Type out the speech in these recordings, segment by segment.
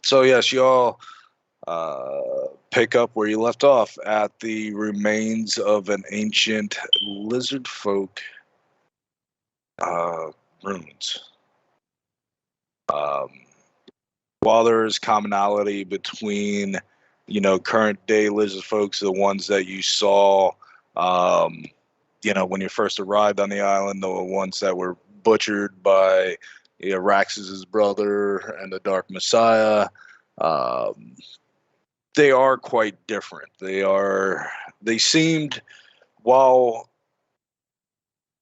So yes, y'all pick up where you left off at the remains of an ancient lizard folk ruins. Um, while there is commonality between, current day lizard folks, the ones that you saw, when you first arrived on the island, the ones that were butchered by Raxus's brother and the Dark Messiah. Um, they are quite different. They seemed, while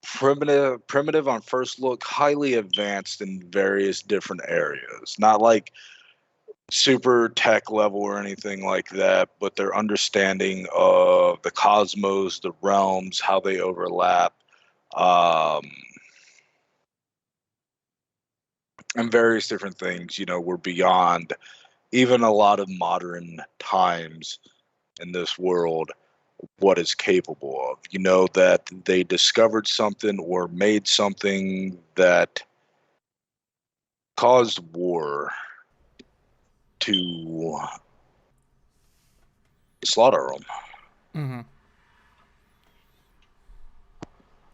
primitive on first look, highly advanced in various different areas. Not like super tech level or anything like that, but their understanding of the cosmos, the realms, how they overlap, um, and various different things, were beyond even a lot of modern times in this world what is capable of. You know that they discovered something or made something that caused war to slaughter them. Mm-hmm.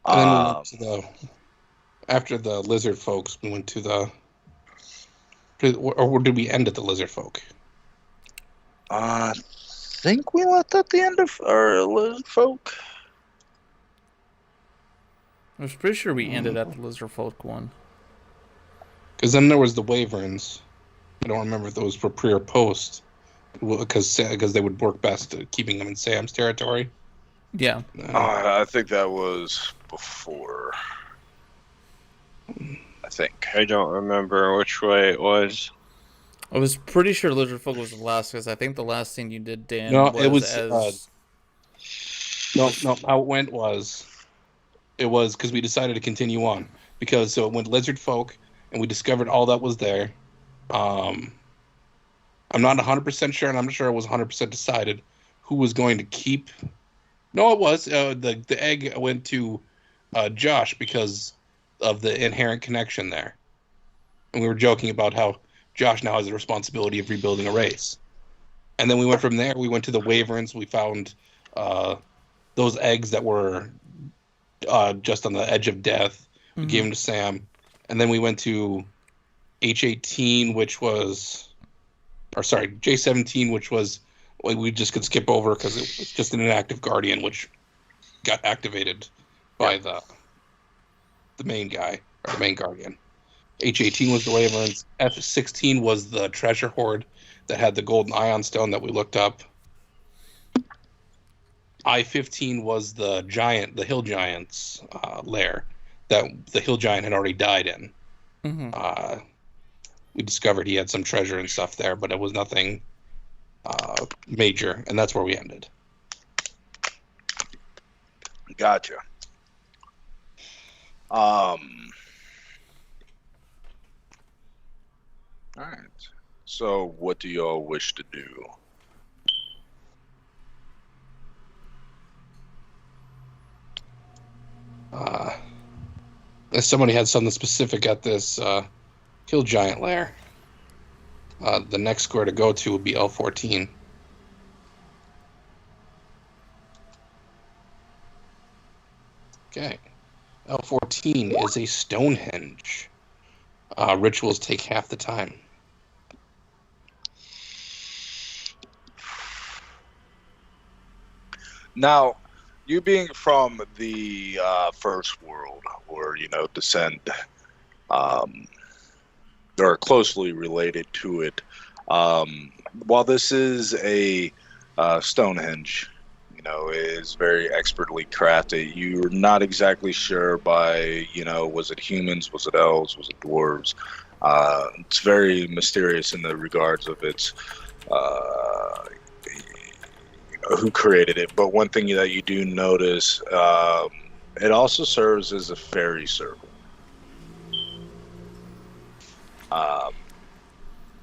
And then we went to after the lizard folks, we went to or did we end at the lizard folk? I think we left at the end of our lizard folk. I was pretty sure we ended at the lizard folk one. Because then there was the Wyverns. I don't remember if those were pre or post, because they would work best at keeping them in Sam's territory. Yeah. I think that was before. I think. I don't remember which way it was. I was pretty sure lizard folk was the last, because I think the last thing you did, Dan, No, was it was as... No, how it went was because we decided to continue on, because so it went lizard folk and we discovered all that was there. I'm not 100% sure, and I'm not sure it was 100% decided who was going to keep. No, it was the egg went to Josh because of the inherent connection there, and we were joking about how Josh now has the responsibility of rebuilding a race. And then we went from there. We went to the Wyverns. We found those eggs that were just on the edge of death. We gave them to Sam. And then we went to H18, J17, which was, we just could skip over because it was just an inactive Guardian, which got activated by the main guy, or the main Guardian. H18 was the Wyverns. F16 was the treasure hoard that had the golden ion stone that we looked up. I-15 was the hill giant's lair that the hill giant had already died in. Mm-hmm. We discovered he had some treasure and stuff there, but it was nothing major, and that's where we ended. Gotcha. All right. So, what do y'all wish to do? If somebody had something specific at this hill giant lair, the next square to go to would be L14. Okay. L14 is a Stonehenge. Rituals take half the time. Now, you being from the first world, or descend, or closely related to it, while this is a Stonehenge, is very expertly crafted, you're not exactly sure by, was it humans, was it elves, was it dwarves? It's very mysterious in the regards of its who created it. But one thing that you do notice, it also serves as a fairy circle,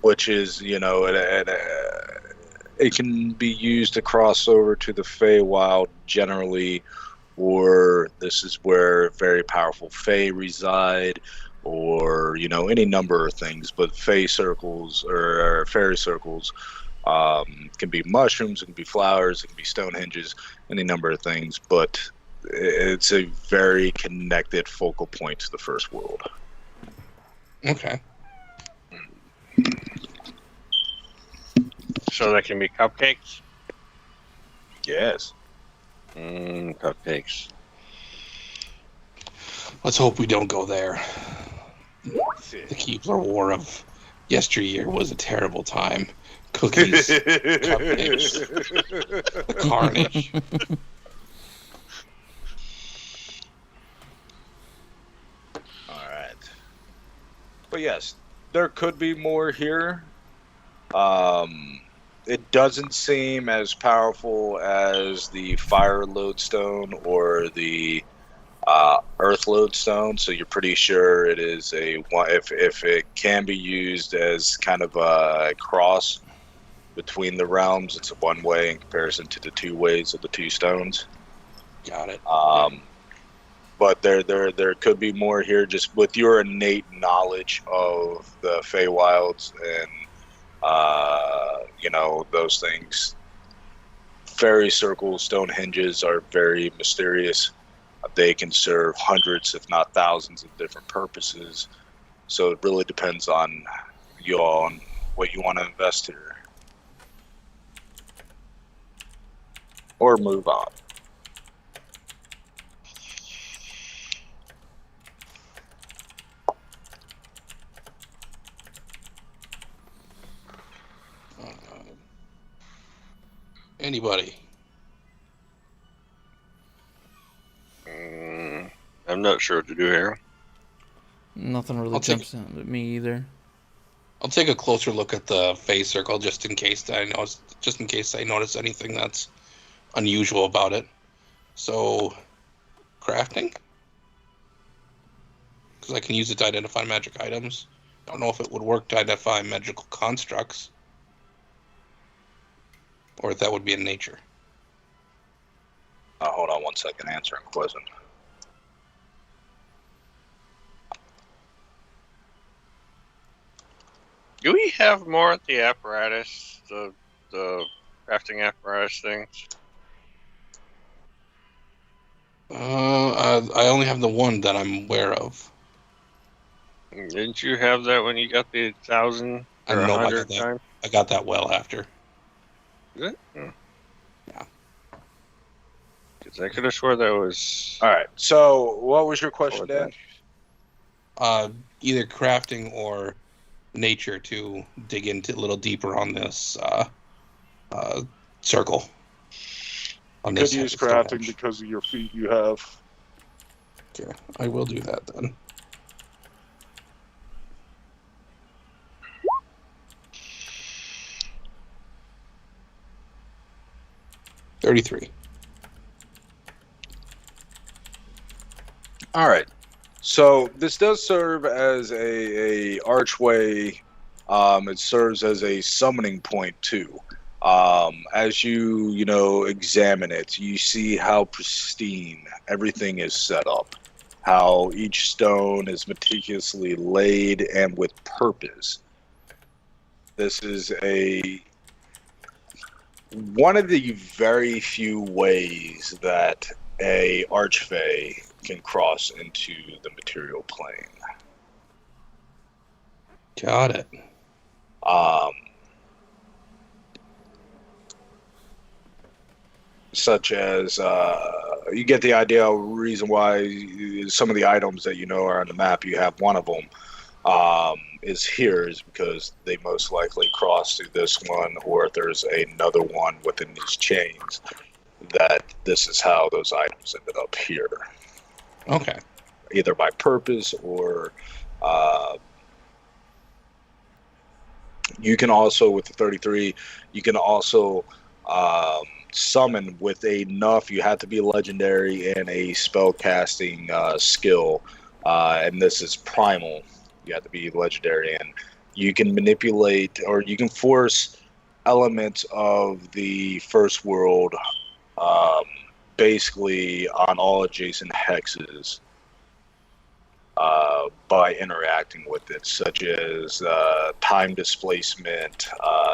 which is, it can be used to cross over to the Feywild generally, or this is where very powerful Fey reside, or any number of things. But fey circles or fairy circles can be mushrooms, it can be flowers, it can be stone hinges, any number of things. But it's a very connected focal point to the first world. Okay. So that can be cupcakes? Yes. Cupcakes. Let's hope we don't go there. The Keebler War of yesteryear was a terrible time. Cookies, cupcakes, the carnage. All right. But yes, there could be more here. It doesn't seem as powerful as the fire lodestone or the earth lodestone, so you're pretty sure it is if it can be used as kind of a cross between the realms, it's a one way in comparison to the two ways of the two stones. Got it. But there could be more here, just with your innate knowledge of the Feywilds and those things. Fairy circles, stone hinges are very mysterious. They can serve hundreds, if not thousands, of different purposes. So it really depends on you all and what you want to invest here. Or move on. Anybody? I'm not sure what to do here. Nothing really jumps out at me either. I'll take a closer look at the phase circle just in case I notice anything that's unusual about it. So, crafting? Because I can use it to identify magic items. I don't know if it would work to identify magical constructs. Or if that would be in nature. Hold on one second, answering question. Do we have more at the apparatus, the crafting apparatus things? I only have the one that I'm aware of. Didn't you have that when you got the 1,000 I or know 100 times? I got that well after. Is it? Yeah. Because I could have swore that was... All right. So, what was your question, Dan? Either crafting or nature to dig into a little deeper on this circle. You could use crafting because of your feet you have. Okay, I will do that then. $33. All right. So this does serve as a archway. It serves as a summoning point too. As you examine it, you see how pristine everything is set up, how each stone is meticulously laid and with purpose. This is one of the very few ways that a archfey can cross into the material plane. Got it. Such as you get the idea. Reason why some of the items that are on the map, you have one of them is here is because they most likely cross through this one, or if there's another one within these chains, that this is how those items ended up here. Okay. Either by purpose or you can also, with the 33, you can also summon with enough. You have to be legendary and a spell casting skill, and this is primal. You have to be legendary, and you can manipulate or you can force elements of the first world basically on all adjacent hexes by interacting with it, such as time displacement,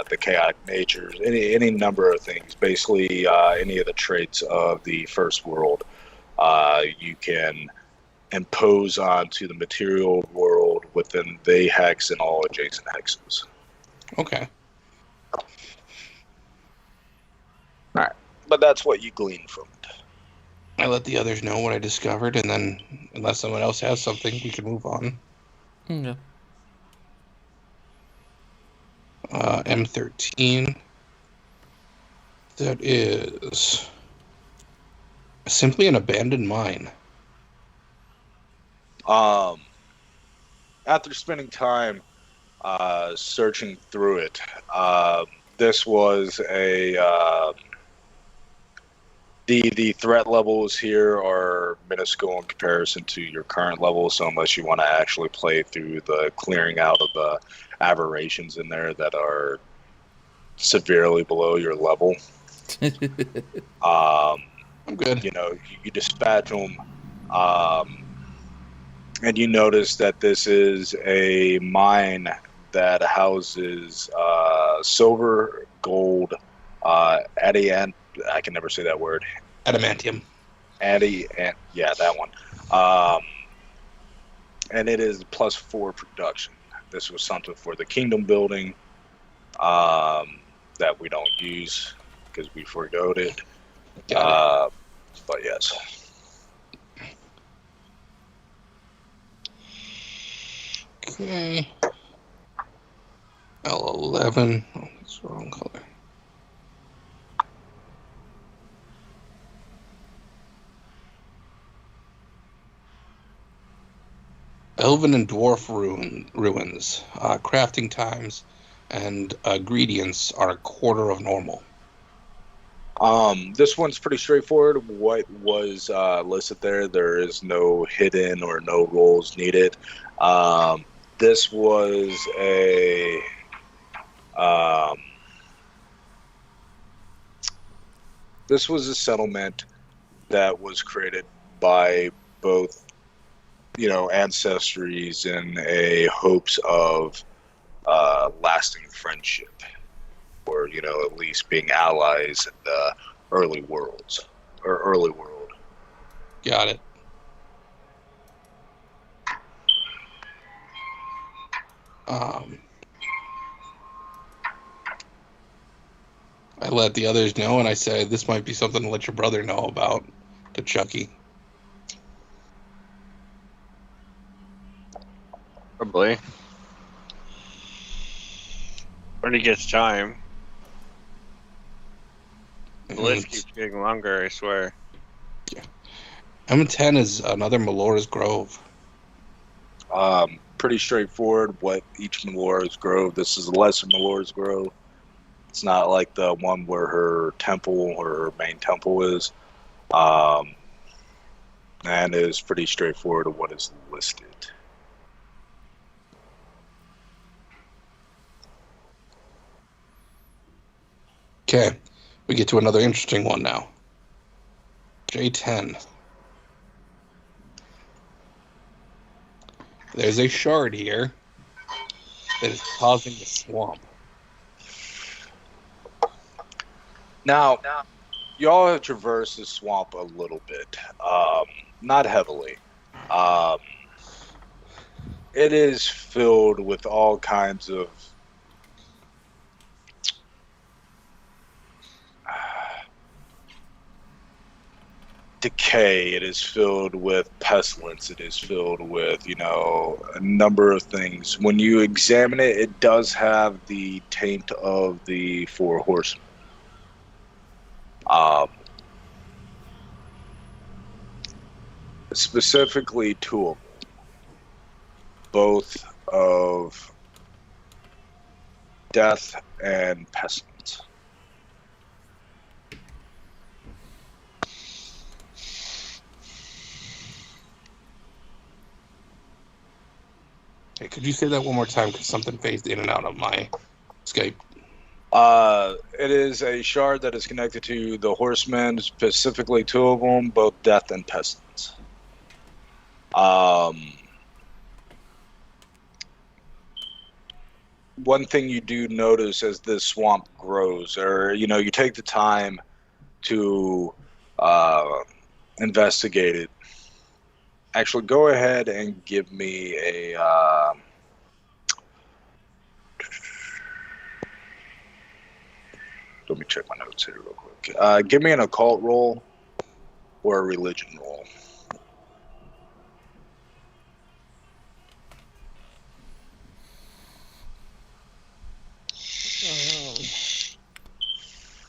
the chaotic natures, any number of things. Basically, any of the traits of the first world, you can impose onto the material world within the hex and all adjacent hexes. Okay. Alright. But that's what you glean from it. I let the others know what I discovered, and then, unless someone else has something, we can move on. Yeah. M13. That is simply an abandoned mine. After spending time searching through it, this was a the threat levels here are minuscule in comparison to your current level. So unless you want to actually play through the clearing out of the aberrations in there that are severely below your level, I'm good. you know, you dispatch them. And you notice that this is a mine that houses silver, gold, adiant. I can never say that word. Adamantium. Yeah, that one. And it is +4 production. This was something for the kingdom building that we don't use because we forgoed it. But yes. Okay. L11. Oh, that's the wrong color. Alvin and Dwarf ruins. Crafting times and ingredients are a quarter of normal. This one's pretty straightforward. What was listed there is no hidden or no rolls needed. This was a settlement that was created by both, ancestries in a hopes of lasting friendship, or at least being allies in the early world. Got it. I let the others know, and I said this might be something to let your brother know about, to Chucky. Probably. When he gets time. The list keeps getting longer, I swear. Yeah. M10 is another Melora's Grove. Pretty straightforward what each Melora's Grove. This is a lesser Melora's Grove. It's not like the one where her temple or her main temple is. And it is pretty straightforward of what is listed. Okay, we get to another interesting one now. J10. There's a shard here that is causing the swamp. Now, y'all have traversed the swamp a little bit, not heavily. It is filled with all kinds of decay. It is filled with pestilence. It is filled with, a number of things. When you examine it, it does have the taint of the Four Horsemen. Specifically two of them. Both of death and pestilence. Hey, could you say that one more time? Because something phased in and out of my Skype. It is a shard that is connected to the horsemen, specifically two of them, both death and pestilence. one thing you do notice as this swamp grows, or you take the time to investigate it. Actually, go ahead and give me a. Let me check my notes here real quick. Give me an occult roll or a religion roll.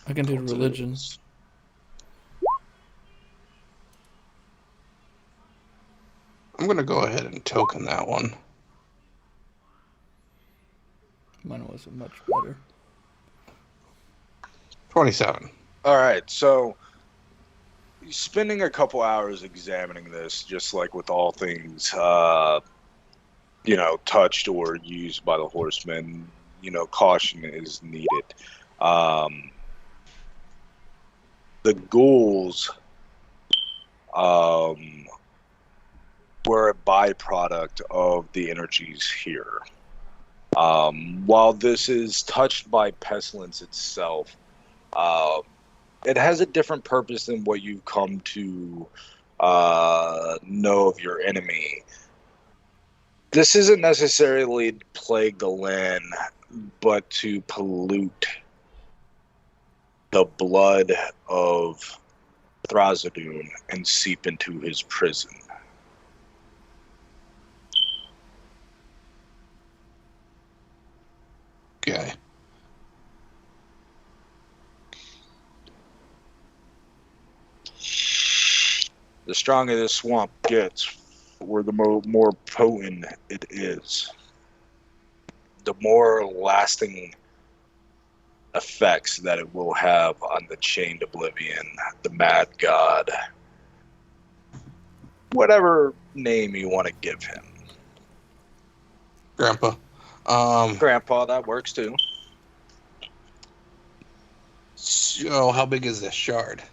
I can do religion. I'm going to go ahead and token that one. Mine wasn't much better. 27. All right, so spending a couple hours examining this, just like with all things, touched or used by the horsemen, caution is needed. The ghouls were a byproduct of the energies here. While this is touched by pestilence itself, it has a different purpose than what you've come to know of your enemy. This isn't necessarily to plague the land, but to pollute the blood of Thrasadun and seep into his prison. Okay. The stronger this swamp gets, or the more potent it is, the more lasting effects that it will have on the Chained Oblivion, the Mad God, whatever name you want to give him. Grandpa. Grandpa, that works too. So, how big is this shard?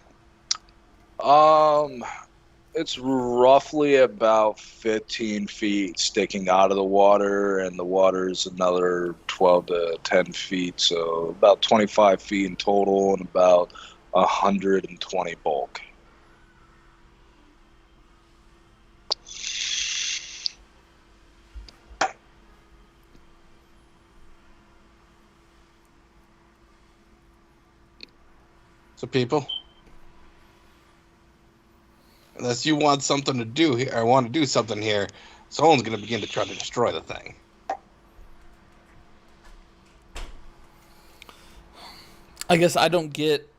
It's roughly about 15 feet sticking out of the water, and the water is another 12 to 10 feet, so about 25 feet in total and about 120 bulk. So, people, unless you want something to do here, or want to do something here, someone's going to begin to try to destroy the thing. I guess I don't get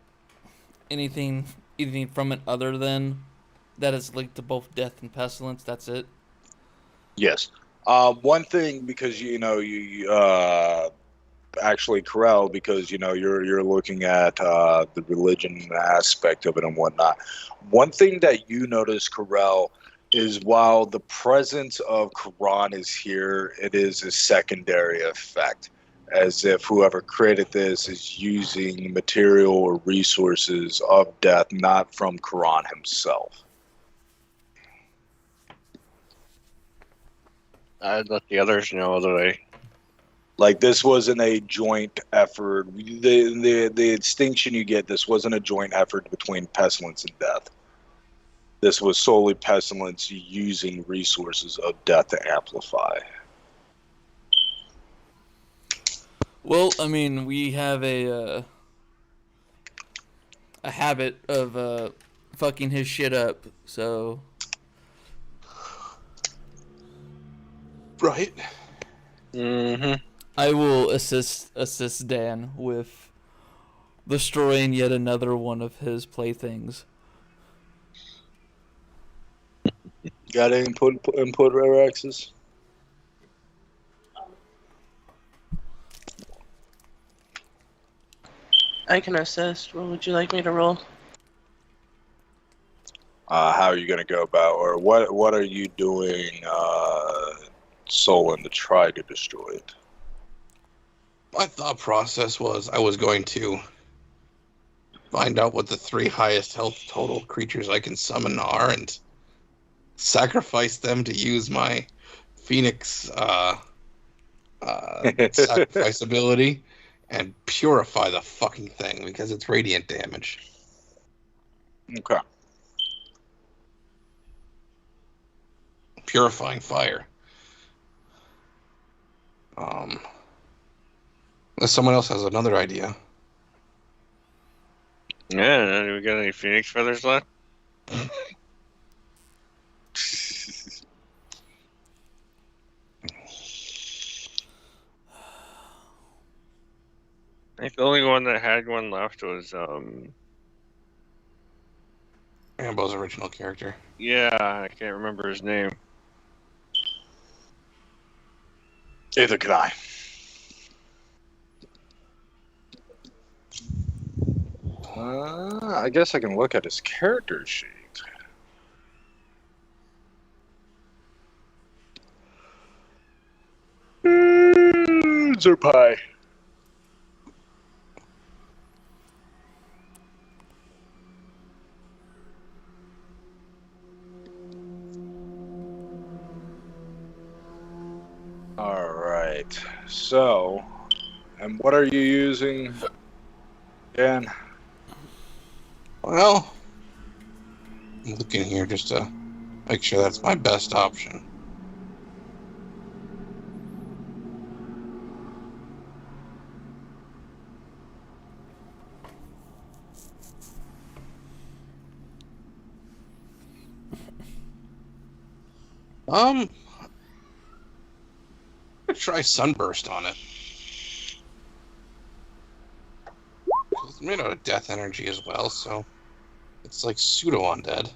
anything from it other than that it's linked to both death and pestilence. That's it. Yes. One thing, because actually Corel, because you're looking at the religion aspect of it and whatnot. One thing that you notice, Corel, is while the presence of Quran is here, it is a secondary effect, as if whoever created this is using material or resources of death, not from Quran himself. I'd let the others know that Like, this wasn't a joint effort. The distinction you get, this wasn't a joint effort between pestilence and death. This was solely pestilence using resources of death to amplify. Well, I mean, we have a habit of fucking his shit up, so Right. Mm-hmm. I will assist Dan with destroying yet another one of his playthings. Got any input Rexes? I can assist. What would you like me to roll? How are you going to go about, or what are you doing, Solon, to try to destroy it? My thought process was I was going to find out what the 3 highest health total creatures I can summon are and sacrifice them to use my Phoenix sacrifice ability, and purify the fucking thing because it's radiant damage. Okay. Purifying fire. Unless someone else has another idea. Yeah, do we got any phoenix feathers left? I think the only one that had one left was Rambo's original character. yeah, I can't remember his name. Either can I. I guess I can look at his character sheet. Zerpie. All right. So, and what are you using, Dan? Well, I'm looking here just to make sure that's my best option. I'm gonna try Sunburst on it. It's made out of death energy as well, so it's like pseudo undead.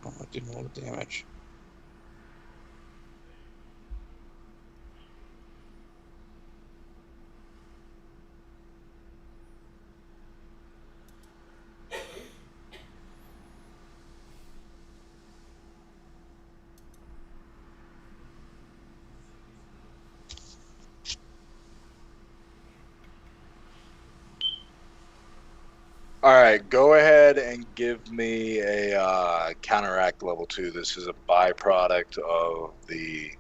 Oh, it didn't roll the damage. All right, go ahead and give me a counteract level 2. This is a byproduct of the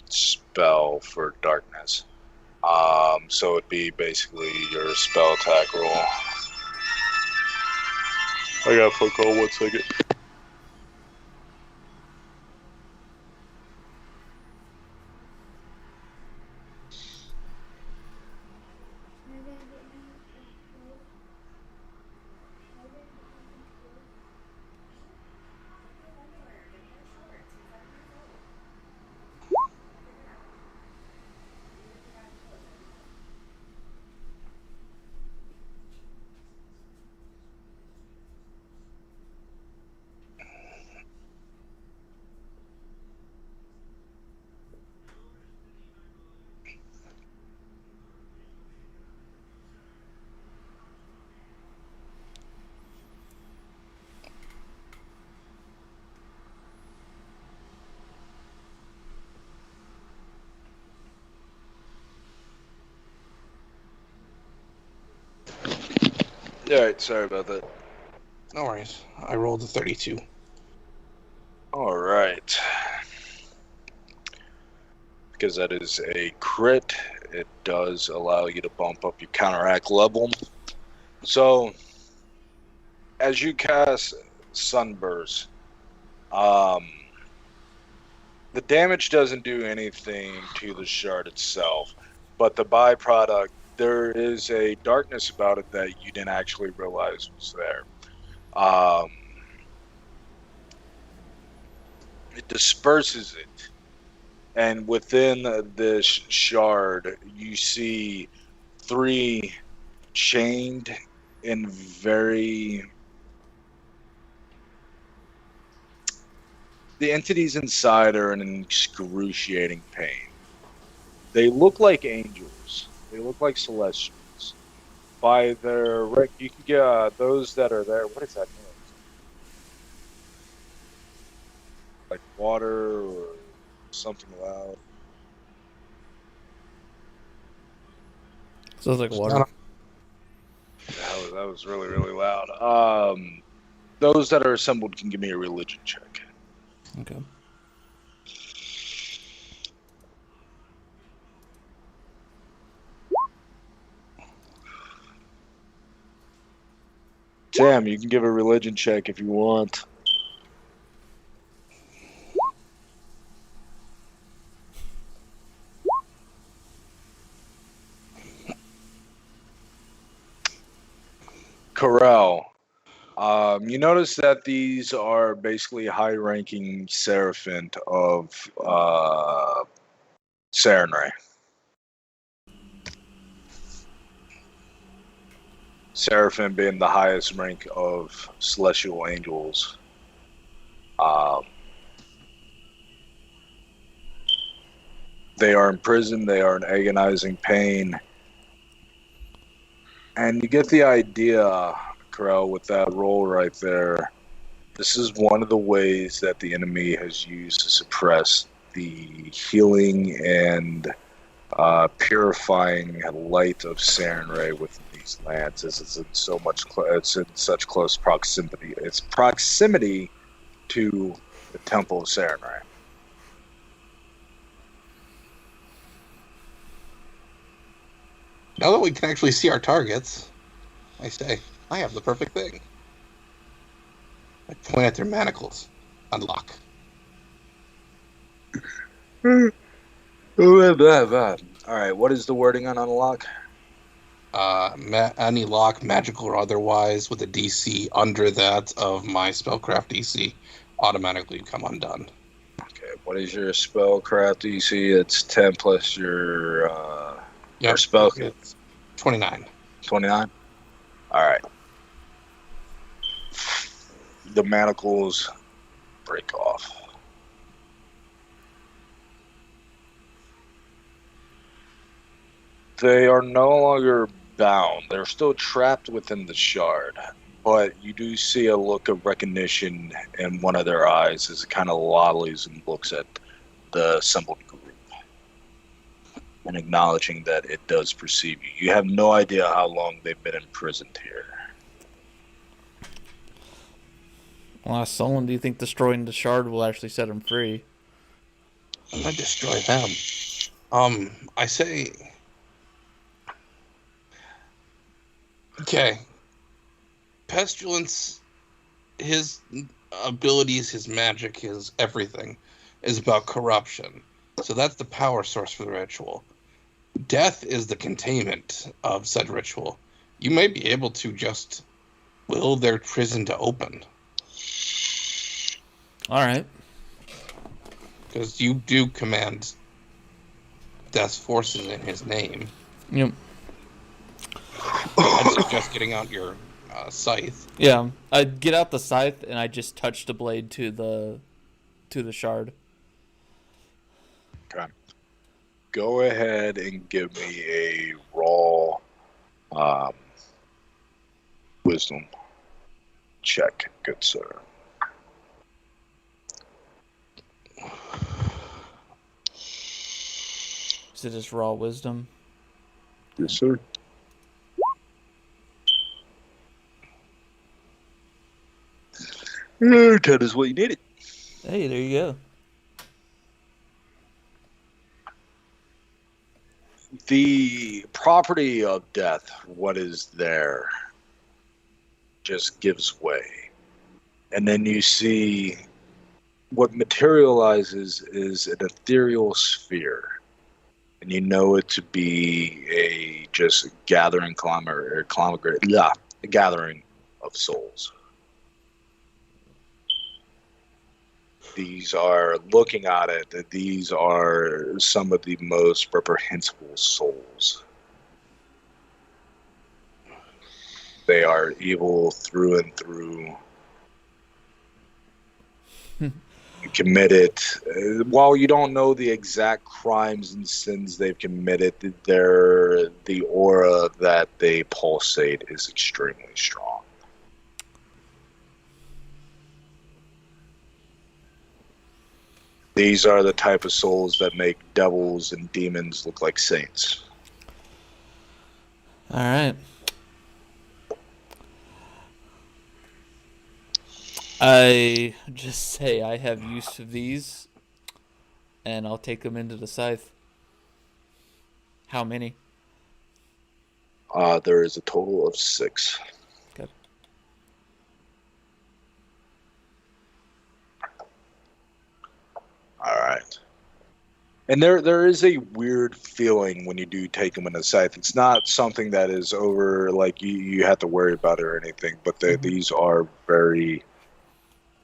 spell for darkness. So it'd be basically your spell attack roll. I got a phone call. 1 second. All right, sorry about that. No worries. I rolled a 32. All right. Because that is a crit, it does allow you to bump up your counteract level. So, as you cast Sunburst, the damage doesn't do anything to the shard itself, but the byproduct, there is a darkness about it that you didn't actually realize was there. It disperses it, and within this shard, you see 3 chained in very... The entities inside are in excruciating pain. They look like angels. They look like celestials. By their... You can get those that are there... What is that noise? Like water or something loud. Sounds like water. That was really, really loud. Those that are assembled can give me a religion check. Okay. Sam, you can give a religion check if you want. Corral. You notice that these are basically high-ranking Seraphint of Sarenrae. Seraphim being the highest rank of celestial angels. They are in prison. They are in agonizing pain. And you get the idea, Corral, with that roll right there. This is one of the ways that the enemy has used to suppress the healing and purifying light of Sarenrae within these lands, as it's in it's in such close proximity. It's proximity to the Temple of Sarenrae. Now that we can actually see our targets, I say, I have the perfect thing. I point at their manacles. Unlock. All right, what is the wording on unlock? Any lock, magical or otherwise, with a DC under that of my spellcraft DC, automatically come undone. Okay, what is your spellcraft DC? It's 10 plus your spell. It's 29. 29? Alright. The manacles break off. They are no longer bound. They're still trapped within the shard. But you do see a look of recognition in one of their eyes as it kind of lollies and looks at the assembled group. And acknowledging that it does perceive you. You have no idea how long they've been imprisoned here. Well, Solon, do you think destroying the shard will actually set him free? I'm gonna destroy them. I say... Okay. Pestilence, his abilities, his magic, his everything is about corruption. So that's the power source for the ritual. Death is the containment of said ritual. You may be able to just will their prison to open. All right. Because you do command Death's forces in his name. Yep. I'd suggest getting out your scythe. Yeah, I'd get out the scythe and I just touch the blade to the shard. Okay. Go ahead and give me a raw wisdom check, good sir. Is it just raw wisdom? Yes, sir. That is what you needed. Hey, there you go. The property of death, what is there, just gives way. And then you see what materializes is an ethereal sphere. And you know it to be a just gathering a gathering of souls. These are, looking at it, these are some of the most reprehensible souls. They are evil through and through. Committed. While you don't know the exact crimes and sins they've committed, the aura that they pulsate is extremely strong. These are the type of souls that make devils and demons look like saints. All right. I just say I have use of these, and I'll take them into the scythe. How many? There is a total of 6. Okay. All right. And there is a weird feeling when you do take them in a scythe. It's not something that is over, like you have to worry about it or anything, but these are very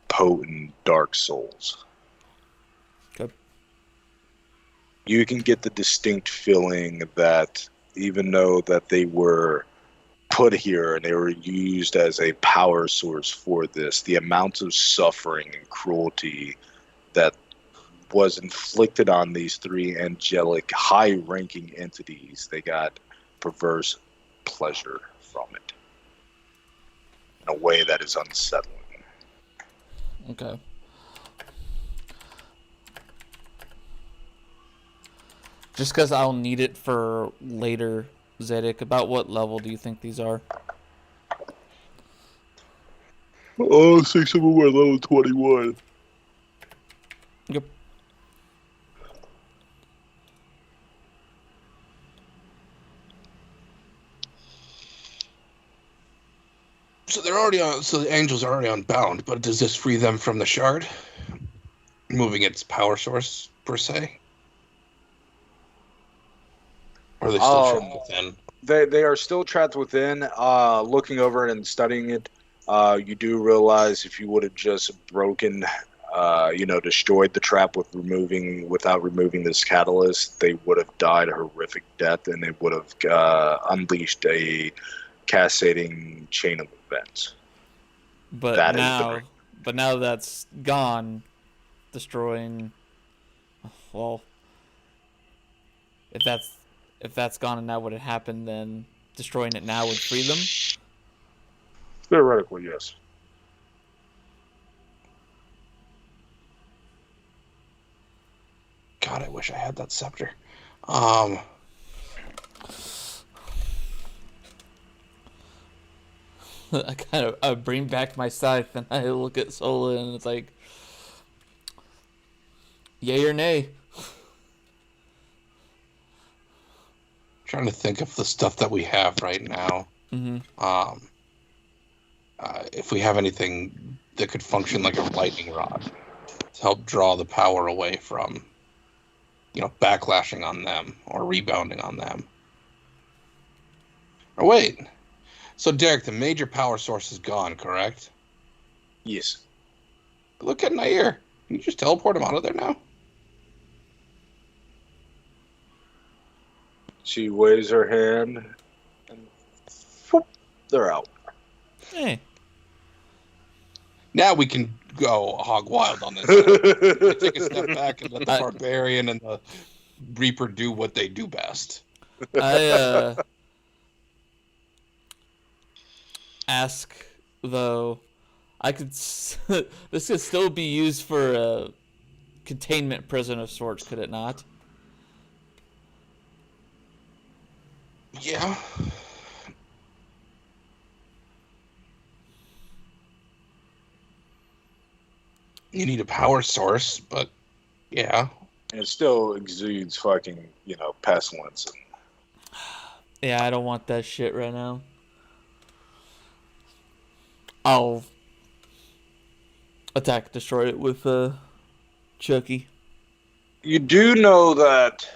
potent dark souls. Okay. You can get the distinct feeling that even though that they were put here and they were used as a power source for this, the amount of suffering and cruelty that was inflicted on these 3 angelic, high-ranking entities, they got perverse pleasure from it in a way that is unsettling. Okay. Just because I'll need it for later, Zedek, about what level do you think these are? Oh, 6 of them were level 21. Yep. So they're already on. So the angels are already unbound, but does this free them from the shard, moving its power source per se, or are they still trapped within? They are still trapped within. Looking over it and studying it, you do realize if you would have just broken, destroyed the trap without removing this catalyst, they would have died a horrific death, and they would have unleashed a cascading chain of events. But That now that's gone, destroying. Well, if that's gone and that would have happened, then destroying it now would free them. Theoretically, yes. God, I wish I had that scepter. I bring back my scythe and I look at Sola and it's like, yay or nay? Trying to think of the stuff that we have right now. Mm-hmm. If we have anything that could function like a lightning rod to help draw the power away from, backlashing on them or rebounding on them. Or wait. So, Derek, the major power source is gone, correct? Yes. Look at Nair. Can you just teleport him out of there now? She waves her hand, and whoop, they're out. Hey. Now we can go hog wild on this. Take a step back and let the barbarian and the reaper do what they do best. I ask though, this could still be used for a containment prison of sorts, could it not? Yeah. You need a power source, but yeah. And it still exudes fucking, pestilence. Yeah, I don't want that shit right now. I'll attack, destroy it with Chucky. You do know that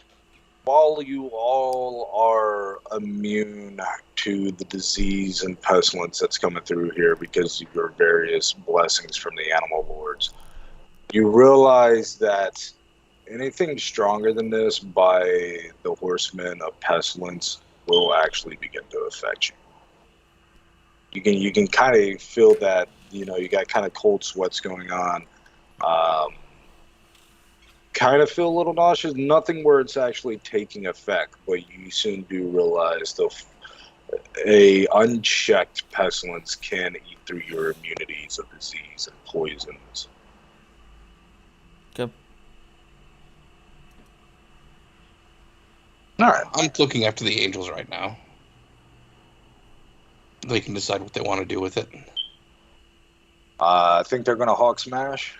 while you all are immune to the disease and pestilence that's coming through here because of your various blessings from the animal lords, you realize that anything stronger than this by the horsemen of pestilence will actually begin to affect you. You can kind of feel that, you got kind of cold sweats going on. Kind of feel a little nauseous. Nothing where it's actually taking effect, but you soon do realize a unchecked pestilence can eat through your immunities of disease and poisons. Okay. All right. I'm looking after the angels right now. They can decide what they want to do with it. I think they're going to Hawk Smash.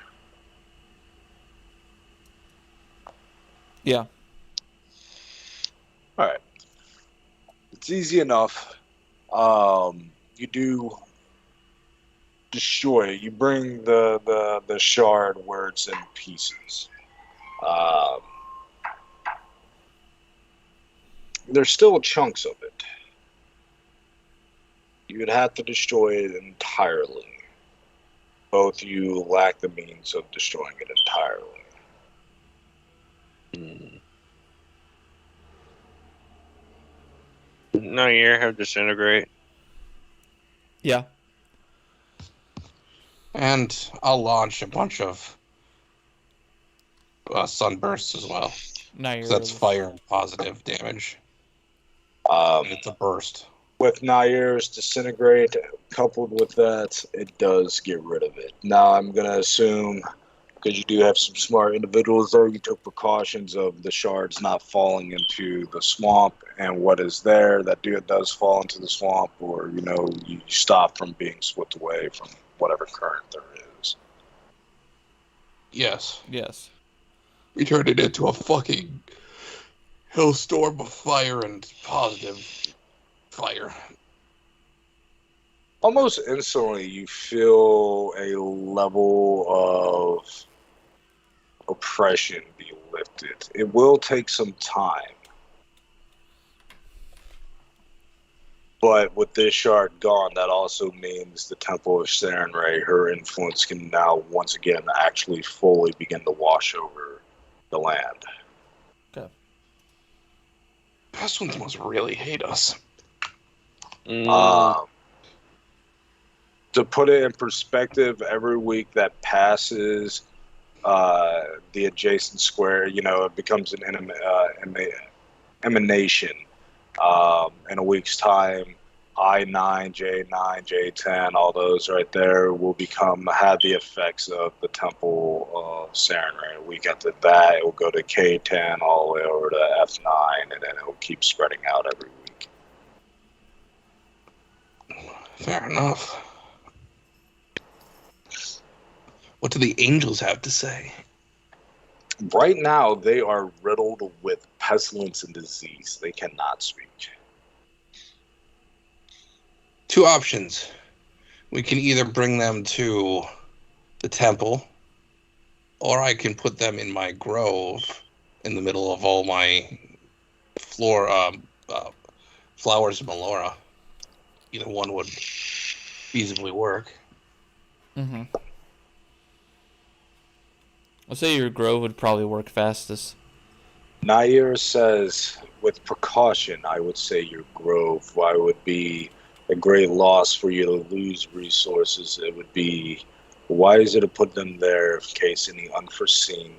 Yeah. All right. It's easy enough. You do destroy it. You bring the shard where it's in pieces. Um, there's still chunks of it. You would have to destroy it entirely. Both you lack the means of destroying it entirely. Nair have disintegrate. Yeah. And I'll launch a bunch of sunbursts as well. Now you're. 'Cause that's fire and positive damage. Um, It's a burst. with Nair's disintegrate, coupled with that, it does get rid of it. Now I'm gonna assume, because you do have some smart individuals there, you took precautions of the shards not falling into the swamp, and what is there that does fall into the swamp, or you stop from being swept away from whatever current there is. Yes. Yes. We turned it into a fucking hellstorm of fire and positive fire. Almost instantly, you feel a level of oppression be lifted. It will take some time. But with this shard gone, that also means the Temple of Sarenrae, her influence can now once again actually fully begin to wash over the land. Okay. Past ones must really hate us. To put it in perspective, every week that passes, the adjacent square, it becomes an emanation. In a week's time, I9, J9, J10, all those right there will have the effects of the Temple of Sarenrae. A week after that, it will go to K10 all the way over to F9, and then it will keep spreading out every week. Fair enough. What do the angels have to say? Right now, they are riddled with pestilence and disease. They cannot speak. Two options. We can either bring them to the temple, or I can put them in my grove in the middle of all my flowers of Melora. Either one would feasibly work. Mm-hmm. I'll say your grove would probably work fastest. Nair says, with precaution, I would say your grove. Why would be a great loss for you to lose resources? It would be wiser to put them there in case any unforeseen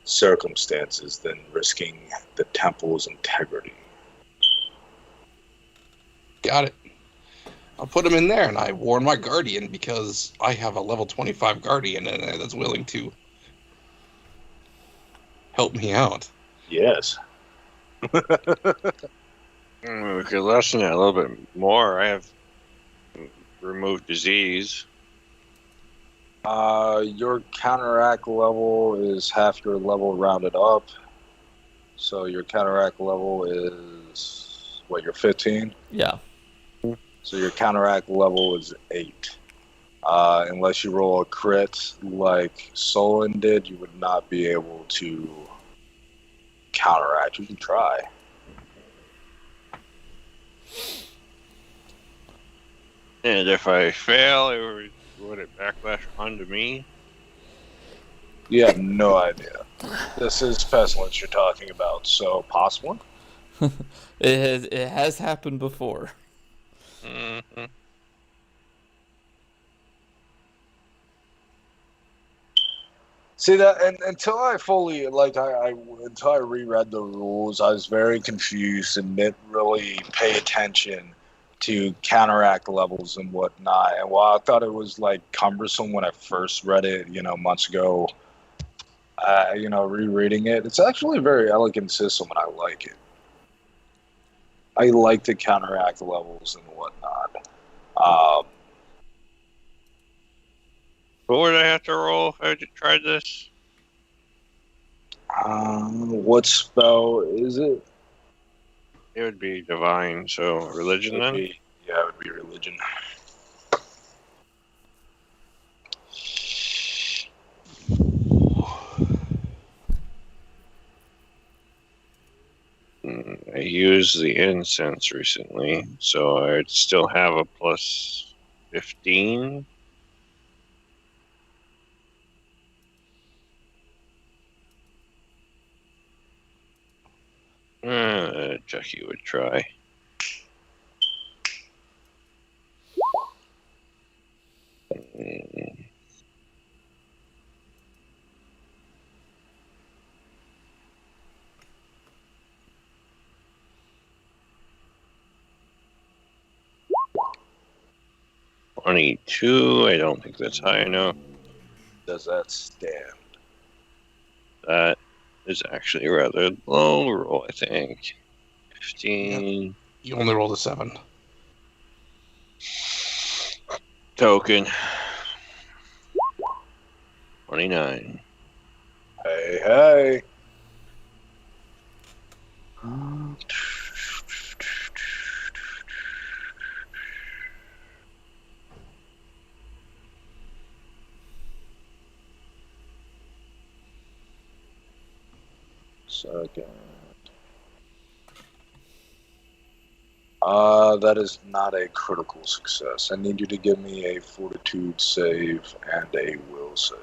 circumstances than risking the temple's integrity. Got it. I'll put them in there, and I warn my guardian because I have a level 25 guardian in there that's willing to help me out. Yes. We could lessen it a little bit more. I have removed disease. Your counteract level is half your level rounded up. So your counteract level is, what, you're 15? Yeah. So your counteract level is 8. Unless you roll a crit like Solon did, you would not be able to counteract. You can try. And if I fail, would it backlash onto me? You have no idea. This is pestilence you're talking about, so possible. It has happened before. Mm-hmm. See that, and until I fully until I reread the rules, I was very confused and didn't really pay attention to counteract levels and whatnot. And while I thought it was cumbersome when I first read it, months ago, rereading it, it's actually a very elegant system, and I like it. I like the counteract levels and whatnot. What would I have to roll if I tried this? What spell is it? It would be divine, so religion then? It would be religion. I used the incense recently, so I'd still have a plus 15. Jackie would try. $22. I don't think that's high enough. Does that stand? That is actually a rather low roll, I think. 15. You only rolled a 7. Token. 29. Hey. Second. That is not a critical success. I need you to give me a fortitude save and a will save.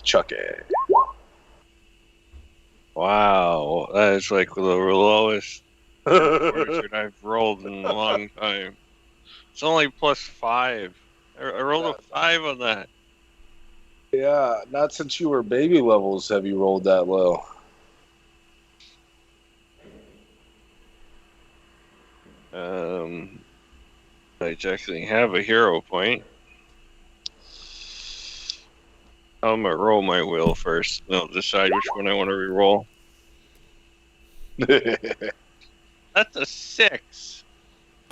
Chuck it. Wow, that is like the lowest fortune I've rolled in a long time. It's only plus 5. I rolled a 5 on that. Yeah, not since you were baby levels have you rolled that low. I actually have a hero point. I'm gonna roll my will first. And I'll decide which one I want to re-roll. That's a 6.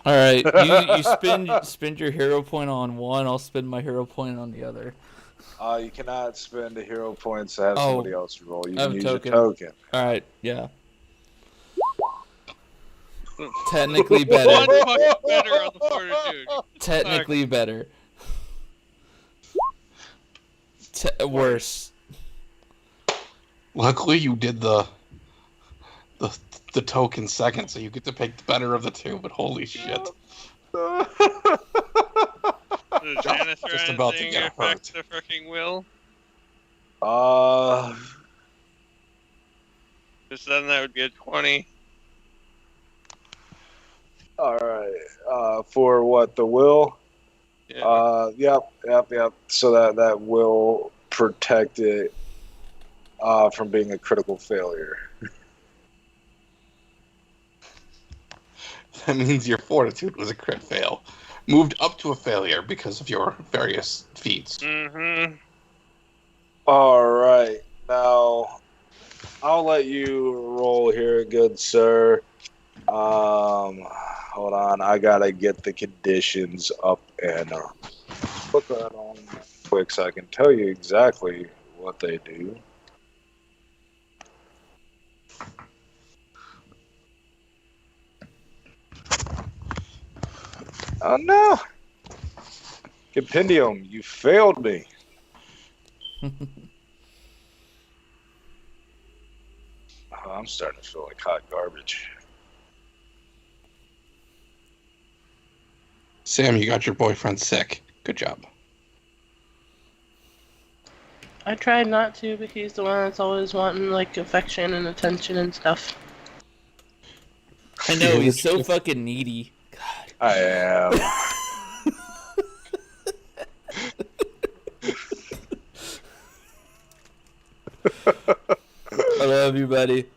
All right, you spend your hero point on one. I'll spend my hero point on the other. You cannot spend a hero point to have somebody else roll. You I have can a use token. a token. All right, yeah. Technically better. One much better on the fortitude. Technically better. Worse. Luckily, you did the token second, so you get to pick the better of the two. But holy shit! Does Janice or Just about to anything get affect hurt. the freaking will? Because then that would be a 20. All right. For what, the will? Yeah. Yep. So that will protect it from being a critical failure. That means your fortitude was a crit fail, moved up to a failure because of your various feats. Mm-hmm. All right. Now, I'll let you roll here, good sir. Hold on. I gotta get the conditions up and put that on quick so I can tell you exactly what they do. Oh no! Compendium, you failed me. I'm starting to feel like hot garbage. Sam, you got your boyfriend sick. Good job. I tried not to, but he's the one that's always wanting like affection and attention and stuff. I know, he's so fucking needy. God. I am. I love you, buddy.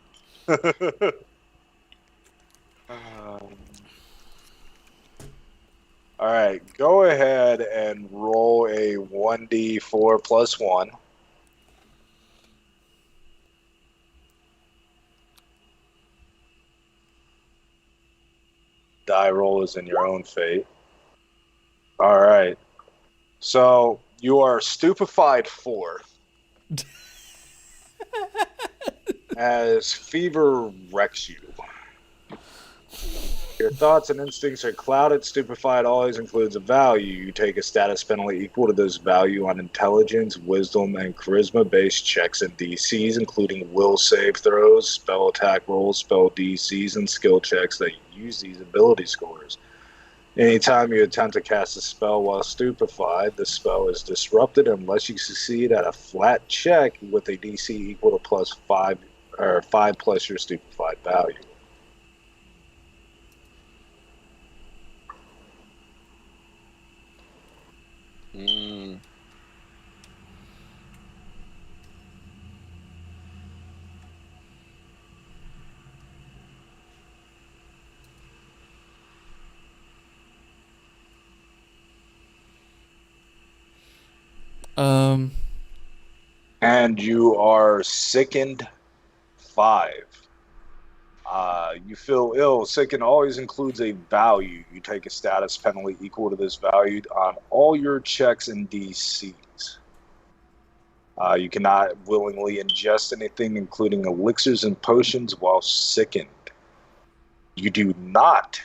All right, go ahead and roll a 1d4 plus 1. die roll is in your own fate. All right. So you are stupefied 4 as fever wrecks you. Your thoughts and instincts are clouded. Stupefied always includes a value. You take a status penalty equal to this value on intelligence, wisdom, and charisma-based checks and DCs, including will save throws, spell attack rolls, spell DCs, and skill checks that use these ability scores. Anytime you attempt to cast a spell while stupefied, the spell is disrupted unless you succeed at a flat check with a DC equal to +5 or 5 plus your stupefied value. Mm. And you are sickened 5. You feel ill. Sickened always includes a value. You take a status penalty equal to this value on all your checks and DCs. You cannot willingly ingest anything, including elixirs and potions, while sickened. You do not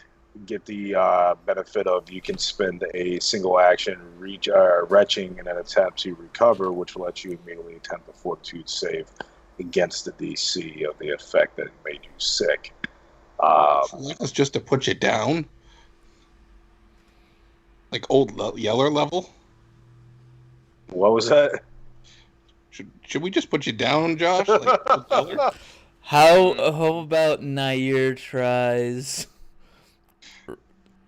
get the benefit of you can spend a single action retching in an attempt to recover, which will let you immediately attempt a fortitude save against the DC of the effect that made you sick. That's just to put you down, like old Yeller level. What was that? Should we just put you down, Josh? Like old Yeller? How about Nair tries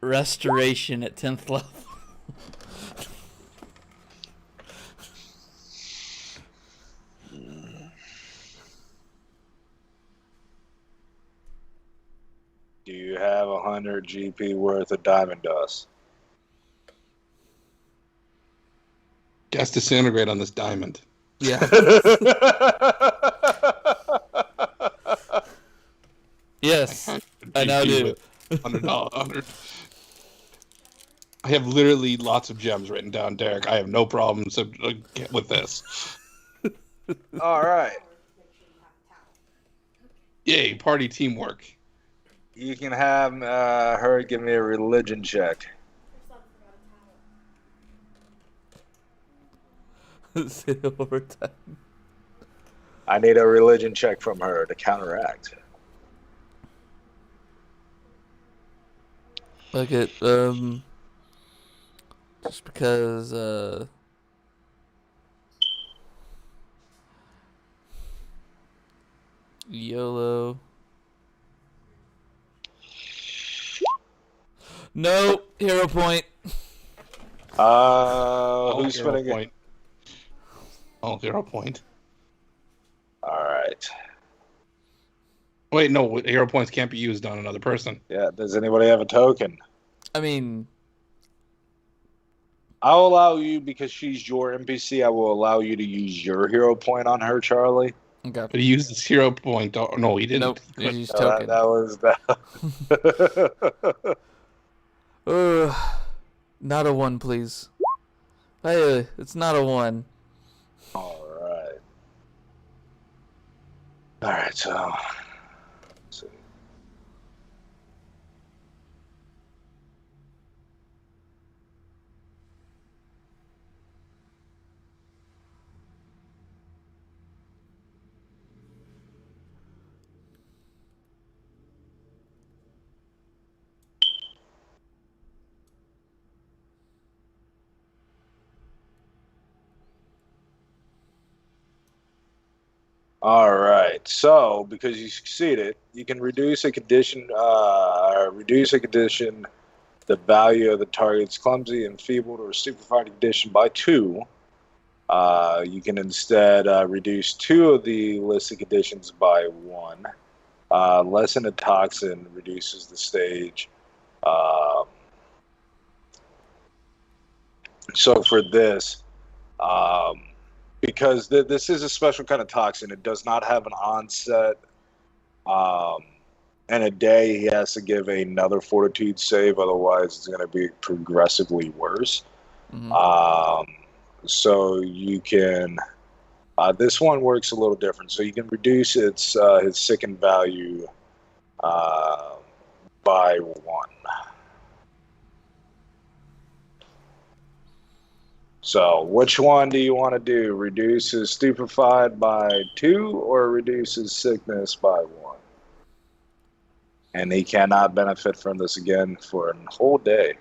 restoration at 10th level? Do you have 100 GP worth of diamond dust? Gas disintegrate on this diamond. Yeah. Yes, I now do. $100. I have literally lots of gems written down, Derek. I have no problems with this. All right. Yay, party teamwork. You can have her give me a religion check. Say it one more time. I need a religion check from her to counteract. Look at just because YOLO. No hero point. Who's hero spinning point? Oh, 0 point. All right. Wait, no, hero points can't be used on another person. Yeah. Does anybody have a token? I mean, I'll allow you because she's your NPC. I will allow you to use your hero point on her, Charlie. okay. But he used his hero point. Oh, no, he didn't. Nope. You use That token. was that. Not a 1, please. Hey, it's not a 1. All right. All right. So, let's see. All right. So, because you succeeded, you can reduce a condition. The value of the target's clumsy, enfeebled, or stupefied condition by 2. You can instead reduce 2 of the listed conditions by 1. Lessen a toxin reduces the stage. So for this. Because this is a special kind of toxin, it does not have an onset in a day, he has to give another fortitude save, otherwise it's going to be progressively worse. Mhm. So you can. This one works a little different. So you can reduce his sicken value by 1. So which one do you want to do? Reduce his stupefied by 2 or reduce his sickness by 1? And he cannot benefit from this again for a whole day.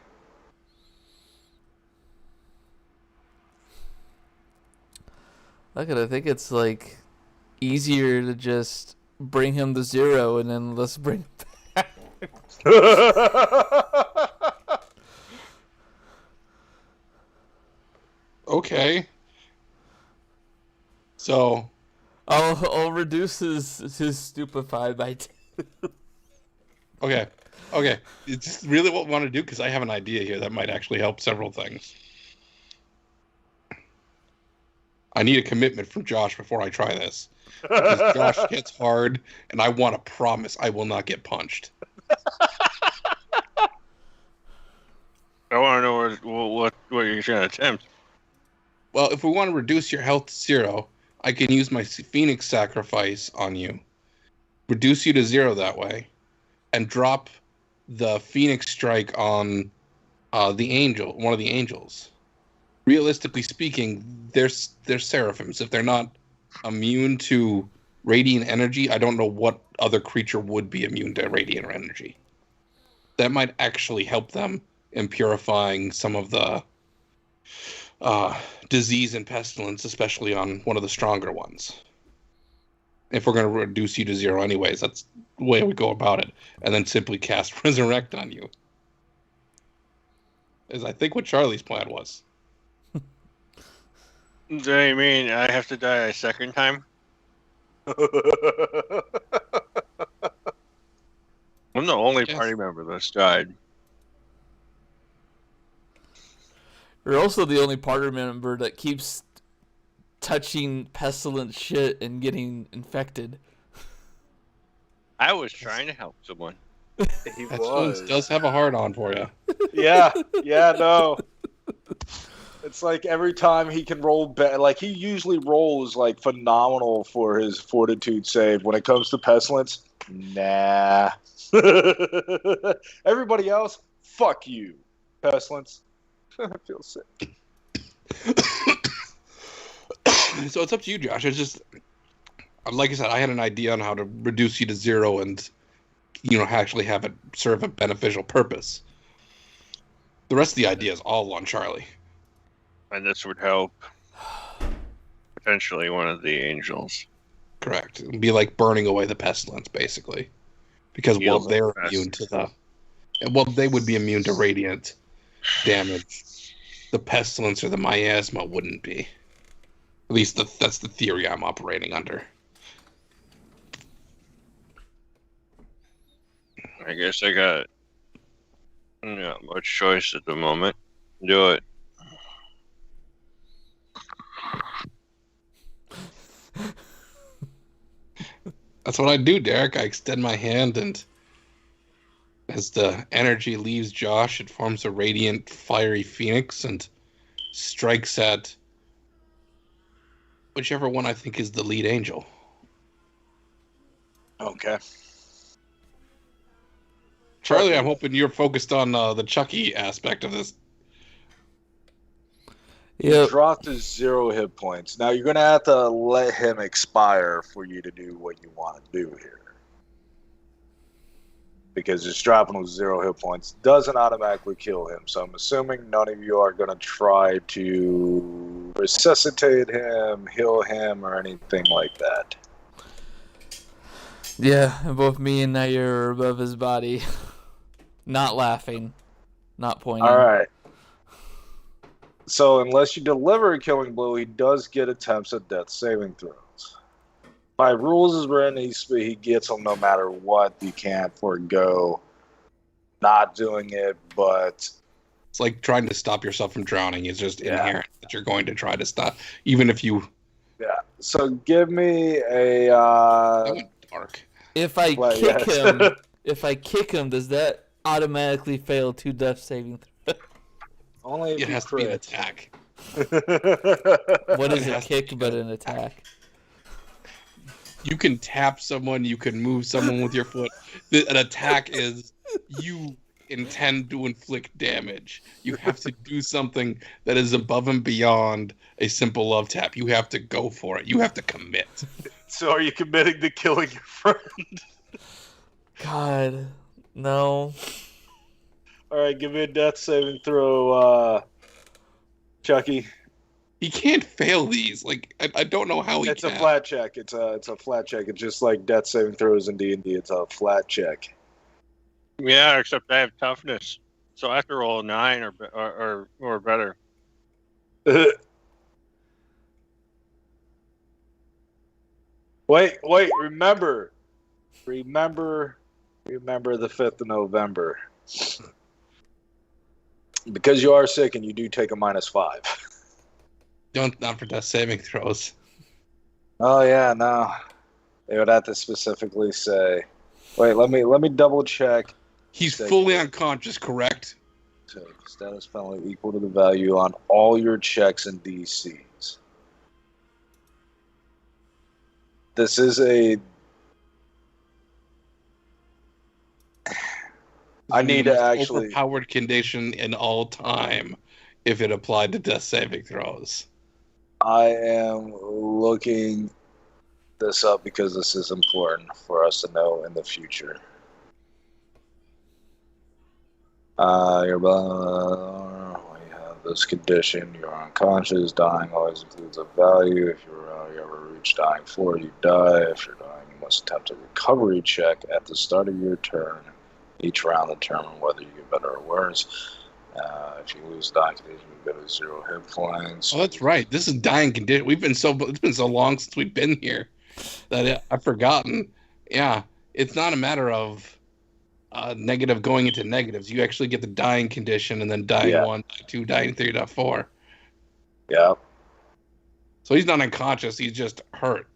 Look at it. I think it's like easier to just bring him to 0 and then let's bring him back. Okay. So I'll reduce his stupefied by 2. okay. It's just really what we want to do because I have an idea here that might actually help several things. I need a commitment from Josh before I try this. Because Josh gets hard, and I want to promise I will not get punched. I want to know what you're going to attempt. Well, if we want to reduce your health to 0, I can use my Phoenix sacrifice on you, reduce you to 0 that way, and drop the Phoenix strike on one of the angels. Realistically speaking, they're seraphims. If they're not immune to radiant energy, I don't know what other creature would be immune to radiant energy. That might actually help them in purifying some of the disease and pestilence, especially on one of the stronger ones. If we're going to reduce you to 0 anyways, that's the way we go about it. And then simply cast Resurrect on you. Is I think what Charlie's plan was. Do you mean I have to die a second time? I'm the only Yes. party member that's died. You're also the only party member that keeps touching pestilent shit and getting infected. I was trying to help someone. He Pestilence does have a hard on for you. Yeah, no. It's like every time he can roll, like he usually rolls like phenomenal for his fortitude save. When it comes to pestilence, nah. Everybody else, fuck you, pestilence. I feel sick. So it's up to you, Josh. It's just, like I said, I had an idea on how to reduce you to 0 and, actually have it serve a beneficial purpose. The rest of the idea is all on Charlie. And this would help potentially one of the angels. Correct. It'd be like burning away the pestilence, basically. Because, Heal the they're immune to they would be immune to radiant damage. The pestilence or the miasma wouldn't be. At least that's the theory I'm operating under. I guess I got not much choice at the moment. Do it. That's what I do, Derek. I extend my hand, and as the energy leaves Josh, it forms a radiant, fiery phoenix and strikes at whichever one I think is the lead angel. Okay. Charlie, I'm hoping you're focused on the Chucky aspect of this. Yep. Drop to 0 hit points. Now you're gonna have to let him expire for you to do what you want to do here. Because just dropping with 0 hit points doesn't automatically kill him. So I'm assuming none of you are gonna try to resuscitate him, heal him, or anything like that. Yeah, both me and Nair are above his body. Not laughing. Not pointing. Alright. So unless you deliver a killing blow, he does get attempts at death saving throws. By rules is written, he gets them no matter what. You can't forego not doing it, but It's like trying to stop yourself from drowning. It's just inherent that you're going to try to stop, even if you... yeah. So give me a... That went dark. If I Well, kick yes. him, if I kick him, does that automatically fail 2 death saving throws? Only if It you has to be an crit. attack. What is It a has to kick be but an an attack? You can tap someone, you can move someone with your foot. An attack is you intend to inflict damage. You have to do something that is above and beyond a simple love tap. You have to go for it. You have to commit. So are you committing to killing your friend? God, no. All right, give me a death saving throw, Chucky. He can't fail these. Like I don't know how he It's can. a flat check. It's a flat check. It's just like death saving throws in D&D. It's a flat check. Yeah, except I have toughness, so I have to roll a 9 or better. Wait. Remember the 5th of November. Because you are sick and you do take a -5. Not for death saving throws. Oh yeah, no. They would have to specifically say. Wait, let me double check. He's fully unconscious, correct? Status penalty equal to the value on all your checks and DCs. This is a. I need to actually overpowered condition in all time if it applied to death saving throws. I am looking this up because this is important for us to know in the future. We have this condition. You're unconscious. Dying always includes a value. If you ever reach dying 4, you die. If you're dying, you must attempt a recovery check at the start of your turn. Each round determine whether you get better or worse. If you lose dying condition, you go to 0 hit points. Oh, that's right. This is dying condition. It's been so long since we've been here that I've forgotten. Yeah, it's not a matter of negative going into negatives. You actually get the dying condition and then dying 1, dying 2, dying 3, dying 4. Yeah. So he's not unconscious. He's just hurt.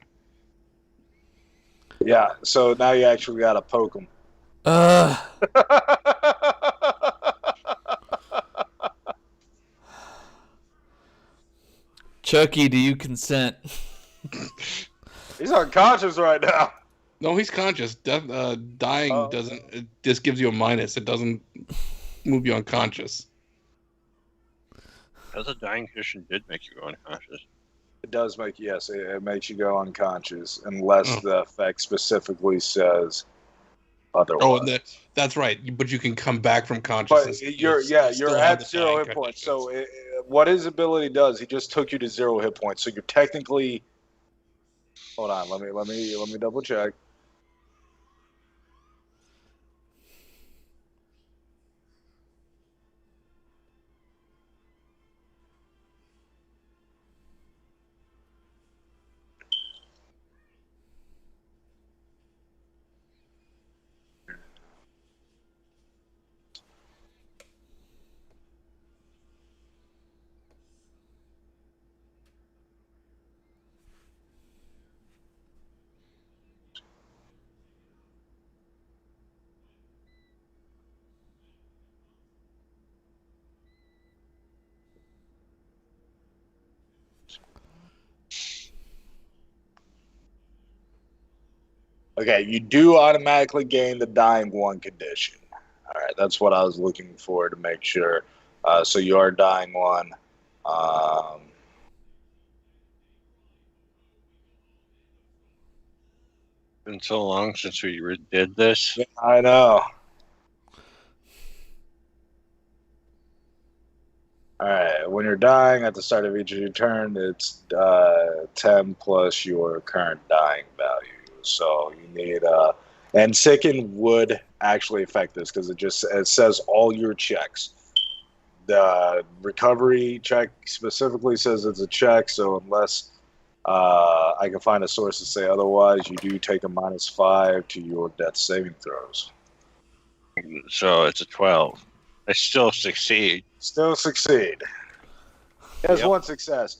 Yeah. So now you actually got to poke him. Chucky, do you consent? He's unconscious right now. No, he's conscious. Dying doesn't. It just gives you a minus. It doesn't move you unconscious. As a dying condition did make you go unconscious. It does make it makes you go unconscious unless the effect specifically says otherwise. Oh, and that's right. But you can come back from consciousness. But you're at 0 hit points. So what his ability does, he just took you to 0 hit points. So you're technically. Hold on, let me double check. Okay, you do automatically gain the dying 1 condition. All right, that's what I was looking for to make sure. So you are dying 1. Been so long since we did this. Yeah, I know. All right, when you're dying at the start of each of your turn, it's 10 plus your current dying value. So you need and Sicken would actually affect this because it says all your checks. The recovery check specifically says it's a check, so unless I can find a source to say otherwise, you do take a -5 to your death saving throws. So it's a 12. I still succeed. Still succeed. He has 1 success.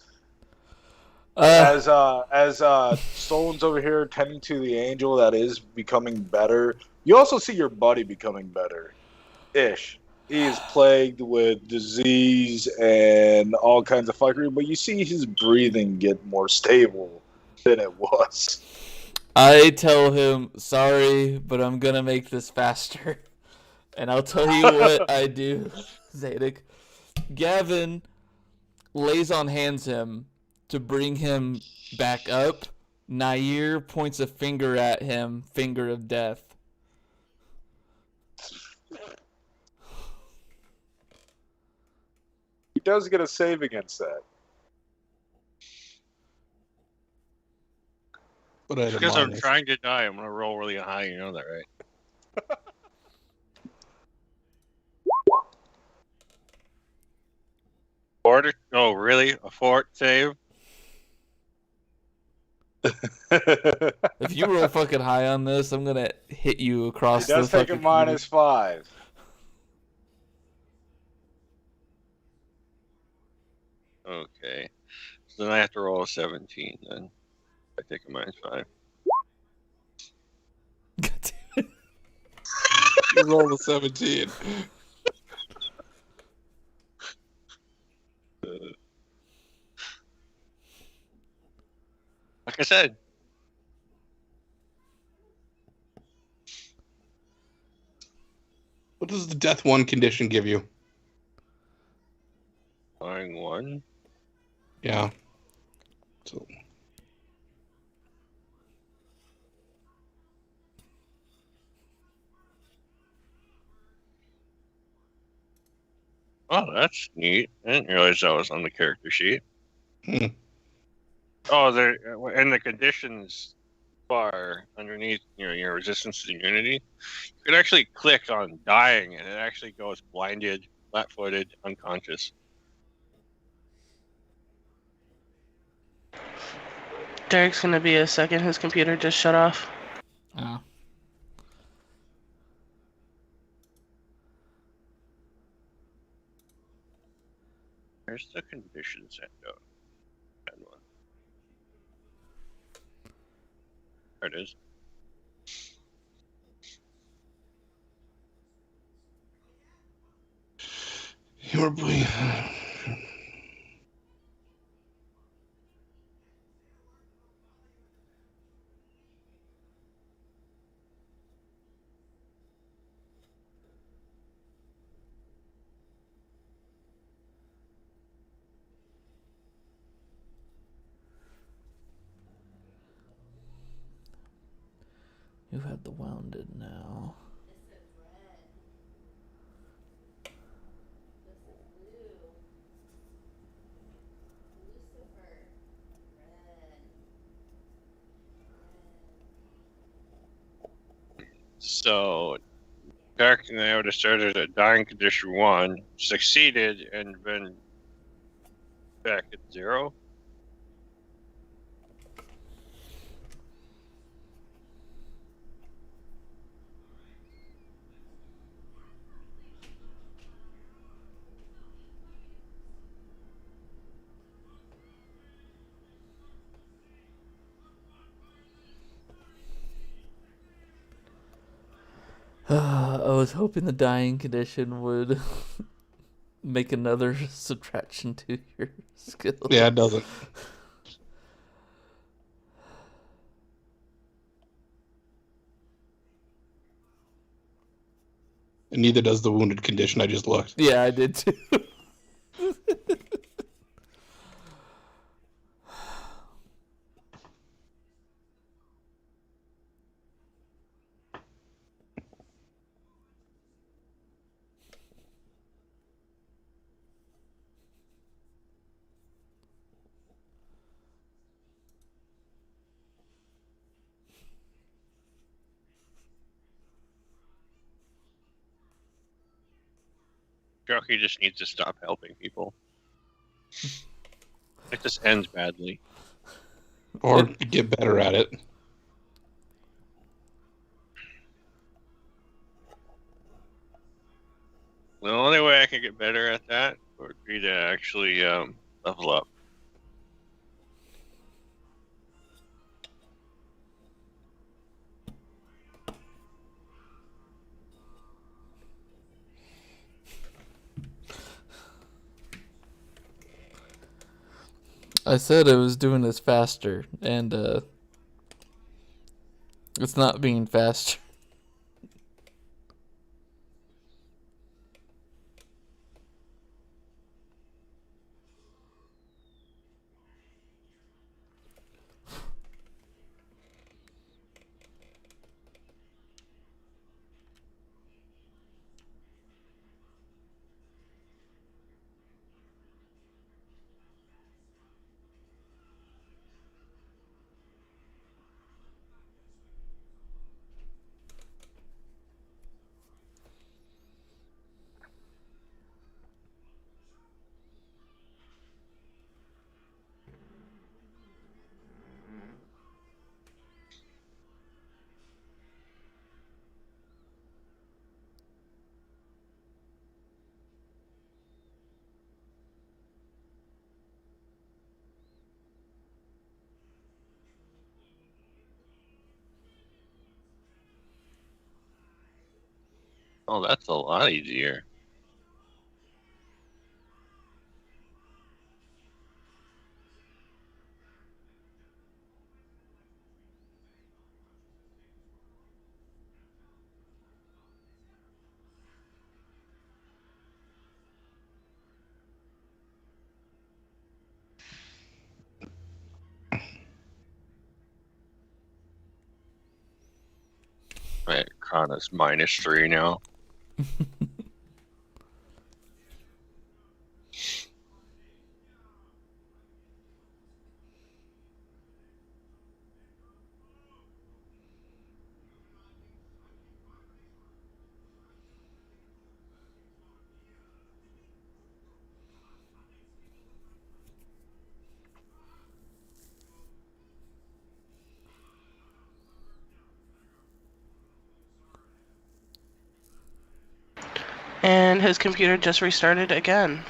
As Stolen's over here tending to the angel that is becoming better, You also see your buddy becoming better. Ish. He is plagued with disease and all kinds of fuckery, but you see his breathing get more stable than it was. I tell him, sorry, but I'm gonna make this faster. And I'll tell you what I do, Zadok. Gavin lays on hands him to bring him back up. Nair points a finger at him, finger of death. He does get a save against that. But I Because I'm trying to die, I'm gonna roll really high. You know that, right? Oh, really? A fort save? If you roll fucking high on this, I'm gonna hit you across He the does take fucking a -5. Okay. So then I have to roll a 17 then. I take a -5. God damn it. You roll a 17. Like I said. What does the death 1 condition give you? Dying 1. Yeah. So Oh, that's neat. I didn't realize that was on the character sheet. Hmm. Oh, there in the conditions bar underneath your resistance to immunity, you can actually click on dying, and it actually goes blinded, flat-footed, unconscious. Derek's gonna be a second. His computer just shut off. Oh. Where's the conditions at? Oh, that one. There it is. Your boy. You have the wounded now. So, Derek and I would have started at dying condition 1, succeeded, and been back at 0. I was hoping the dying condition would make another subtraction to your skill. Yeah, it doesn't. And neither does the wounded condition. I just looked. Yeah, I did too. Jockey just needs to stop helping people. It just ends badly. Or get better at it. The only way I can get better at that would be to actually level up. I said I was doing this faster, and it's not being faster. Oh, that's a lot easier. Right, Kana's -3 now. And his computer just restarted again.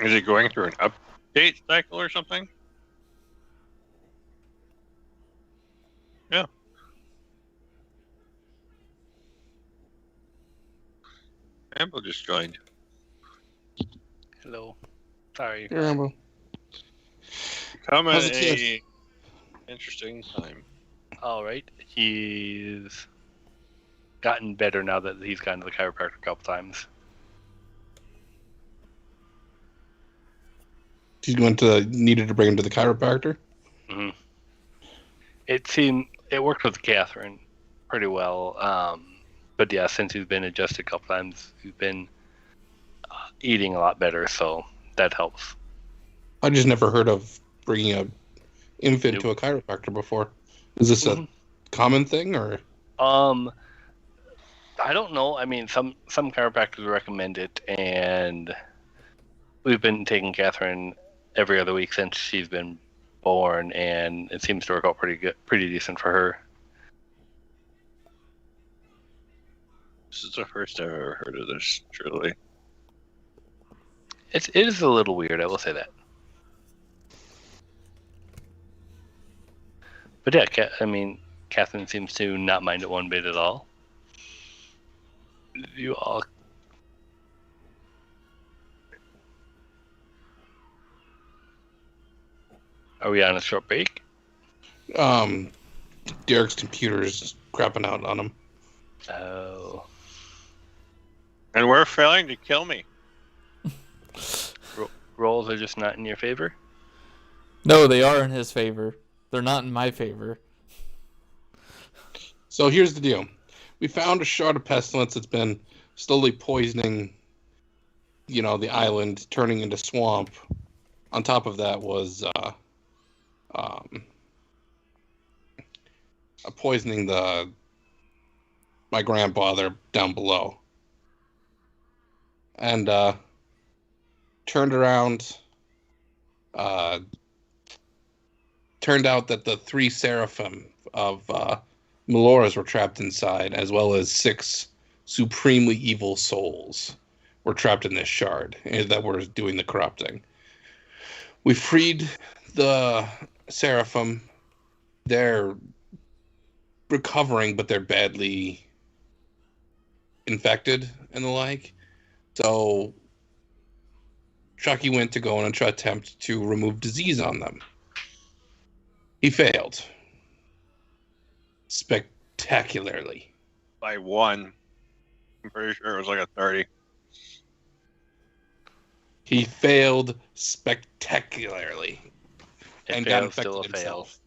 Is it going through an update cycle or something? Yeah. Ambo just joined. Hello. Sorry. Rambo. Come How's at the kid? a interesting time. All right. He's gotten better now that he's gone to the chiropractor a couple times. She's needed to bring him to the chiropractor. Mm-hmm. It worked with Catherine pretty well. But yeah, since he's been adjusted a couple times, he's been eating a lot better, so that helps. I just never heard of bringing a infant to a chiropractor before. Is this a common thing, or? I don't know. I mean, some chiropractors recommend it, and we've been taking Catherine every other week since she's been born, and it seems to work out pretty decent for her. This is the first I've ever heard of this, truly. It is a little weird, I will say that. But yeah, Catherine seems to not mind it one bit at all. You all. Are we on a short break? Derek's computer is crapping out on him. Oh. And we're failing to kill me. Rolls are just not in your favor? No, they are in his favor. They're not in my favor. So here's the deal. We found a shard of pestilence that's been slowly poisoning, the island, turning into swamp. On top of that was poisoning my grandfather down below. And turned out that the three seraphim of Meloras were trapped inside, as well as 6 supremely evil souls were trapped in this shard that were doing the corrupting. We freed the Seraphim. They're recovering, but they're badly infected and the like. So Chucky went to go on and try to attempt to remove disease on them. He failed. Spectacularly. By 1. I'm pretty sure it was like a 30. He failed spectacularly. And got failed, infected still a himself.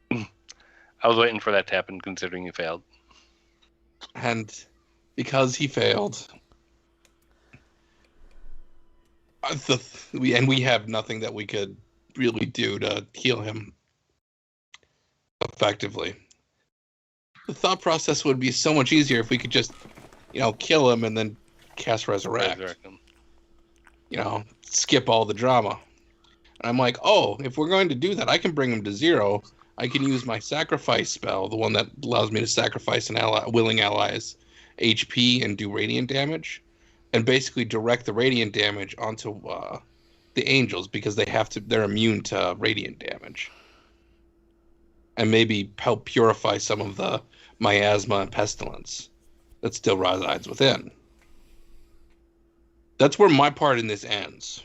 fail. I was waiting for that to happen, considering you failed. And because he failed, we have nothing that we could really do to heal him effectively. The thought process would be so much easier if we could just, kill him and then cast Resurrect. Him. Skip all the drama. And I'm like, if we're going to do that, I can bring him to 0. I can use my sacrifice spell, the one that allows me to sacrifice an willing ally's HP and do radiant damage, and basically direct the radiant damage onto the angels because they're immune to radiant damage. And maybe help purify some of the miasma and pestilence that still resides within. That's where my part in this ends.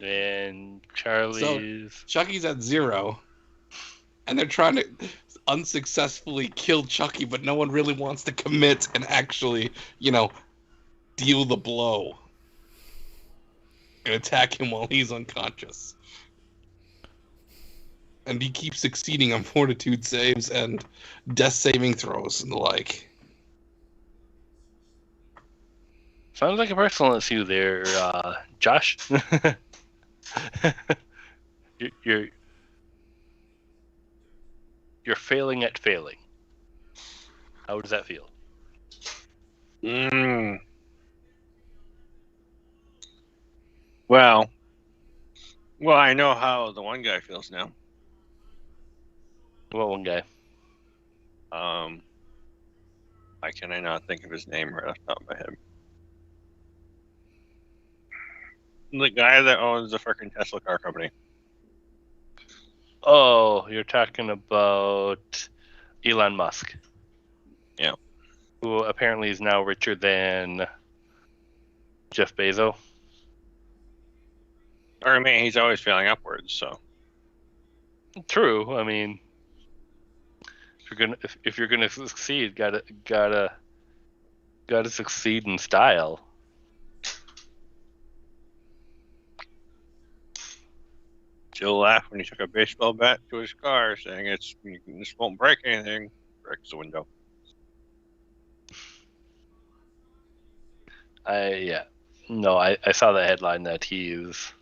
And Charlie's... So, Chucky's at 0, and they're trying to unsuccessfully kill Chucky, but no one really wants to commit and actually, deal the blow and attack him while he's unconscious. And he keeps succeeding on fortitude saves and death saving throws and the like. Sounds like a personal issue there, Josh. You're failing at failing. How does that feel? Well, I know how the one guy feels now. What one guy? Why can I not think of his name right off the top of my head? The guy that owns the freaking Tesla car company. Oh, you're talking about Elon Musk. Yeah. Who apparently is now richer than Jeff Bezos. Or I mean, he's always failing upwards, so. True. I mean, if you're gonna succeed, gotta succeed in style. Jill laughed when he took a baseball bat to his car, saying, "This won't break anything." Breaks the window. I saw the headline that he's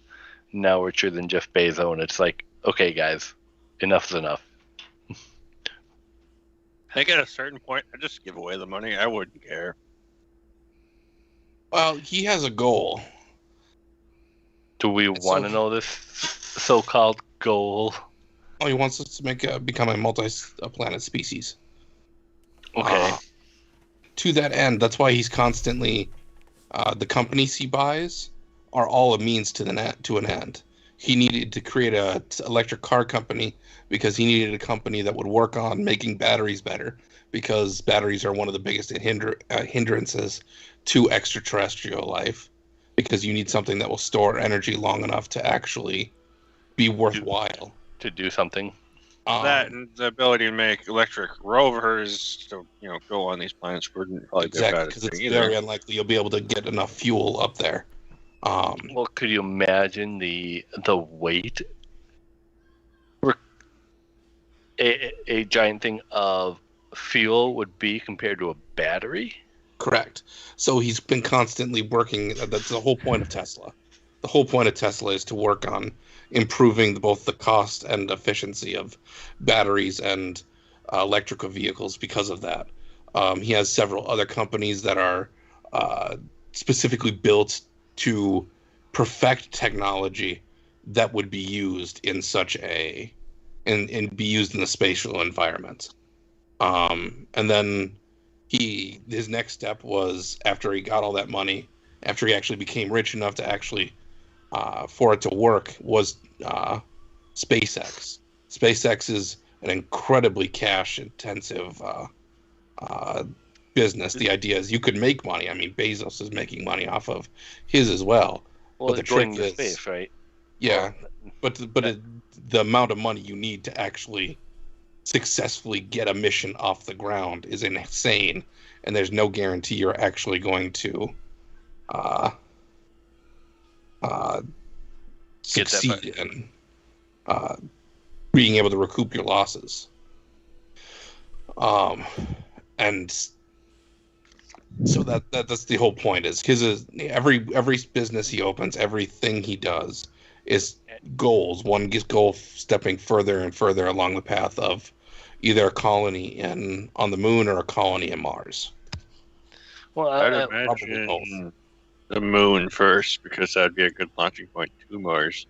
now richer than Jeff Bezos, and it's like, okay, guys, enough's enough. I think at a certain point, I just give away the money. I wouldn't care. Well, he has a goal. Do we want to know this so-called goal? Oh, he wants us to become a multi-planet species. Okay. To that end, that's why he's constantly... the companies he buys are all a means to an end. He needed to create a electric car company because he needed a company that would work on making batteries better, because batteries are one of the biggest hindrances to extraterrestrial life, because you need something that will store energy long enough to actually be worthwhile. To do something. That and the ability to make electric rovers to go on these planets wouldn't probably be exactly, bad because it's either. very unlikely you'll be able to get enough fuel up there. Well, could you imagine the weight? A giant thing of fuel would be compared to a battery? Correct. So he's been constantly working. That's the whole point of Tesla. The whole point of Tesla is to work on improving both the cost and efficiency of batteries and electrical vehicles because of that. He has several other companies that are specifically built to perfect technology that would be used in such and be used in the spatial environment. And then his next step was, after he got all that money, after he actually became rich enough to actually for it to work, was SpaceX. SpaceX is an incredibly cash intensive business. The idea is you could make money. I mean, Bezos is making money off of his as well. Well, but the going trick to is, space, right? yeah, Well, the amount of money you need to actually successfully get a mission off the ground is insane, and there's no guarantee you're actually going to uh, succeed in being able to recoup your losses. And so that's the whole point, is because every business he opens, everything he does is goals. One gets goal stepping further and further along the path of either a colony on the moon or a colony in Mars. Well, I'd probably imagine the moon first, because that'd be a good launching point to Mars.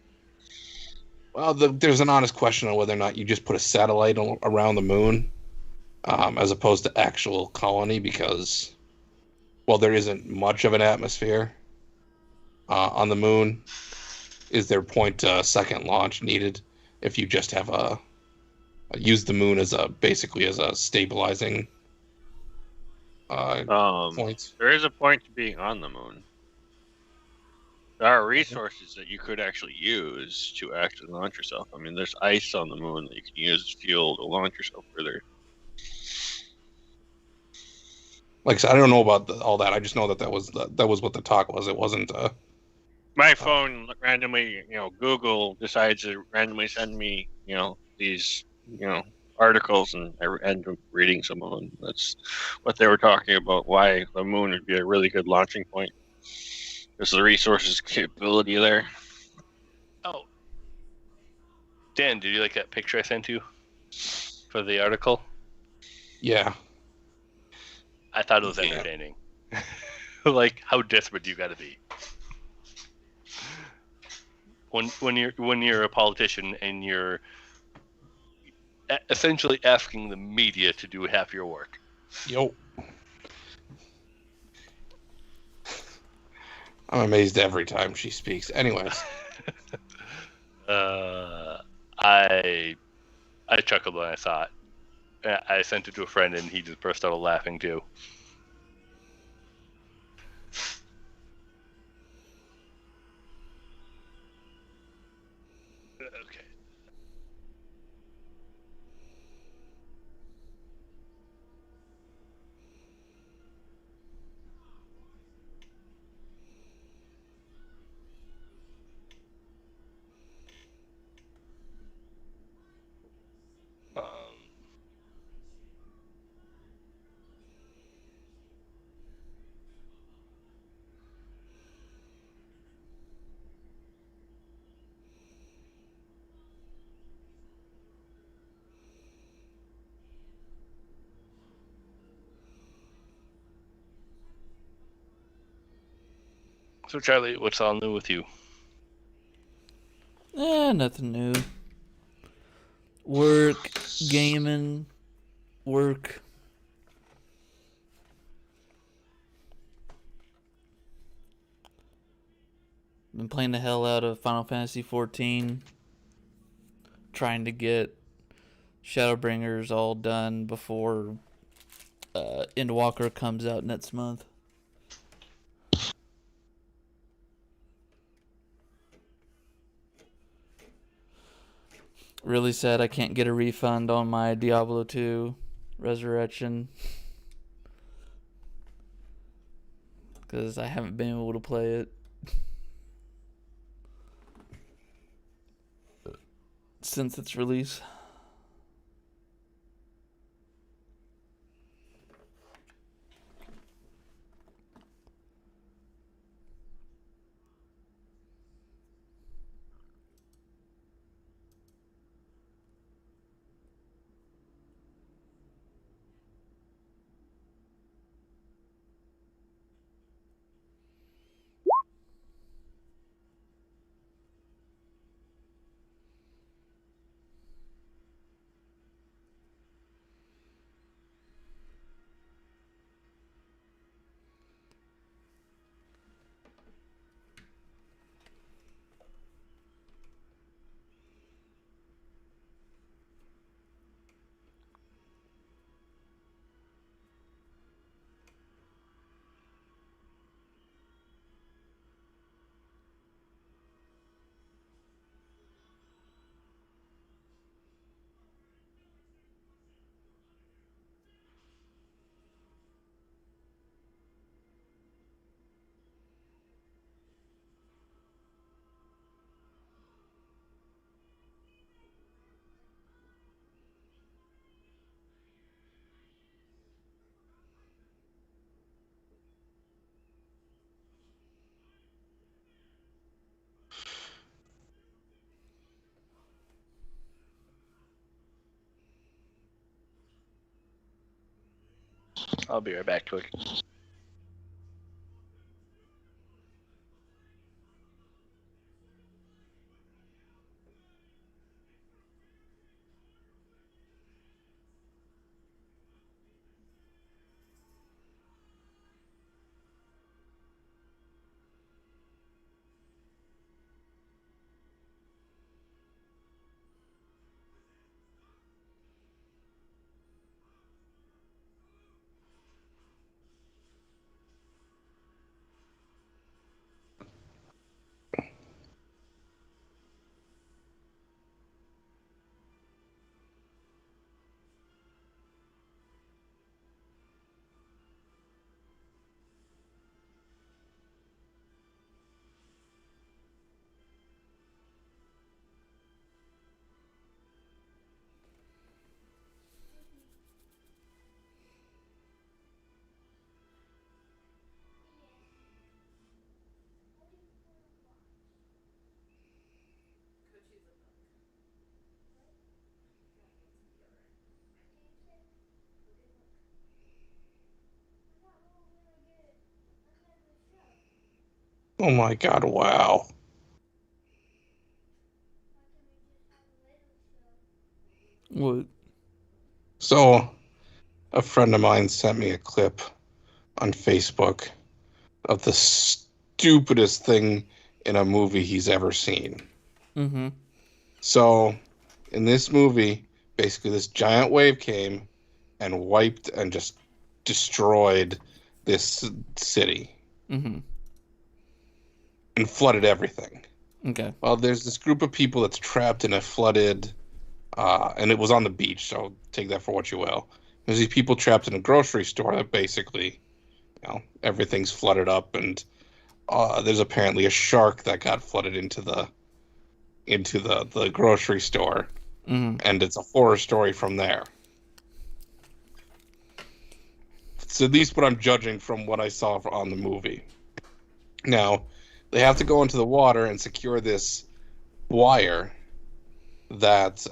Well, there's an honest question on whether or not you just put a satellite around the moon, as opposed to actual colony, because, well, there isn't much of an atmosphere on the moon. Is there point second launch needed if you just have use the moon as basically as a stabilizing point? There is a point to being on the moon. There are resources that you could actually use to actually launch yourself. I mean, there's ice on the moon that you can use as fuel to launch yourself further. Like I said, I don't know about all that. I just know that was what the talk was. It wasn't. My phone randomly, Google decides to randomly send me, these, articles, and I end up reading some of them. That's what they were talking about, why the moon would be a really good launching point. There's the resources capability there. Oh. Dan, did you like that picture I sent you for the article? Yeah. I thought it was entertaining. Like, how desperate do you got to be? When you're a politician and you're essentially asking the media to do half your work. Yo. I'm amazed every time she speaks. Anyways. I chuckled when I saw it. I sent it to a friend and he just burst out laughing too. Okay. So Charlie, what's all new with you? Nothing new. Work, gaming, work. Been playing the hell out of Final Fantasy 14. Trying to get Shadowbringers all done before Endwalker comes out next month. Really sad I can't get a refund on my Diablo 2 Resurrection, because I haven't been able to play it since its release. I'll be right back quick. Oh my god, wow. What? So, a friend of mine sent me a clip on Facebook of the stupidest thing in a movie he's ever seen. Mm-hmm. So, in this movie, basically this giant wave came and wiped and just destroyed this city Mm-hmm. and flooded everything. Okay. Well, there's this group of people that's trapped in a flooded, and it was on the beach, so take that for what you will. There's these people trapped in a grocery store that basically, everything's flooded up, and there's apparently a shark that got flooded into the grocery store, Mm-hmm. and it's a horror story from there. So at least what I'm judging from what I saw on the movie. Now, they have to go into the water and secure this wire that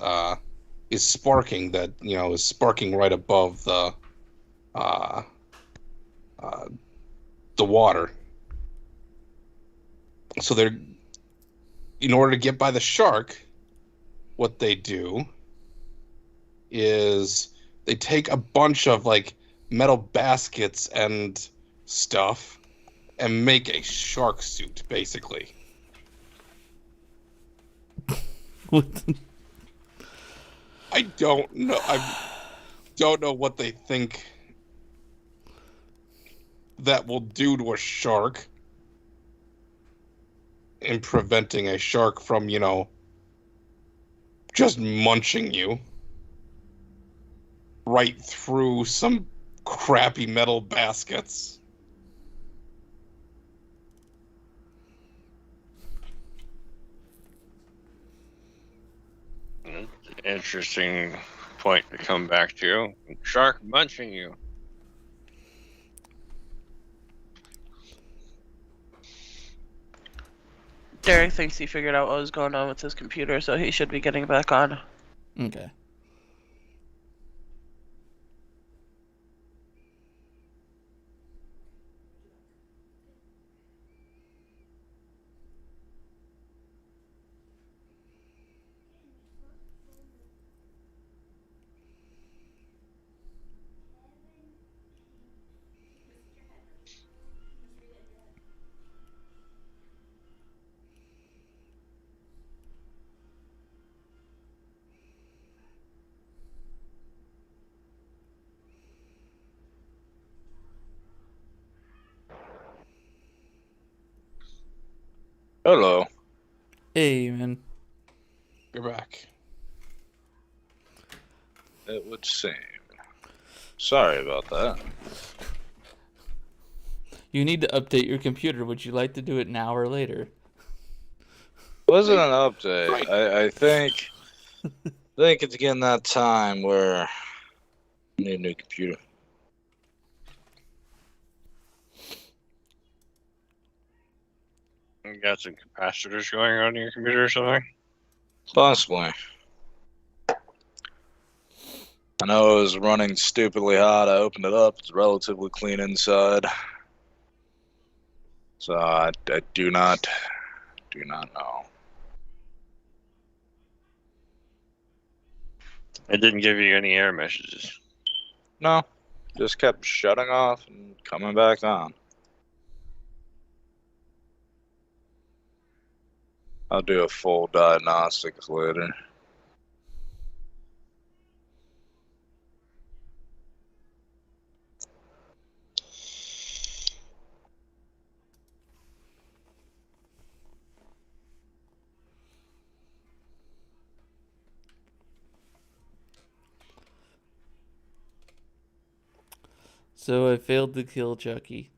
is sparking. That is sparking right above uh, the water. So they're, in order to get by the shark, what they do is they take a bunch of like metal baskets and stuff and make a shark suit, basically. What the... I don't know. I don't know what they think that will do to a shark in preventing a shark from, just munching you right through some crappy metal baskets. Interesting point to come back to. Shark munching you. Derek thinks he figured out what was going on with his computer, so he should be getting back on. Okay. Hello. Hey, man. You're back. It would seem. Sorry about that. You need to update your computer. Would you like to do it now or later? Wasn't an update. Right. I think it's getting that time where I need a new computer. You got some capacitors going on in your computer or something? Possibly. I know it was running stupidly hot. I opened it up. It's relatively clean inside. So I do not know. It didn't give you any error messages. No, just kept shutting off and coming back on. I'll do a full diagnostics later. So I failed to kill Chucky.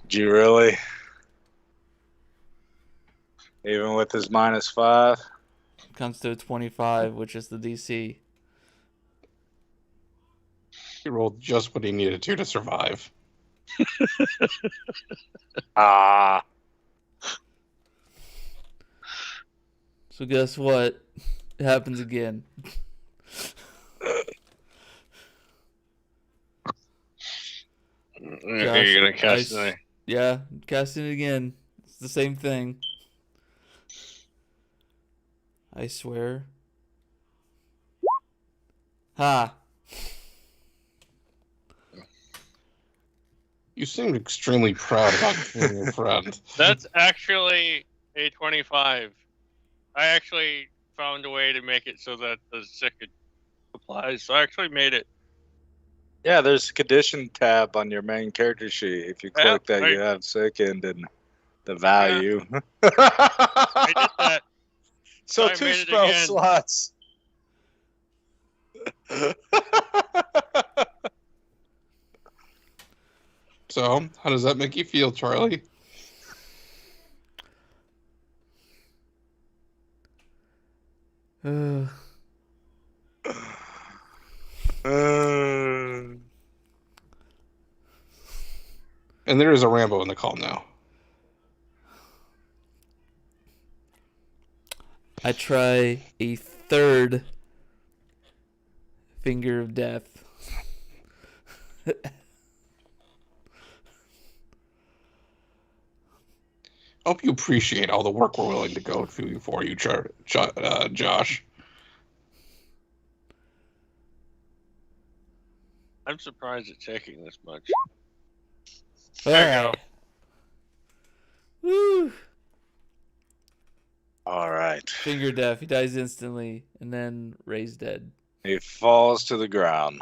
Did you really? Even with his -5? Comes to a 25, which is the DC. He rolled just what he needed to survive. Ah. So guess what? It happens again. Are you gonna cast it? Yeah, casting it again. It's the same thing. I swear. Ha! You seem extremely proud about killing your friend. That's actually a 25. I actually found a way to make it so that the sick applies. So I actually made it. Yeah, there's a condition tab on your main character sheet. If you click that, you have sickened and the value. I did that. So I 2 made it spell again. slots. So, how does that make you feel, Charlie? Uh, And there is a Rambo in the call now. I try a third finger of death. I hope you appreciate all the work we're willing to go through for you, Josh. I'm surprised it's taking this much. There you go. Woo! All right. Finger death. He dies instantly, and then Ray's dead. He falls to the ground.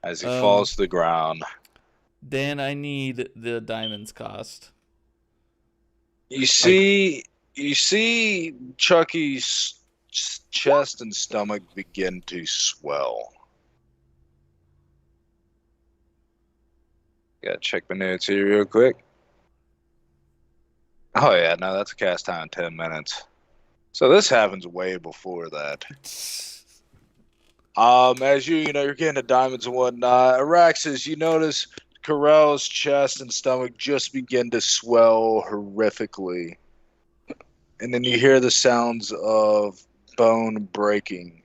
As he falls to the ground, Dan, I need the diamonds cost. you see Chucky's chest and stomach begin to swell. Gotta check the notes here real quick. Oh yeah, no, that's a cast time 10 minutes. So this happens way before that. As you're getting the diamonds and whatnot, Araxis, you notice Carell's chest and stomach just begin to swell horrifically. And then you hear the sounds of bone breaking.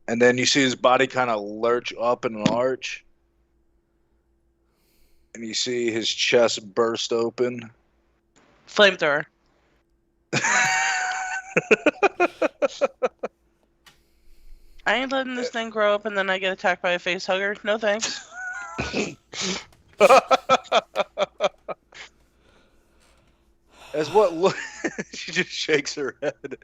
And then you see his body kind of lurch up in an arch. And you see his chest burst open. Flamethrower. I ain't letting this thing grow up and then I get attacked by a face hugger. No thanks. As what she just shakes her head.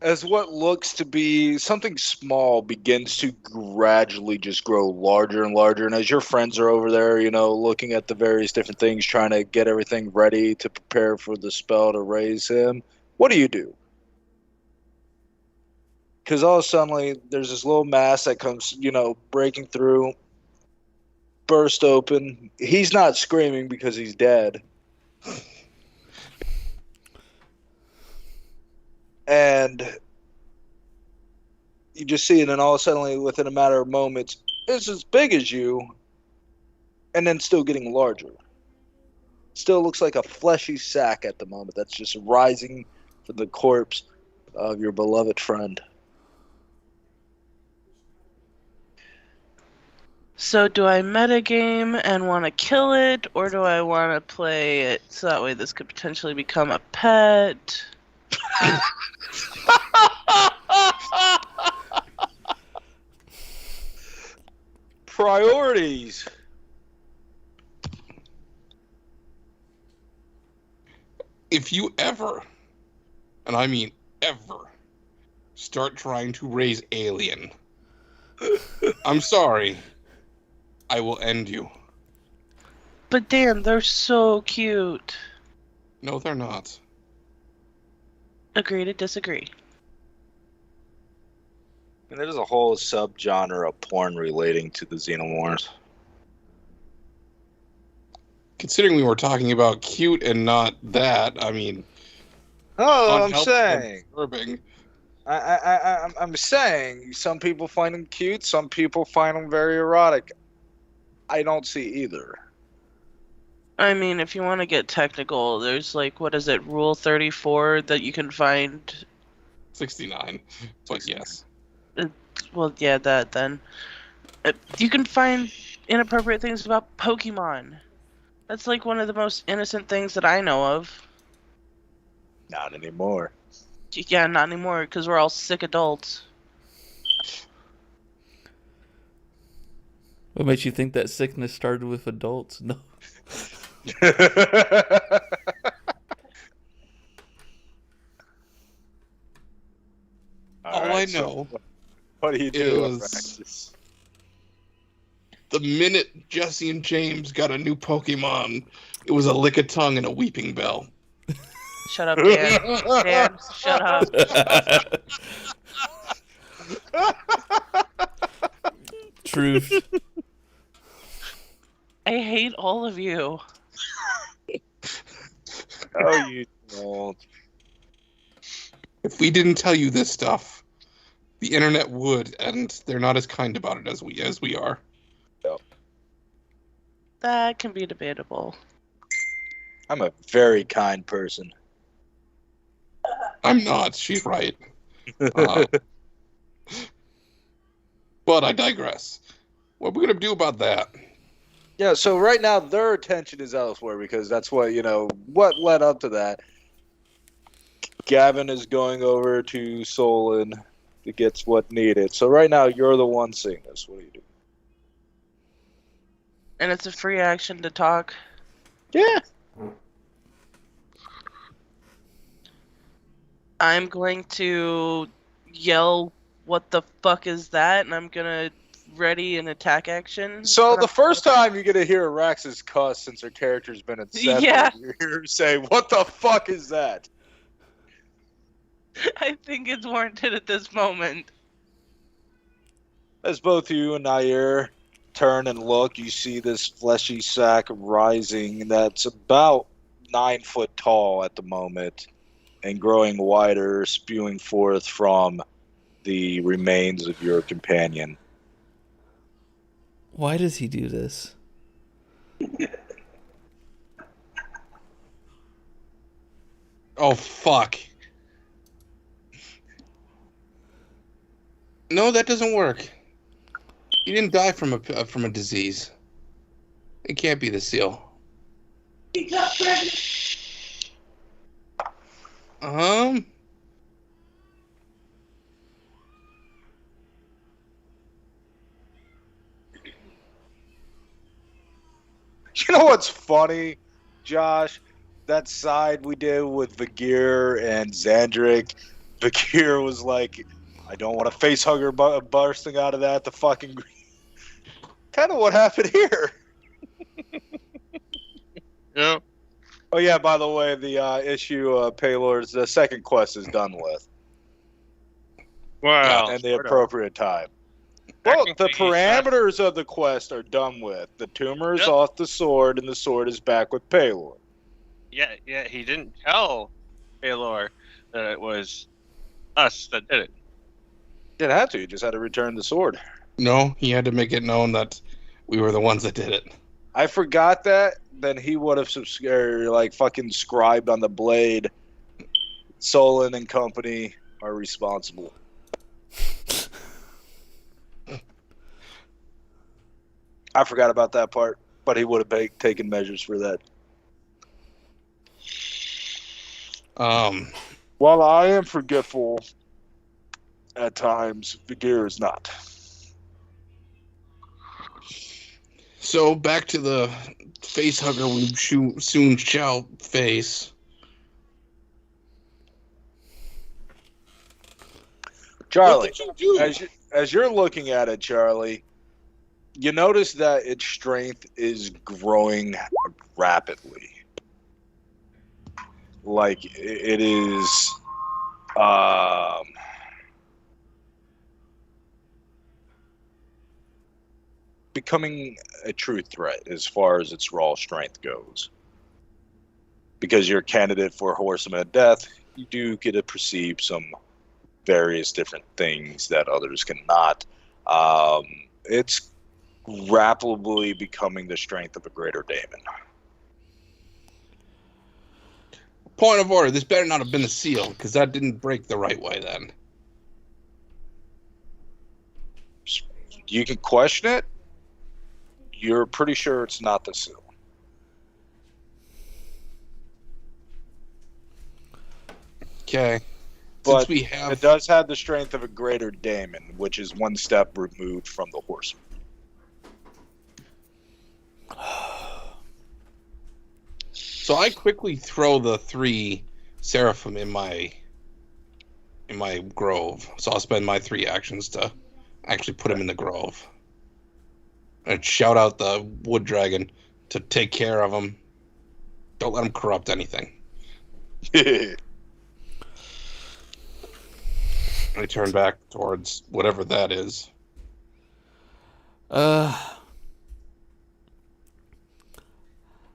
As what looks to be something small begins to gradually just grow larger and larger, and as your friends are over there, looking at the various different things, trying to get everything ready to prepare for the spell to raise him, what do? Because all of a sudden, there's this little mass that comes, breaking through, burst open. He's not screaming because he's dead. And you just see it, and all of a sudden, within a matter of moments, it's as big as you, and then still getting larger. Still looks like a fleshy sack at the moment that's just rising from the corpse, of your beloved friend. So do I metagame and want to kill it, or do I want to play it so that way this could potentially become a pet? Priorities. If you ever, and I mean ever, start trying to raise Alien, I'm sorry. I will end you. But Dan, they're so cute. No, they're not. Agree to disagree. And there's a whole subgenre of porn relating to the Xenomorphs. Considering we were talking about cute and not that, I mean... Oh, I'm unhelpful and saying. disturbing. I'm saying some people find them cute, some people find them very erotic. I don't see either. I mean, if you want to get technical, there's like, what is it, Rule 34 that you can find... 69. But yes. Well, yeah, that then. You can find inappropriate things about Pokemon. That's like one of the most innocent things that I know of. Not anymore. Yeah, not anymore, because we're all sick adults. What makes you think that sickness started with adults? No. All I know what do you do? is the minute Jesse and James got a new Pokemon, it was a lick of tongue and a weeping bell. Shut up, Dan. Dan, shut up. Truth. I hate all of you. Oh, you don't. If we didn't tell you this stuff, the internet would, and they're not as kind about it as we are. That can be debatable. I'm a very kind person. I'm not. She's right. But I digress. What are we going to do about that? Yeah, so right now their attention is elsewhere because that's what, what led up to that. Gavin is going over to Solon to get what needed. So right now you're the one seeing this. What do you do? And it's a free action to talk. Yeah. I'm going to yell, "What the fuck is that?" And I'm gonna ready an attack action. So the first time you're gonna hear Arax's cuss since her character's been incepted, Yeah. you're saying, "What the fuck is that?" I think it's warranted at this moment. As both you and Nair turn and look, you see this fleshy sack rising that's about 9 foot tall at the moment and growing wider, spewing forth from the remains of your companion. Why does he do this? Oh, fuck. No, that doesn't work. He didn't die from a disease. It can't be the seal. You know what's funny, Josh? That side we did with Vigir and Xandric. Vigir was like, I don't want a face hugger bursting out of that. The fucking kind of what happened here. Yeah. Oh yeah, by the way, the issue Paylor's the second quest is done with, Wow. and the appropriate time. Well, the Technically, parameters of the quest are done with. The tumor is Yep. off the sword, and the sword is back with Paylor. Yeah, he didn't tell Baylor that it was us that did it. Didn't have to. You just had to return the sword. No, he had to make it known that we were the ones that did it. I forgot that. Then he would have fucking scribed on the blade, Solon and company are responsible. I forgot about that part, but he would have taken measures for that. While I am forgetful at times, Vigir is not. So back to the face hugger we soon shall face. Charlie, What did you do? as you're looking at it, Charlie, you notice that its strength is growing rapidly. Like it is becoming a true threat as far as its raw strength goes. Because you're a candidate for Horseman of Death, you do get to perceive some various different things that others cannot. It's rapidly becoming the strength of a greater daemon. Point of order, this better not have been a seal, because that didn't break the right way then. You can question it. You're pretty sure it's not the seal. Okay. But Since we have... it does have the strength of a greater daemon, which is one step removed from the horseman. So I quickly throw the 3 seraphim in my grove. So I'll spend my 3 actions to actually put them in the grove. And shout out the wood dragon to take care of them. Don't let them corrupt anything. I turn back towards whatever that is.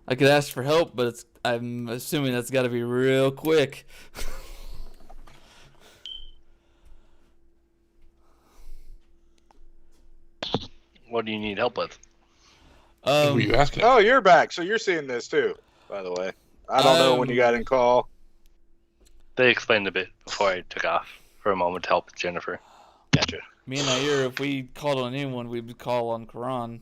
I could ask for help, but I'm assuming that's got to be real quick. What do you need help with? What were you asking? Oh, you're back. So you're seeing this too, by the way. I don't know when you got in call. They explained a bit before I took off for a moment to help Jennifer. Gotcha. Me and Nair, if we called on anyone, we would call on Quran.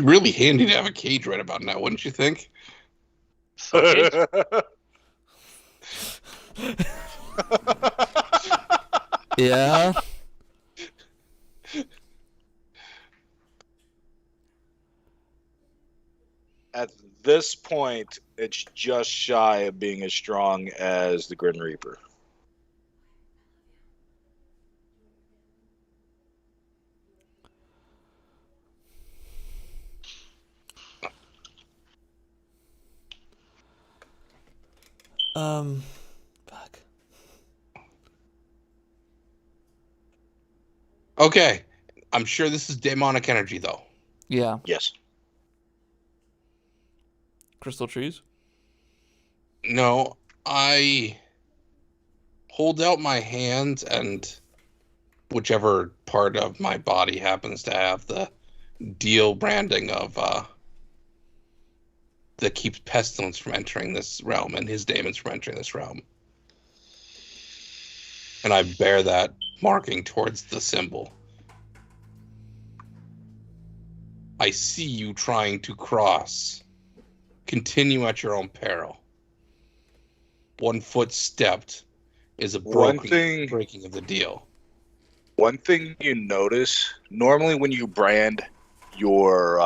Really handy to have a cage right about now, wouldn't you think? Yeah. At this point, it's just shy of being as strong as the Grim Reaper. Fuck. Okay. I'm sure this is demonic energy, though. Yeah. Yes. Crystal trees? No, I hold out my hand, and whichever part of my body happens to have the deal branding of that keeps pestilence from entering this realm and his daemons from entering this realm. And I bear that marking towards the symbol. I see you trying to cross. Continue at your own peril. 1 foot stepped is a breaking of the deal. One thing you notice, normally when you brand your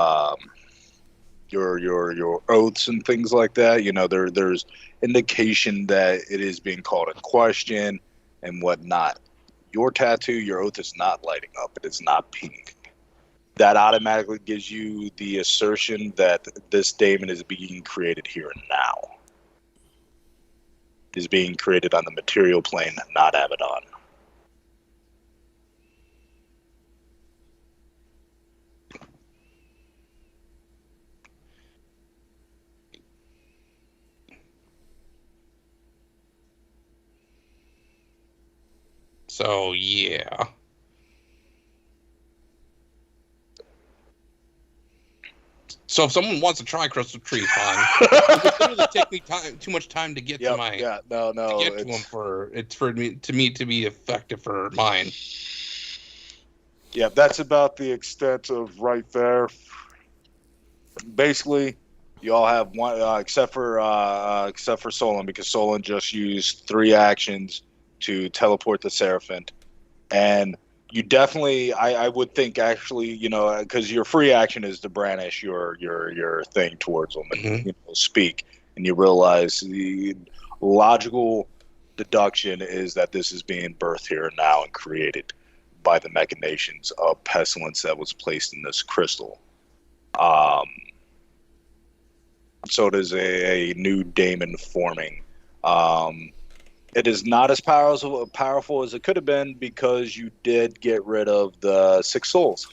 oaths and things like that, you know, there's indication that it is being called in question and whatnot. Your tattoo, your oath is not lighting up. It is not pink. That automatically gives you the assertion that this daemon is being created here and now. Is being created on the material plane, not Abaddon. So, yeah. So if someone wants to try crystal trees, fine. It would literally take me too much time to get to my Yeah, no, to get to them for me to be effective for mine. Yeah, that's about the extent of right there. Basically, you all have one, except for Solon, because Solon just used 3 actions to teleport the Seraphint, and you definitely, I would think actually, because your free action is to brandish your thing towards them and speak, and you realize the logical deduction is that this is being birthed here and now and created by the machinations of pestilence that was placed in this crystal. So it is a new daemon forming. It is not as powerful as it could have been because you did get rid of the 6 souls.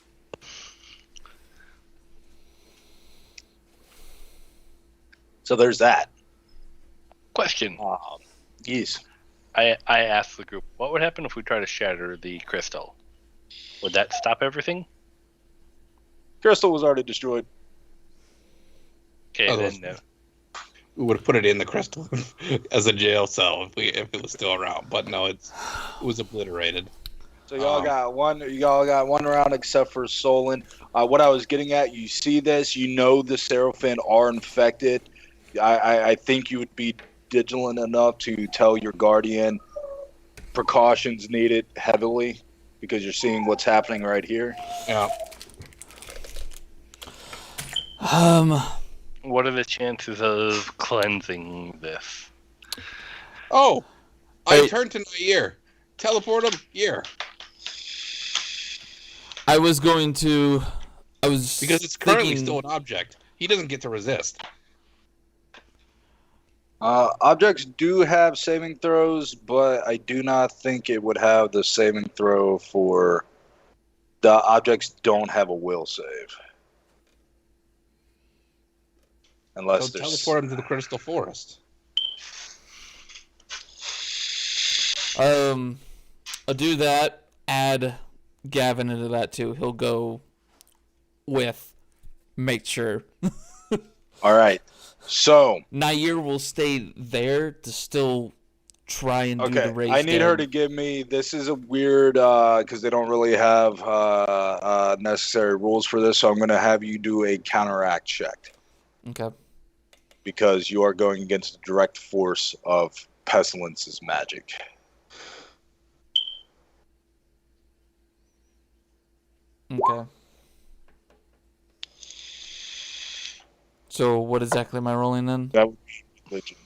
So there's that. Question. Yes. I asked the group, what would happen if we try to shatter the crystal? Would that stop everything? Crystal was already destroyed. Okay, then no. We would have put it in the crystal as a jail cell if it was still around, but no, it was obliterated. So y'all got one. Y'all got one round except for Solon. What I was getting at, you see this, the Seraphim are infected. I think you would be vigilant enough to tell your guardian precautions needed heavily because you're seeing what's happening right here. Yeah. What are the chances of cleansing this? Oh, I turned to Nair. Teleport him here. I was because it's currently still an object. He doesn't get to resist. Objects do have saving throws, but I do not think it would have the saving throw for the objects don't have a will save. Unless there's... teleport him to the Crystal Forest. I'll do that. Add Gavin into that too. He'll go with. Make sure. All right. So Nair will stay there to still try and do the race. I need her to give me. This is a weird because they don't really have necessary rules for this. So I'm going to have you do a counteract check. Okay. Because you are going against the direct force of Pestilence's magic. Okay. So what exactly am I rolling then? That would be religion.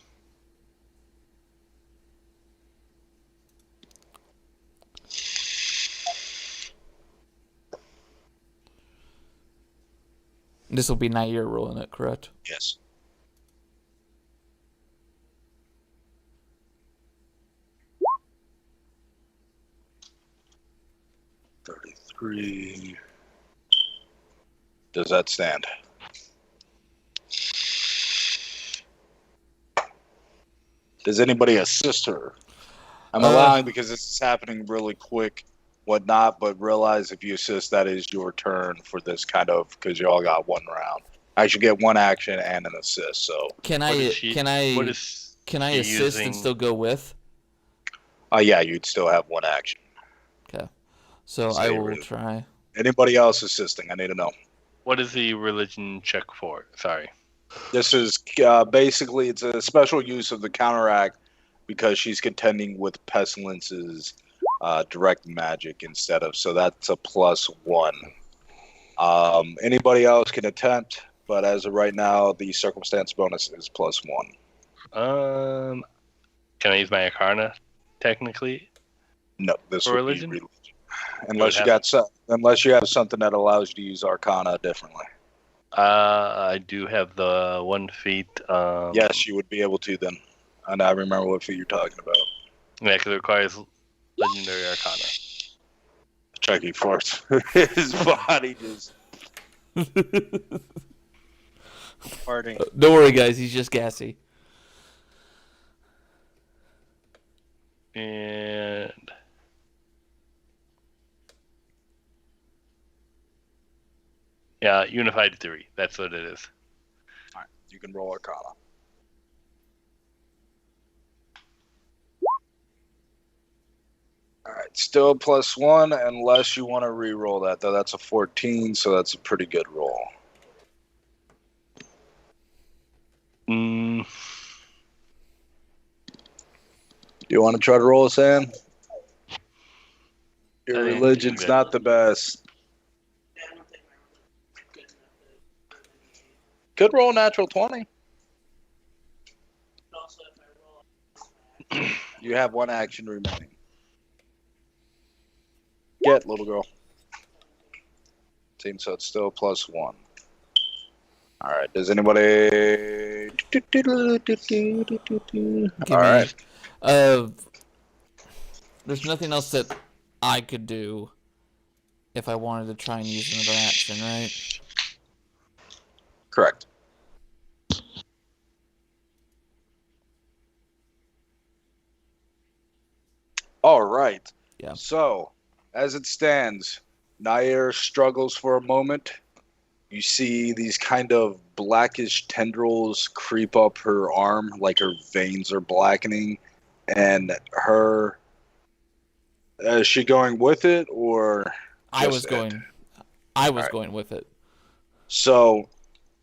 This will be Nair rolling it, correct? Yes. $33. Does that stand? Does anybody assist her? I'm allowing because this is happening really quick, whatnot, but realize if you assist, that is your turn for this kind of, because you all got one round. I should get one action and an assist, so. Can I assist and still go with? Yeah, you'd still have one action. Okay. So I will try. Anybody else assisting? I need to know. What is the religion check for? Sorry. This is basically, it's a special use of the counteract because she's contending with Pestilence's direct magic instead of, so that's a +1. Anybody else can attempt, but as of right now, the circumstance bonus is +1. Can I use my Arcana, technically? No, this would religion? be religion. Unless you have something that allows you to use Arcana differently. I do have the 1 feat. Yes, you would be able to then. And I remember what feat you're talking about. Yeah, because it requires Legendary Arcana. Chucky farts. His body just... Farting. Don't worry, guys. He's just gassy. And... Yeah, Unified 3. That's what it is. All right, you can roll Arcana. All right, still +1 unless you want to re-roll that. Though that's a 14, so that's a pretty good roll. Mm, You want to try to roll, Sam? Your I think religion's I'm good. not the best. Could roll a natural 20. You have one action remaining. Get, little girl. Team, so it's still +1. All right. Does anybody? All right. There's nothing else that I could do if I wanted to try and use another action, right? Correct. All right. Yeah. So, as it stands, Nair struggles for a moment. You see these kind of blackish tendrils creep up her arm, like her veins are blackening. And her, is she going with it or? I was just it? going Alright. going with it. So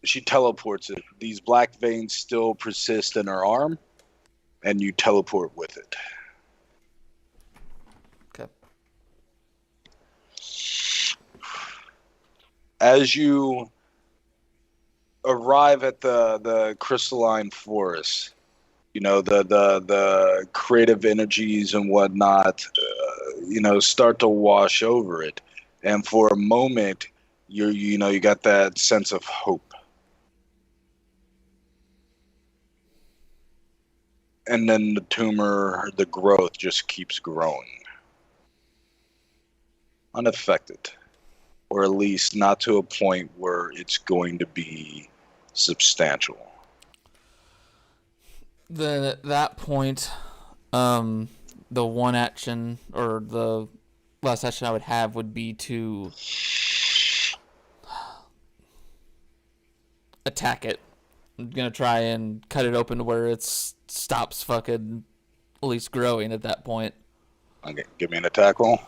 she teleports it. These black veins still persist in her arm, and you teleport with it. Okay. As you arrive at the crystalline forest, you know, the creative energies and whatnot, start to wash over it, and for a moment, you got that sense of hope, and then the tumor, the growth just keeps growing, unaffected, or at least not to a point where it's going to be substantial. Then at that point, the one action or the last action I would have would be to attack it. I'm gonna try and cut it open to where it stops fucking at least growing at that point. Okay, give me an attack roll.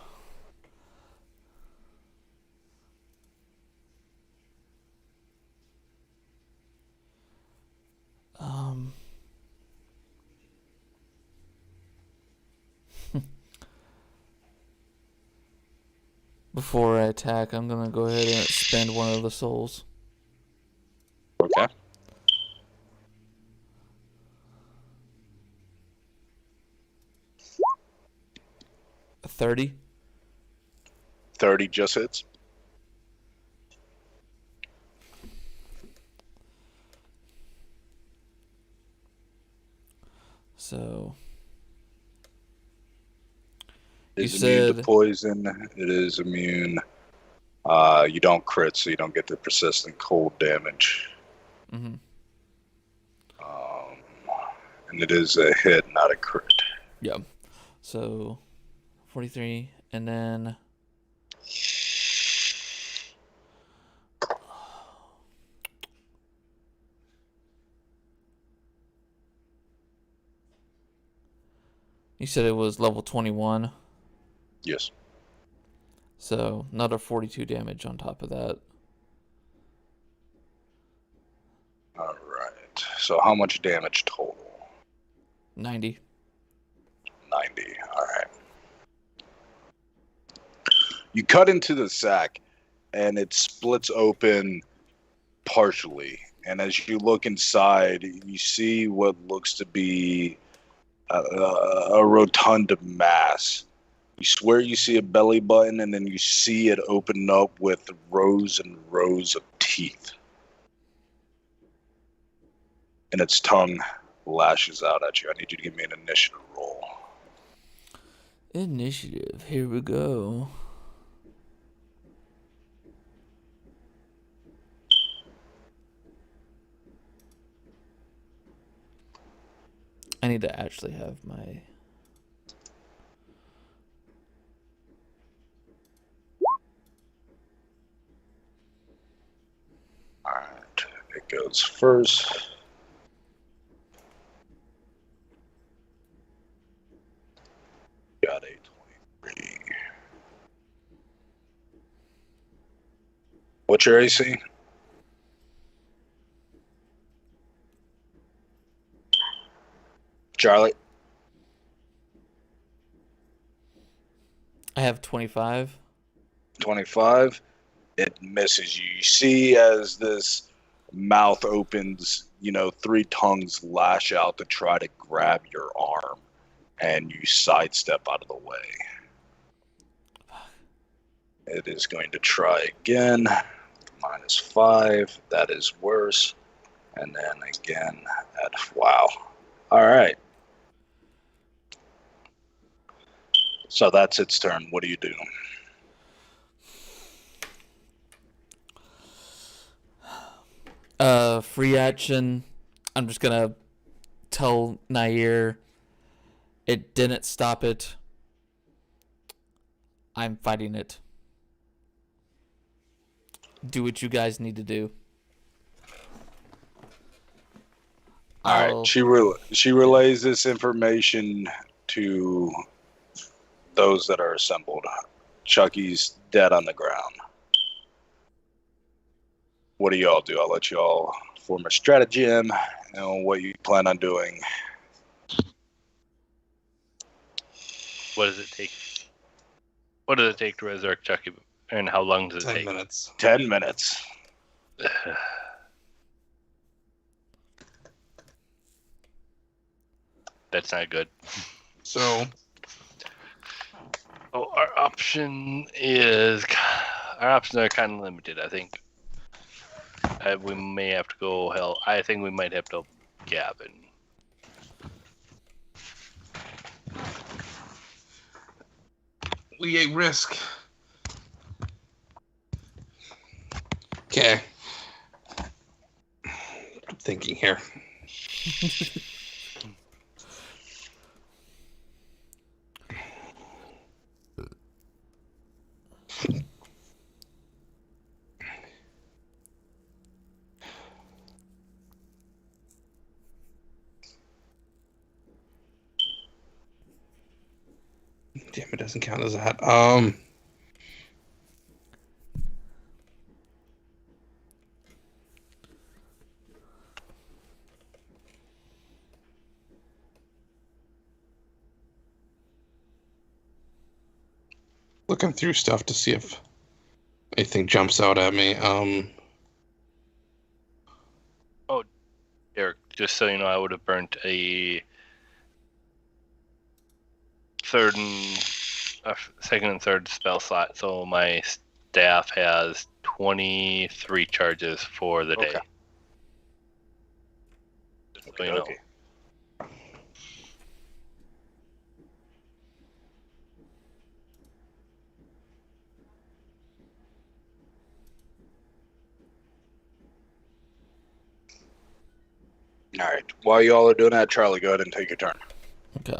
Before I attack, I'm gonna go ahead and spend one of the souls. Okay. A 30. 30 just hits. So It's You immune to said- poison. It is immune. You don't crit, so you don't get the persistent cold damage. Mhm. And it is a hit, not a crit. Yeah. So 43 and then you said it was level 21. Yes. So another 42 damage on top of that. All right. So how much damage total? 90. 90. All right. You cut into the sack, and it splits open partially. And as you look inside, you see what looks to be a rotund mass. You swear you see a belly button, and then you see it open up with rows and rows of teeth. And its tongue lashes out at you. I need you to give me an initiative roll. Initiative. Here we go. I need to actually have my... Alright, it goes first. Got a 23. What's your AC? Charlie? I have 25. 25. It misses you. You see as this mouth opens, 3 tongues lash out to try to grab your arm, and you sidestep out of the way. It is going to try again. -5. That is worse. And then again at wow. All right. So that's its turn. What do you do? Free action. I'm just gonna tell Nair it didn't stop it. I'm fighting it. Do what you guys need to do. All right. She relays this information to those that are assembled. Chucky's dead on the ground. What do y'all do? I'll let y'all form a stratagem and what you plan on doing. What does it take? What does it take to resurrect Chucky? And how long does it 10 take? minutes. 10 minutes. That's not good. So, our options are kind of limited. I think we may have to go hell. I think we might have to Gavin. we ate risk. Okay. I'm thinking here. Damn, it doesn't count as that. Looking through stuff to see if anything jumps out at me. Eric, just so you know, I would have burnt a second and third spell slot, so my staff has 23 charges for the day. Okay. So you know. Okay. All right. While y'all are doing that, Charlie, go ahead and take your turn. Okay.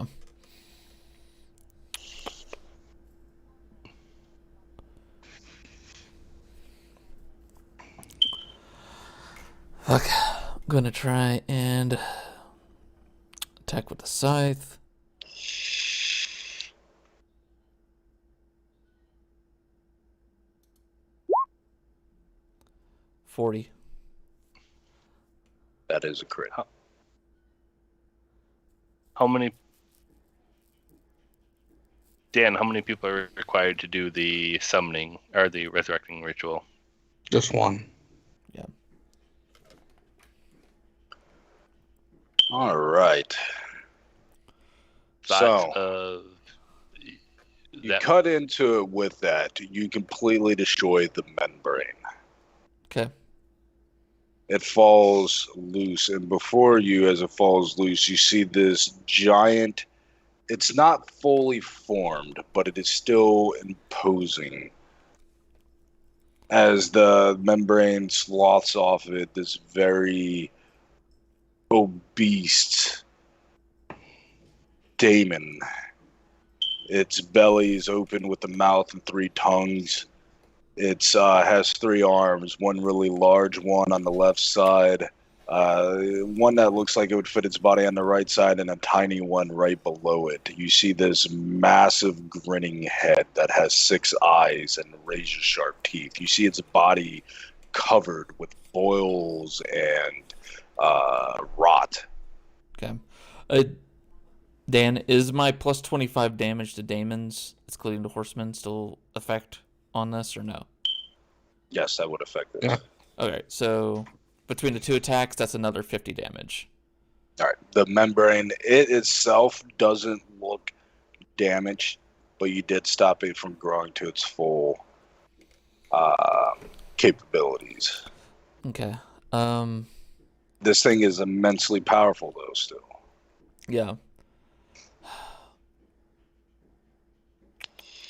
Okay. I'm gonna try and attack with the scythe. $40. That is a crit. How many? Dan, how many people are required to do the summoning or the resurrecting ritual? Just one. Yeah. All right. Thoughts So of you that? cut into it with that. You completely destroy the membrane. Okay. It falls loose, and before you, as it falls loose, you see this giant. It's not fully formed, but it is still imposing. As the membrane sloths off of it, this very obese daemon. Its belly is open with the mouth and 3 tongues. It's has 3 arms, one really large one on the left side, one that looks like it would fit its body on the right side, and a tiny one right below it. You see this massive grinning head that has 6 eyes and razor sharp teeth. You see its body covered with boils and rot. Okay. Dan, is my plus 25 damage to daemons, excluding the horsemen, still affect on this or no? Yes, that would affect it. Yeah. Okay, so between the 2 attacks, that's another 50 damage. All right. The membrane, it itself doesn't look damaged, but you did stop it from growing to its full capabilities. Okay. This thing is immensely powerful, though, still. Yeah.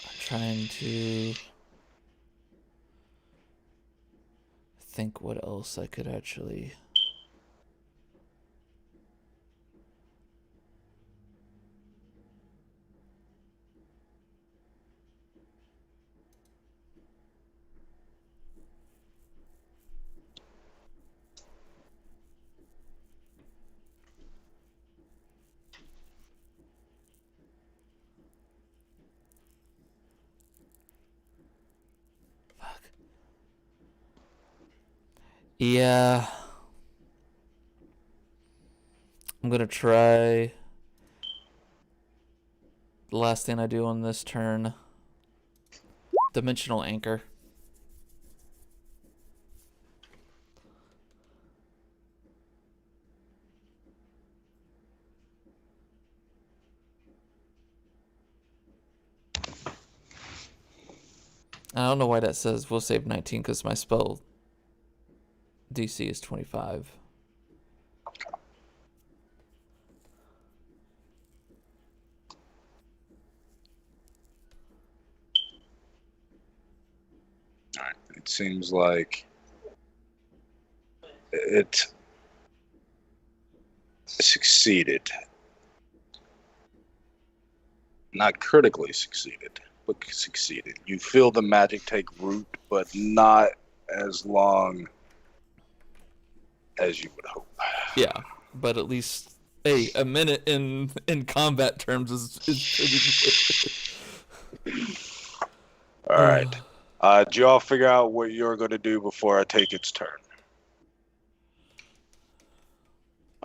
I'm trying to think what else I could actually... Yeah. I'm gonna try the last thing I do on this turn. Dimensional Anchor. I don't know why that says we'll save 19 because my spell DC is 25. All right. It seems like it succeeded. Not critically succeeded, but succeeded. You feel the magic take root, but not as long as you would hope. Yeah, but at least, hey, a minute in combat terms is pretty good. All right. Did you all figure out what you're going to do before I take its turn?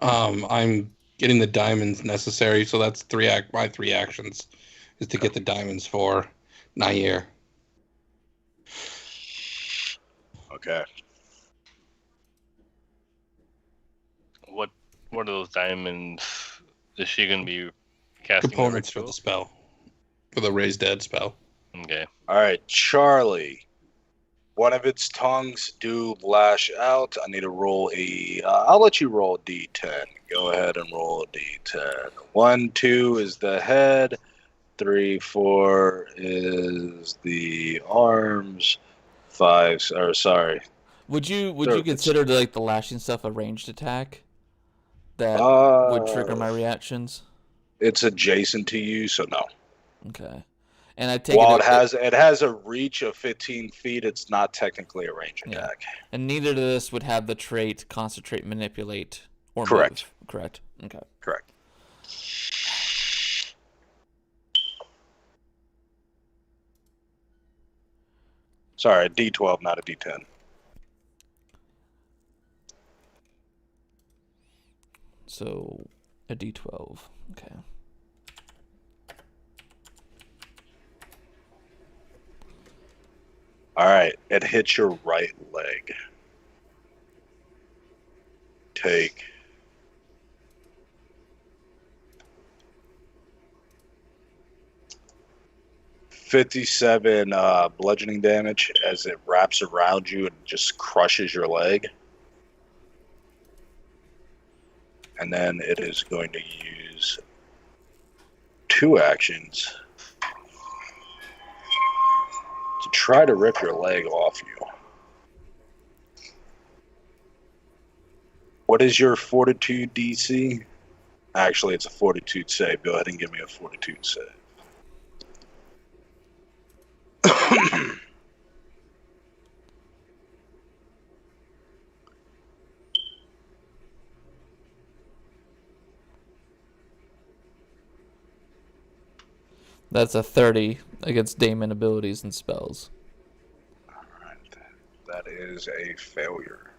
I'm getting the diamonds necessary, so that's my 3 actions is to get the diamonds for Nair. Okay. What are those diamonds? Is she going to be casting Components for the spell, for the Raise Dead spell. Okay. All right, Charlie. One of its tongues do lash out. I need to roll I'll let you roll a d10. Go ahead and roll a d10. 1, 2 is the head. 3, 4 is the arms. 5, or sorry. Would you consider like the lashing stuff a ranged attack that would trigger my reactions? It's adjacent to you, so no. Okay. And I take While it has a reach of 15 feet, it's not technically a range attack. And neither of this would have the trait concentrate, manipulate, or Correct. move. Correct. Okay. Correct. Sorry, a D12, not a D10. So a D12. Okay. All right, it hits your right leg. Take 57 bludgeoning damage as it wraps around you and just crushes your leg. And then it is going to use 2 actions to try to rip your leg off you. What is your fortitude DC? Actually, it's a fortitude save. Go ahead and give me a fortitude save. That's a 30 against daemon abilities and spells. Alright. That is a failure.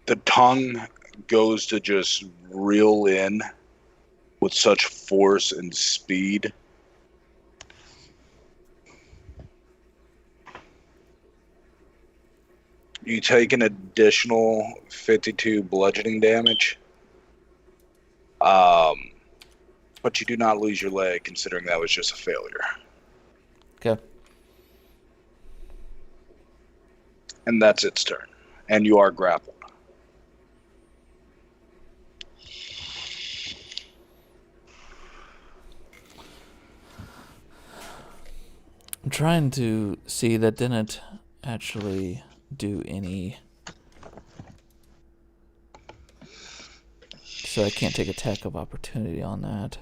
The tongue goes to just reel in with such force and speed. You take an additional 52 bludgeoning damage. But you do not lose your leg, considering that was just a failure. Okay. And that's its turn. And you are grappled. I'm trying to see that didn't actually do any. So I can't take attack of opportunity on that.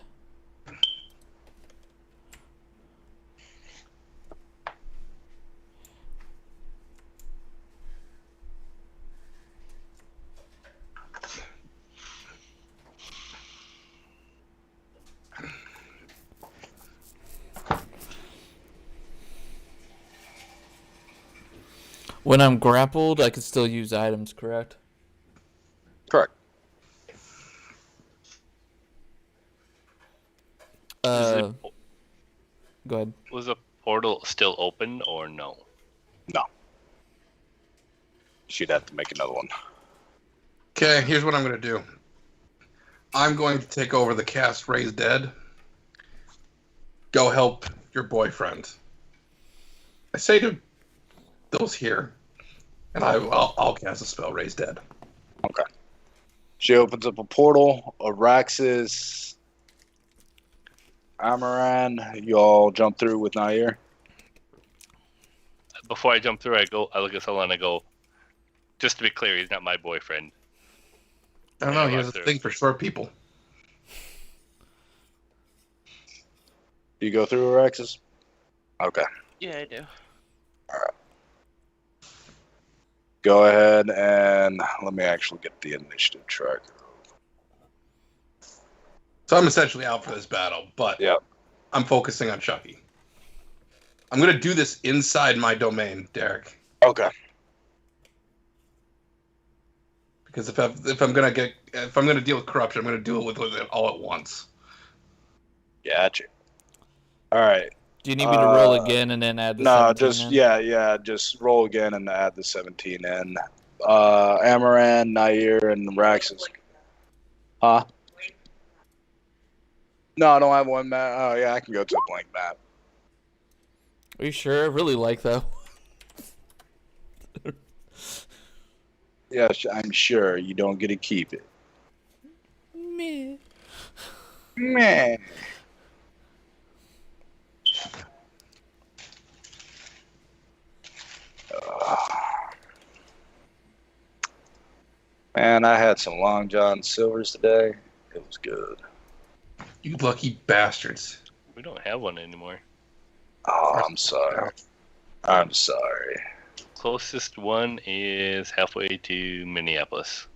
When I'm grappled, I can still use items, correct? Correct. Go ahead. Was the portal still open or no? No. She'd have to make another one. Okay, here's what I'm going to do. I'm going to take over the cast Raise Dead. Go help your boyfriend. I say to those here, and I'll cast a spell, Raise Dead. Okay. She opens up a portal. Araxis, Amaran, you all jump through with Nair. Before I jump through, I look at someone and I go, just to be clear, he's not my boyfriend. I don't know, he has a thing for short people. Do you go through Araxis? Okay. Yeah, I do. Go ahead and let me actually get the initiative tracker. So I'm essentially out for this battle, but Yep. I'm focusing on Chucky. I'm going to do this inside my domain, Derek. Okay. Because if I'm going to deal with corruption, I'm going to deal with it all at once. Gotcha. All right. Do you need me to roll again and then add the 17 in? just roll again and add the 17 in. Amaran, Nair, and Raxus. Huh? No, I don't have one map. Oh, yeah, I can go to a blank map. Are you sure? I really like that. Yeah, I'm sure you don't get to keep it. Meh. Meh. Man, I had some Long John Silvers today. It was good. You lucky bastards. We don't have one anymore. Oh, I'm sorry. I'm sorry. Closest one is halfway to Minneapolis.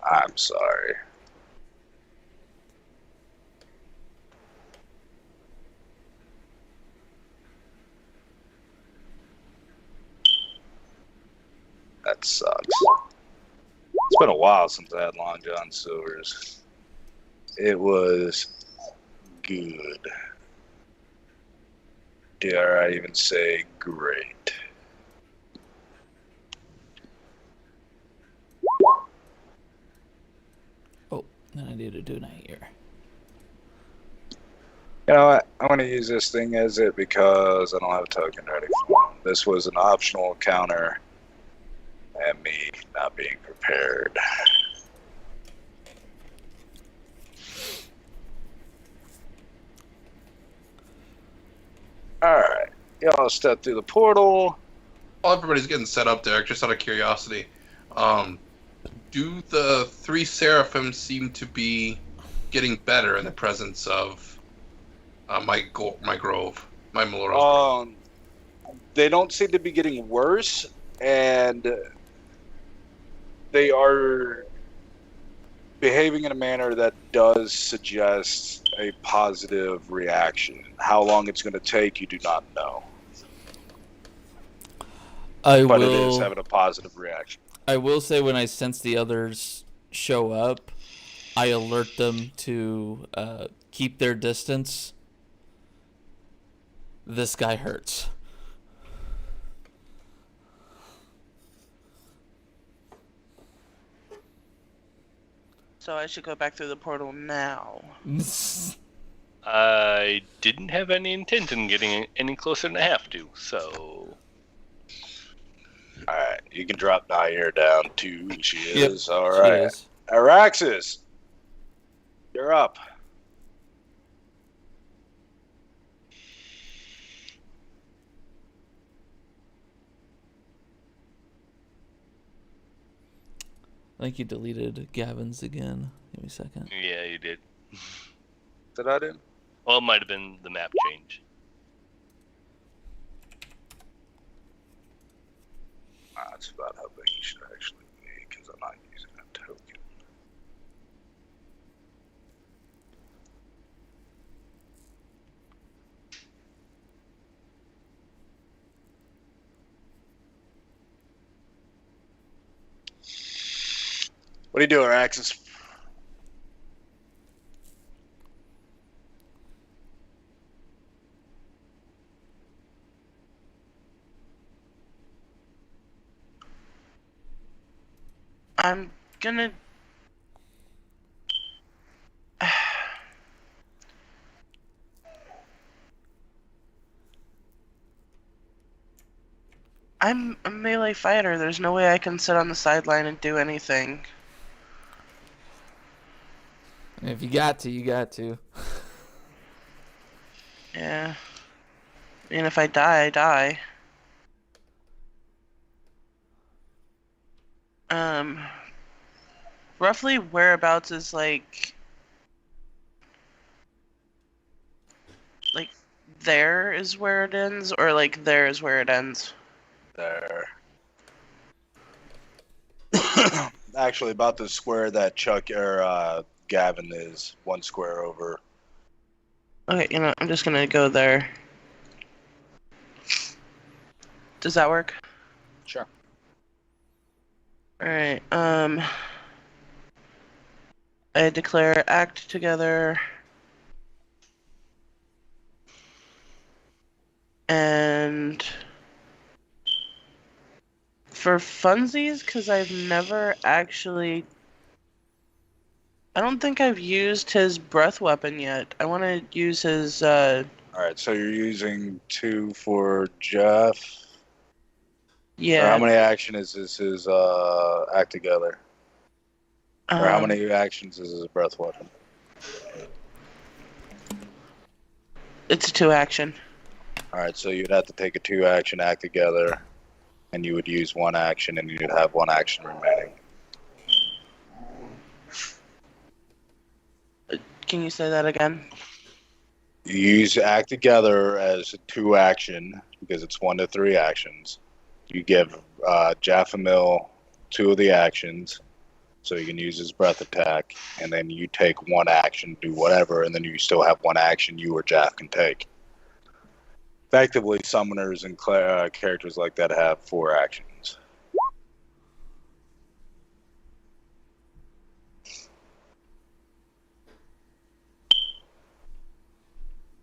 I'm sorry. That sucks. It's been a while since I had Long John Silvers. It was good. Dare I even say great? Oh, then I need to do Nair. You know what? I'm going to use this thing as it because I don't have a token ready for it. This was an optional counter and me not being prepared. Alright. Y'all step through the portal. While everybody's getting set up, Derek, just out of curiosity, do the three seraphim seem to be getting better in the presence of my grove, my Meloro's grove? They don't seem to be getting worse, and they are behaving in a manner that does suggest a positive reaction. How long it's going to take, you do not know. But it is having a positive reaction. I will say when I sense the others show up, I alert them to keep their distance. This guy hurts. So I should go back through the portal now. I didn't have any intent in getting any closer than I have to, so... Alright, you can drop Nair down too. She is. Yep, Alright. she is. Araxis, you're up. I think you deleted Gavin's again. Give me a second. Yeah, you did. Did I do? Well, it might have been the map change. That's about how big you should actually be, because I'm not using a token. What are you doing, Axis? I'm gonna... I'm a melee fighter. There's no way I can sit on the sideline and do anything. If you got to, you got to. Yeah. And if I die, I die. Roughly whereabouts is like there is where it ends, or like there is where it ends? There. Actually, about the square that Chuck or Gavin is, one square over. Okay, you know, I'm just gonna go there. Does that work? Sure. Alright, I declare act together. And for funsies, because I've never actually... I don't think I've used his breath weapon yet. I want to use his, Alright, so you're using 2 for Jeff. yeah. Or how many action is this his act together? Or how many actions is his breath weapon? It's a 2 action. Alright, so you'd have to take a 2 action act together, and you would use 1 action, and you'd have 1 action remaining. Can you say that again? You use act together as a 2 action, because it's 1 to 3 actions. You give Jaffamil 2 of the actions, so he can use his breath attack, and then you take 1 action, do whatever, and then you still have 1 action you or Jaff can take. Effectively, summoners and characters like that have 4 actions.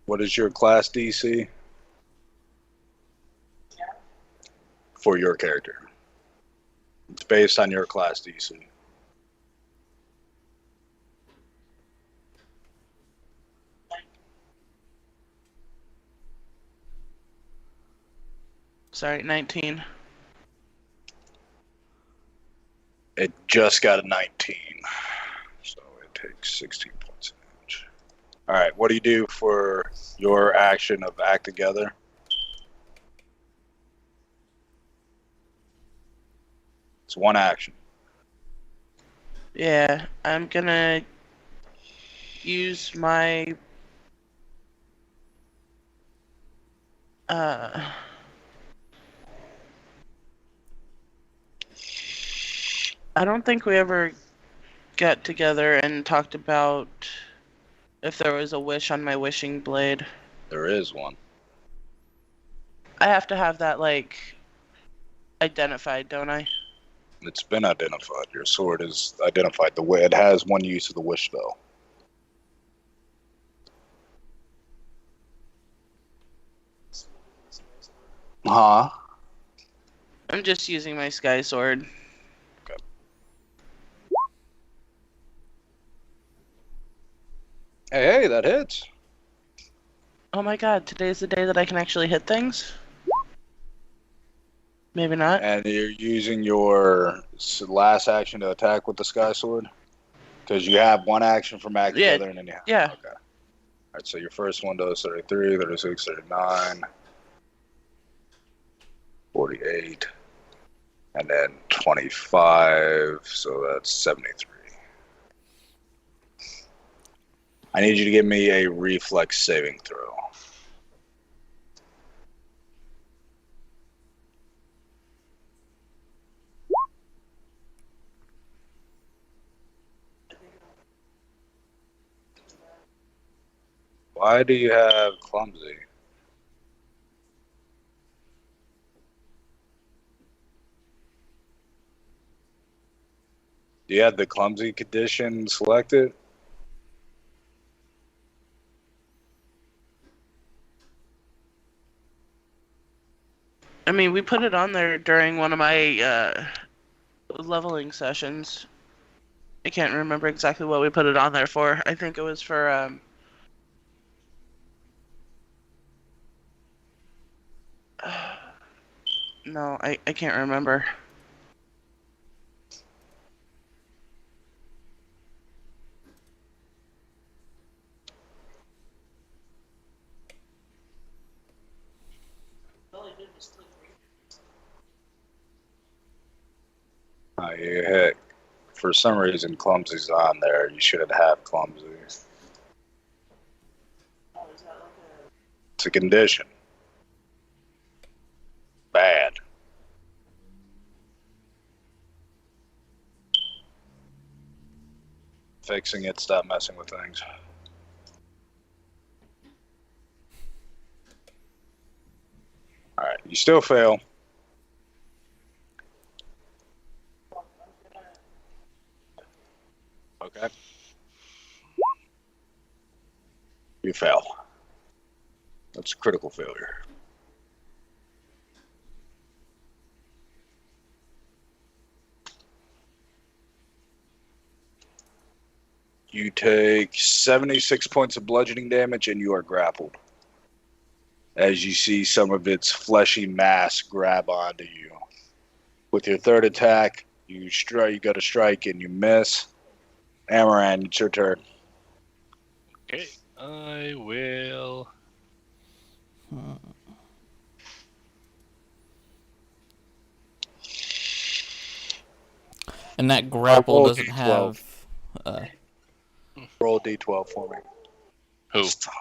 What is your class DC? For your character. It's based on your class DC. Sorry, 19. It just got a 19. So it takes 16 points of damage. Alright, what do you do for your action of act together? It's 1 action. Yeah, I'm gonna use my... I don't think we ever got together and talked about if there was a wish on my wishing blade. There is one. I have to have that, like, identified, don't I? It's been identified. Your sword is identified. The way it has one use of the wish spell. Huh? I'm just using my sky sword. Hey, that hits. Oh my god, today's the day that I can actually hit things? Maybe not. And you're using your last action to attack with the sky sword? Because you have one action from acting Yeah, together and then you have... yeah. Okay. Alright, so your first one does 33, 36, 39, 48, and then 25, so that's 73. I need you to give me a reflex saving throw. Why do you have clumsy? Do you have the clumsy condition selected? I mean, we put it on there during one of my leveling sessions. I can't remember exactly what we put it on there for. I think it was for no, I can't remember. You hit. For some reason, clumsy's on there. You shouldn't have clumsy. It's a condition. Bad. Fixing it, stop messing with things. Alright, you still fail. Okay. You fail. That's a critical failure. You take 76 points of bludgeoning damage and you are grappled. As you see some of its fleshy mass grab onto you. With your third attack, you go to strike and you miss. Amaran, it's your turn. Okay, I will. And that grapple Roll doesn't D12. have. Roll D12 for me. Who? Stop.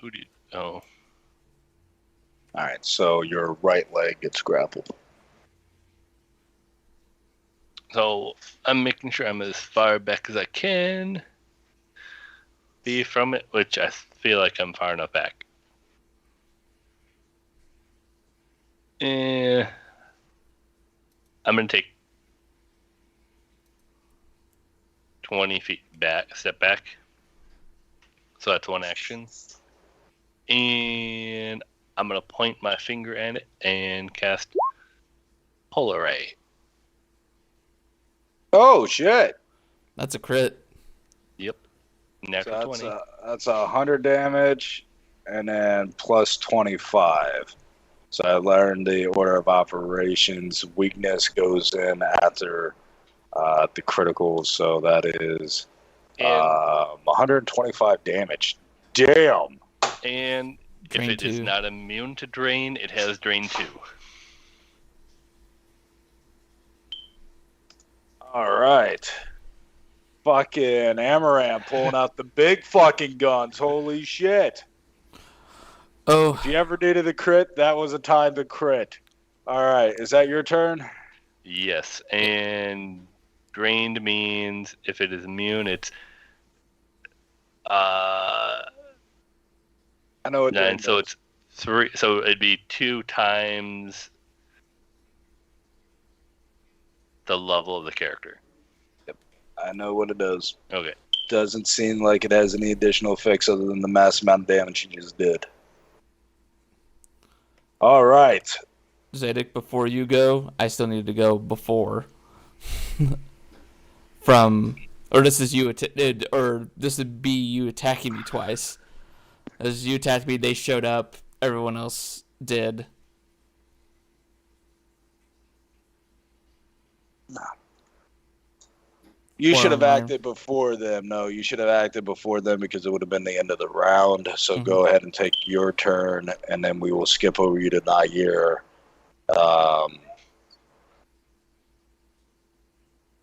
Who did? Oh, Alright, so your right leg gets grappled. so I'm making sure I'm as far back as I can be from it, which I feel like I'm far enough back. I'm gonna take 20 feet back, step back. So that's one action. And I'm gonna point my finger at it and cast Polar Ray. Oh, shit! That's a crit. Yep. So Natural that's 20. that's 100 damage, and then plus 25. So I learned the order of operations. Weakness goes in after the critical, so that is And 125 damage. Damn! And Drain if it is 2. not immune to drain, it has drain 2. All right. Fucking Amaran pulling out the big fucking guns. Holy shit. Oh, If you ever needed a crit, that was a time to crit. All right. Is that your turn? Yes, and drained means if it is immune, it's I know what 9. that So does. it's 3. So it'd be 2 times the level of the character. I know what it does. Okay. Doesn't seem like it has any additional effects other than the mass amount of damage you just did. All right. Zedek, before you go, I still need to go before. Or this is you, or this would be you attacking me twice. As you attacked me, they showed up. Everyone else did. You Or should have online. acted before them. No, you should have acted before them because it would have been the end of the round. So Mhm. go ahead and take your turn, and then we will skip over you to Nair.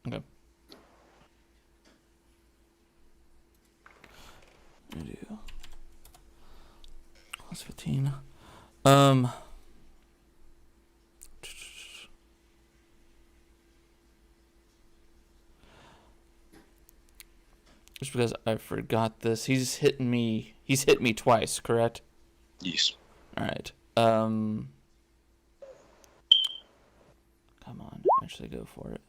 Okay. I do. Plus 15. Just because I forgot this, he's hit me twice, correct? Yes. All right. Come on, actually go for it.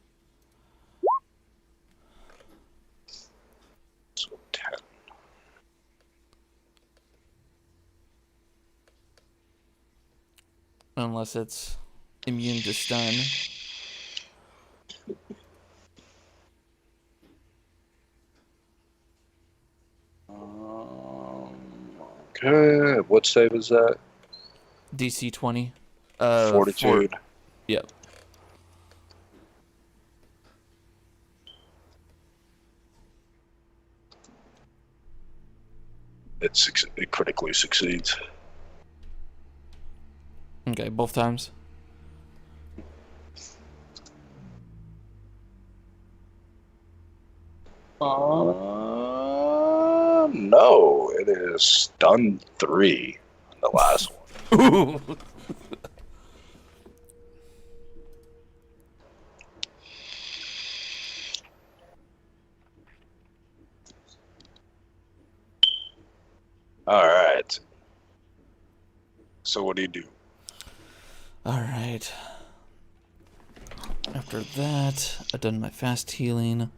So 10. Unless it's immune to stun. Okay. What save is that? DC 20. Fortitude. Yep. It critically succeeds. Okay, both times. No, it is stun 3 on the last one. All right. So what do you do? All right. After that, I've done my fast healing.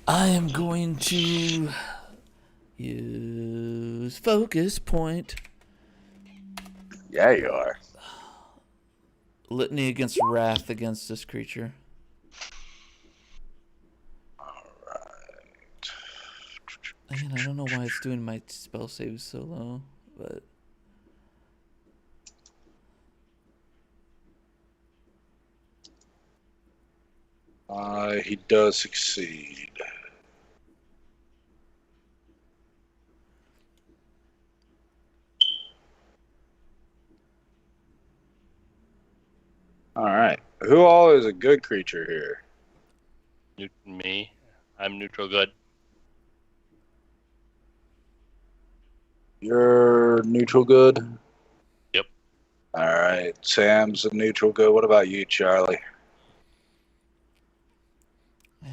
I am going to use focus point. Yeah, you are. Litany against wrath against this creature. All right. Again, I don't know why it's doing my spell saves so low, but He does succeed. All right. Who all is a good creature here? Me. I'm neutral good. You're neutral good? Yep. All right. Sam's a neutral good. What about you, Charlie?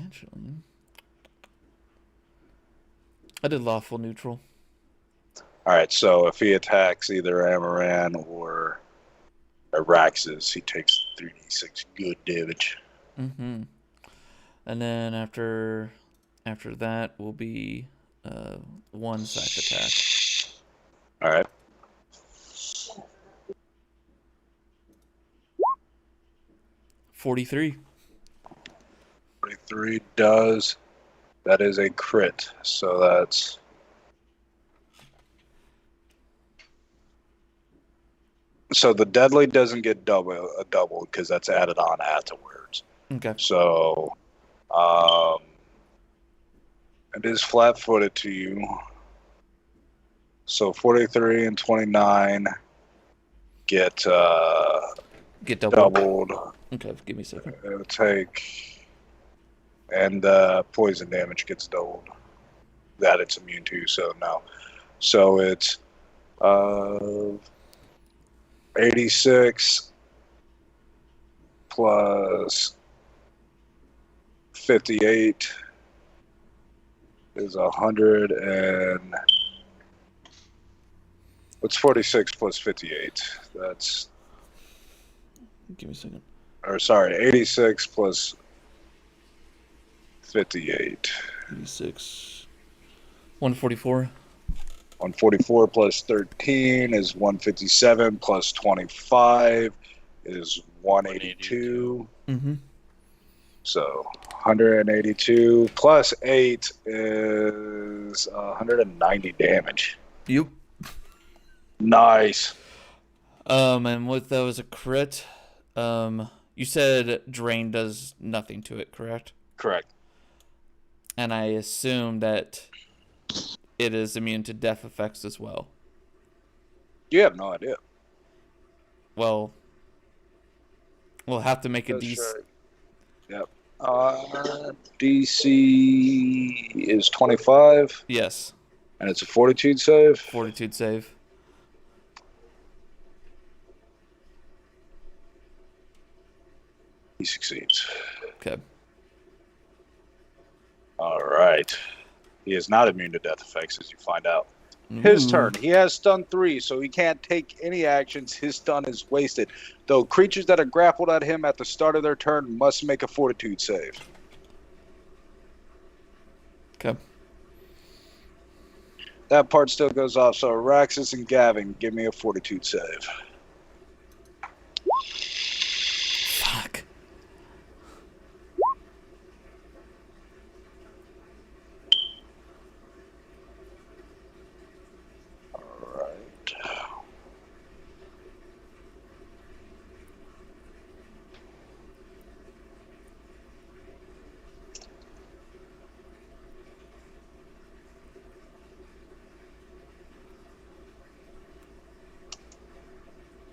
actually, I did lawful neutral. All right. So if he attacks either Amaran or Araxis, he takes 3d6 good damage. Mm-hmm. And then after that will be one sack attack. All right. 43. 43 does. That is a crit. So that's... So the deadly doesn't get double because that's added on afterwards. Okay. So it is flat-footed to you. So 43 and 29 get Get doubled. doubled. Okay, give me a second. It'll take, and poison damage gets doubled. That it's immune to. So no. So it's 86 plus 58 is 100 and what's 46 plus 58? That's Give me a second. or sorry, 86 plus 58. 86. 144. 144 plus 13 is 157 plus 25 is 182. Mm-hmm. So 182 plus 8 is 190 damage. Yep. Nice. And what that was a crit. You said drain does nothing to it, correct? Correct. And I assume that it is immune to death effects as well. You have no idea. Well, we'll have to make a That's DC. right. Yep. DC is 25, Yes, and it's a fortitude save. fortitude save. He succeeds. Okay. All right. He is not immune to death effects, as you find out. His Ooh. turn. He has stun 3, so he can't take any actions. His stun is wasted. Though creatures that are grappled at him at the start of their turn must make a fortitude save. Okay. That part still goes off. So Araxis and Gavin, give me a fortitude save. Fuck. All right.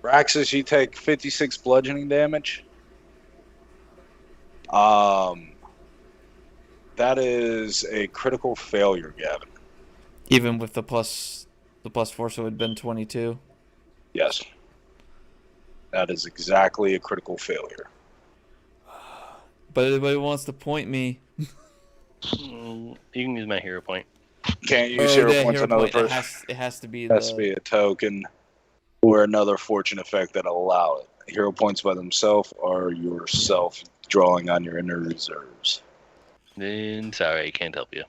Raxus, you take 56 bludgeoning damage. That is a critical failure, Gavin. Even with the plus 4, so it would have been 22. Yes. That is exactly a critical failure. But everybody wants to point me. You can use my hero point. Can't use hero yeah, points hero on another point. person. It has to be Has to be a token or another fortune effect that allow it. Hero points by themselves are yourself drawing on your inner reserves. Then sorry, I can't help you.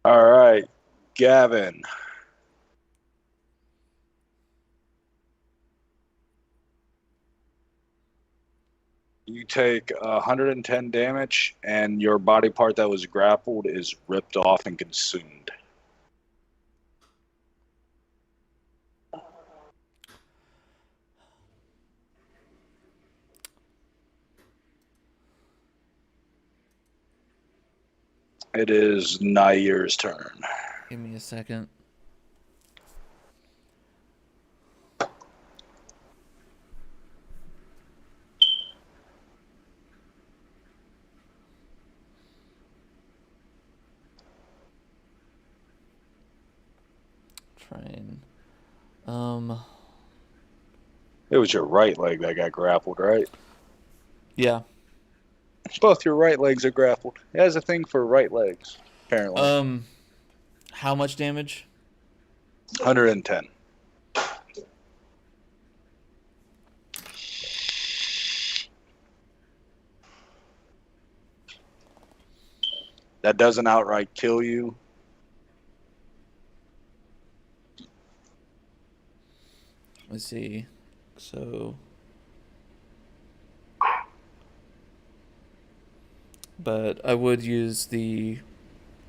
All right, Gavin. You take 110 damage, and your body part that was grappled is ripped off and consumed. It is Nair's turn. Give me a second. Train. It was your right leg that got grappled, right? Yeah. Both your right legs are grappled. It has a thing for right legs, apparently. How much damage? 110. That doesn't outright kill you. Let's see. So, but I would use the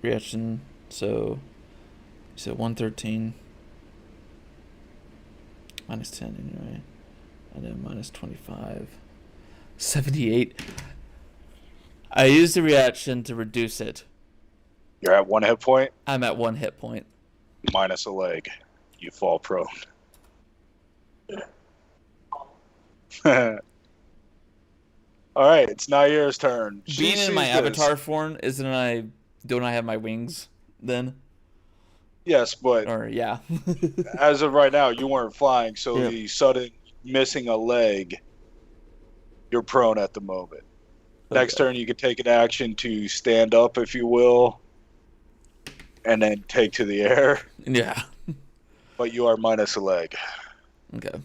reaction. So, you said 113 minus 10 anyway, and then minus 25, 78. I use the reaction to reduce it, You're at 1 hit point, I'm at 1 hit point. minus a leg. You fall prone. All right, it's Nair's turn. She Being in my sees this. avatar form, don't I have my wings then? Yes, but Or yeah. as of right now, you weren't flying, so Yeah. the sudden missing a leg, you're prone at the moment. Next Okay. turn, you could take an action to stand up, if you will, and then take to the air, Yeah. but you are minus a leg. Okay.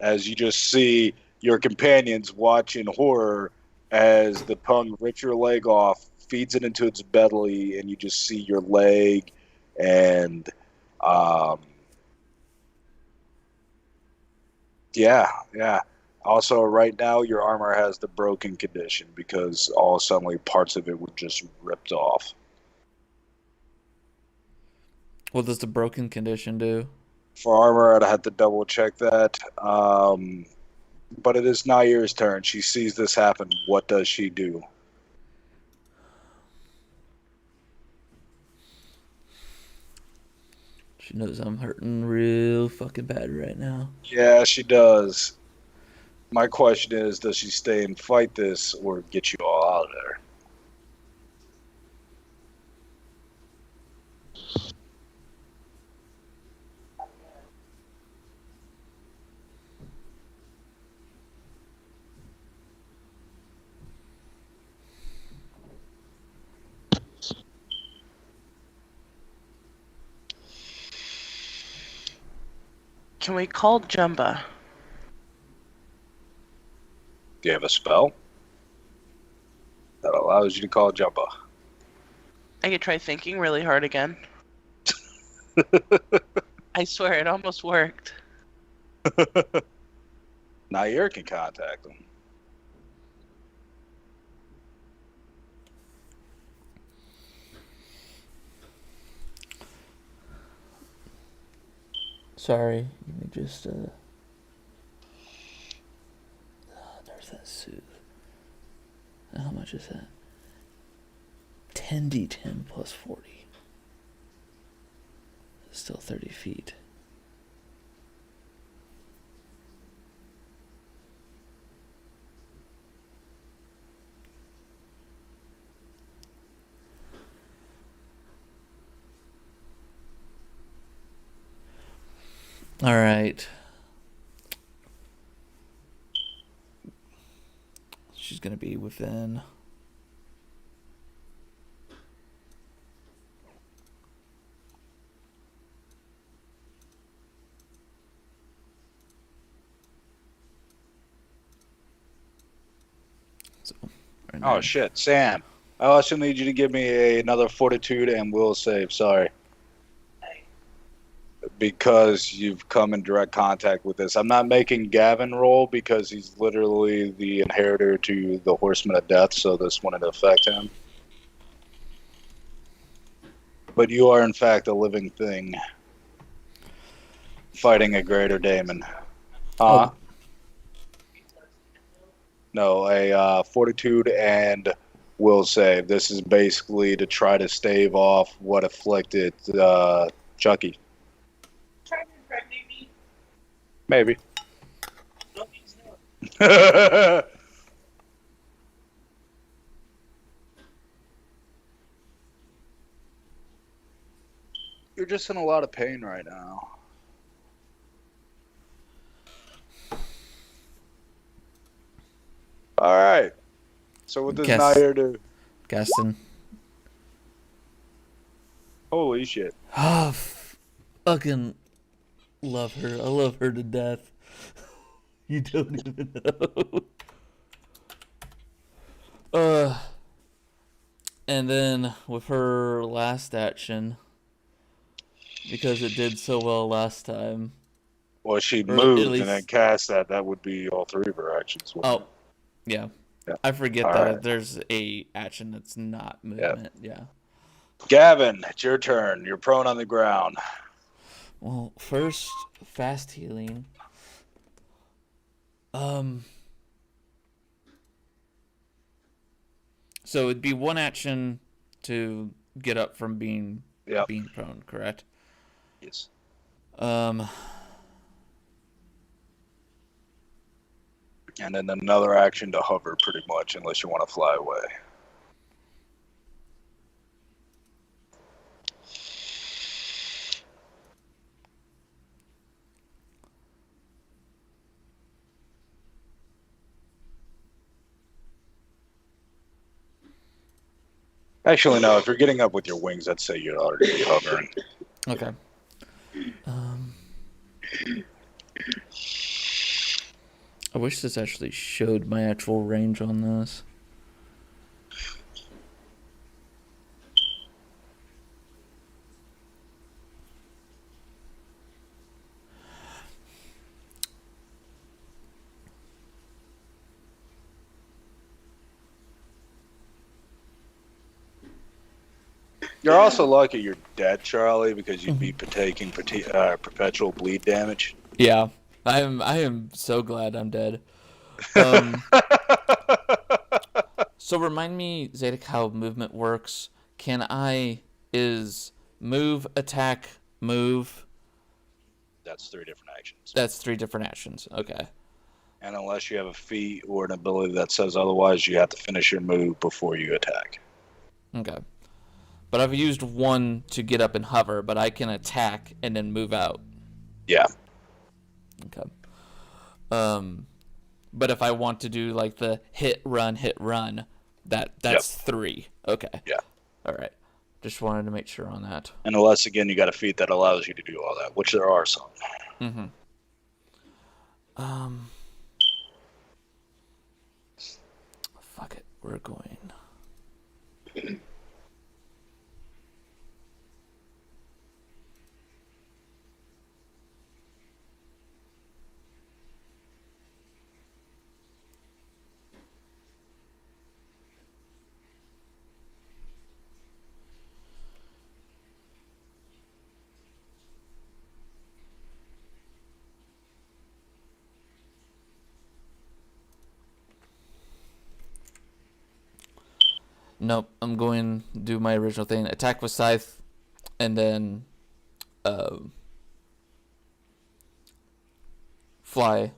As you just see your companions watch in horror as the pung rips your leg off, feeds it into its belly, and you just see your leg and yeah. Also, right now, your armor has the broken condition because all suddenly parts of it were just ripped off. What does the broken condition do? For armor, I'd have to double check that. But it is Nair's turn. She sees this happen. What does she do? She knows I'm hurting real fucking bad right now. Yeah, she does. My question is, does she stay and fight this or get you all out of there? Can we call Jumba? Do you have a spell that allows you to call Jumba? I could try thinking really hard again. I swear, it almost worked. Nair can contact him. Sorry, let me just there's that soothe. How much is that? 10d10 plus 40. Still 30 feet. All right. She's going to be within... So, right Oh now. shit, Sam. I also need you to give me another fortitude and will save. Sorry. Because you've come in direct contact with this. I'm not making Gavin roll because he's literally the inheritor to the Horseman of Death, so this wouldn't affect him. But you are, in fact, a living thing fighting a greater daemon. No, a fortitude and will save. This is basically to try to stave off what afflicted Chucky. Trying to impregnate me? Maybe. You're just in a lot of pain right now. All right. So what does Nair do? Gaston. Holy shit. Oh, fucking love her. I love her to death. You don't even know. And then with her last action, because it did so well last time. Well, she Or moved at least- and then cast that. That would be all three of her actions. wouldn't Oh, yeah. Yeah. I forget All that right. there's a action that's not movement. Yeah. it? Gavin, it's your turn. You're prone on the ground. Well, first, fast healing. So it'd be one action to get up from being Yep. being prone, correct? Yes. Um, And then another action to hover, pretty much, unless you want to fly away. Actually, no. If you're getting up with your wings, I'd say you'd already be hovering. okay. I wish this actually showed my actual range on this. You're also lucky you're dead, Charlie, because you'd be taking perpetual bleed damage. Yeah, I am so glad I'm dead. So remind me, Zadok, how movement works. Is move, attack, move? That's 3 different actions. That's 3 different actions. Okay. And unless you have a feat or an ability that says otherwise, you have to finish your move before you attack. Okay. But I've used 1 to get up and hover, but I can attack and then move out. Yeah. Okay. But if I want to do like the hit run, that's 3. Okay. Yeah. All right. Just wanted to make sure on that. And unless, again, you got a feat that allows you to do all that, which there are some. Mm-hmm. Fuck it. We're going. Nope, I'm going to do my original thing. Attack with Scythe, and then fly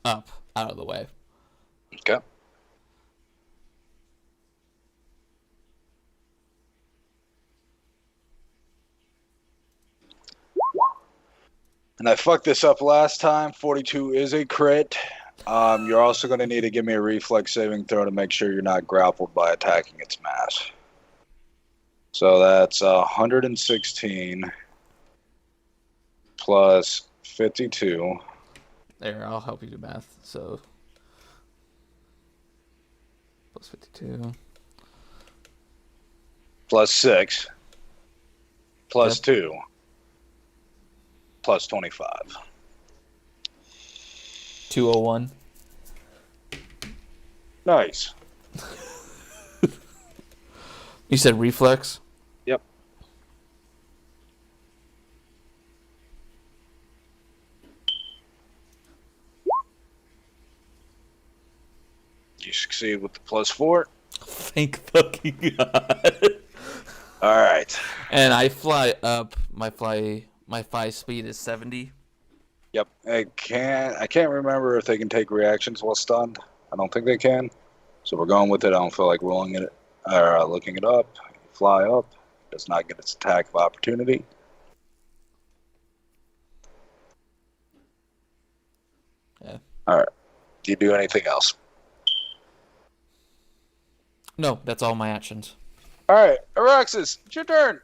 up out of the way. Okay. And I fucked this up last time. 42 is a crit. You're also going to need to give me a reflex saving throw to make sure you're not grappled by attacking its mass. So that's 116 plus 52. There, I'll help you do math. So, plus 52. Plus 6. Plus Yep. 2. Plus 25. 201. Nice. You said reflex? Yep. You succeed with the plus 4. Thank fucking God. All right. And I fly up. My fly speed is 70. Yep. I can't remember if they can take reactions while stunned. I don't think they can. So we're going with it. I don't feel like rolling it or looking it up. Fly up. Does not get its attack of opportunity. Yeah. All right. Do you do anything else? No, that's all my actions. All right. Araxis, it's your turn.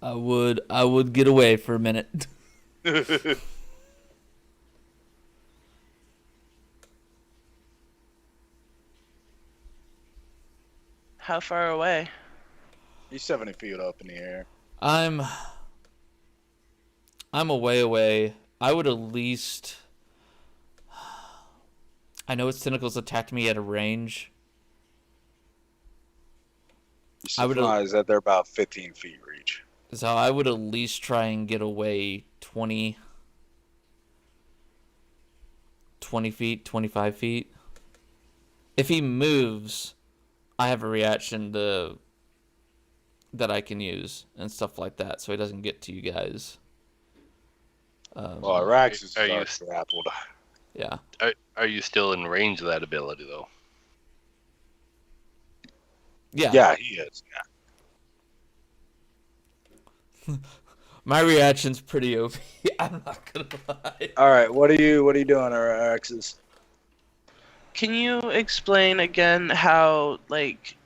I would get away for a minute. How far away? He's 70 feet up in the air. I'm a way away. I would at least. I know its tentacles attacked me at a range. You surprised that they're about 15 feet reach. So I would at least try and get away 20 feet, 25 feet. If he moves, I have a reaction that I can use and stuff like that, so he doesn't get to you guys. Well, Arax is Are you- already grappled. Yeah. Are you still in range of that ability though? Yeah. Yeah, he is. Yeah. My reaction's pretty OP. I'm not gonna lie. All right, what are you doing, Araxes? Can you explain again how, like,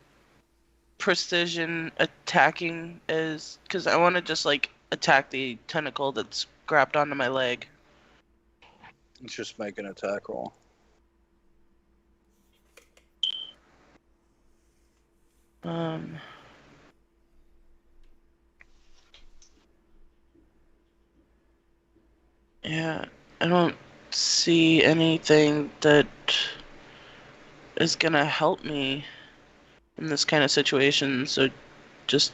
precision attacking is? Because I want to just, like, attack the tentacle that's grabbed onto my leg. Let's just make an attack roll. Yeah, I don't see anything that is gonna help me in this kind of situation, so just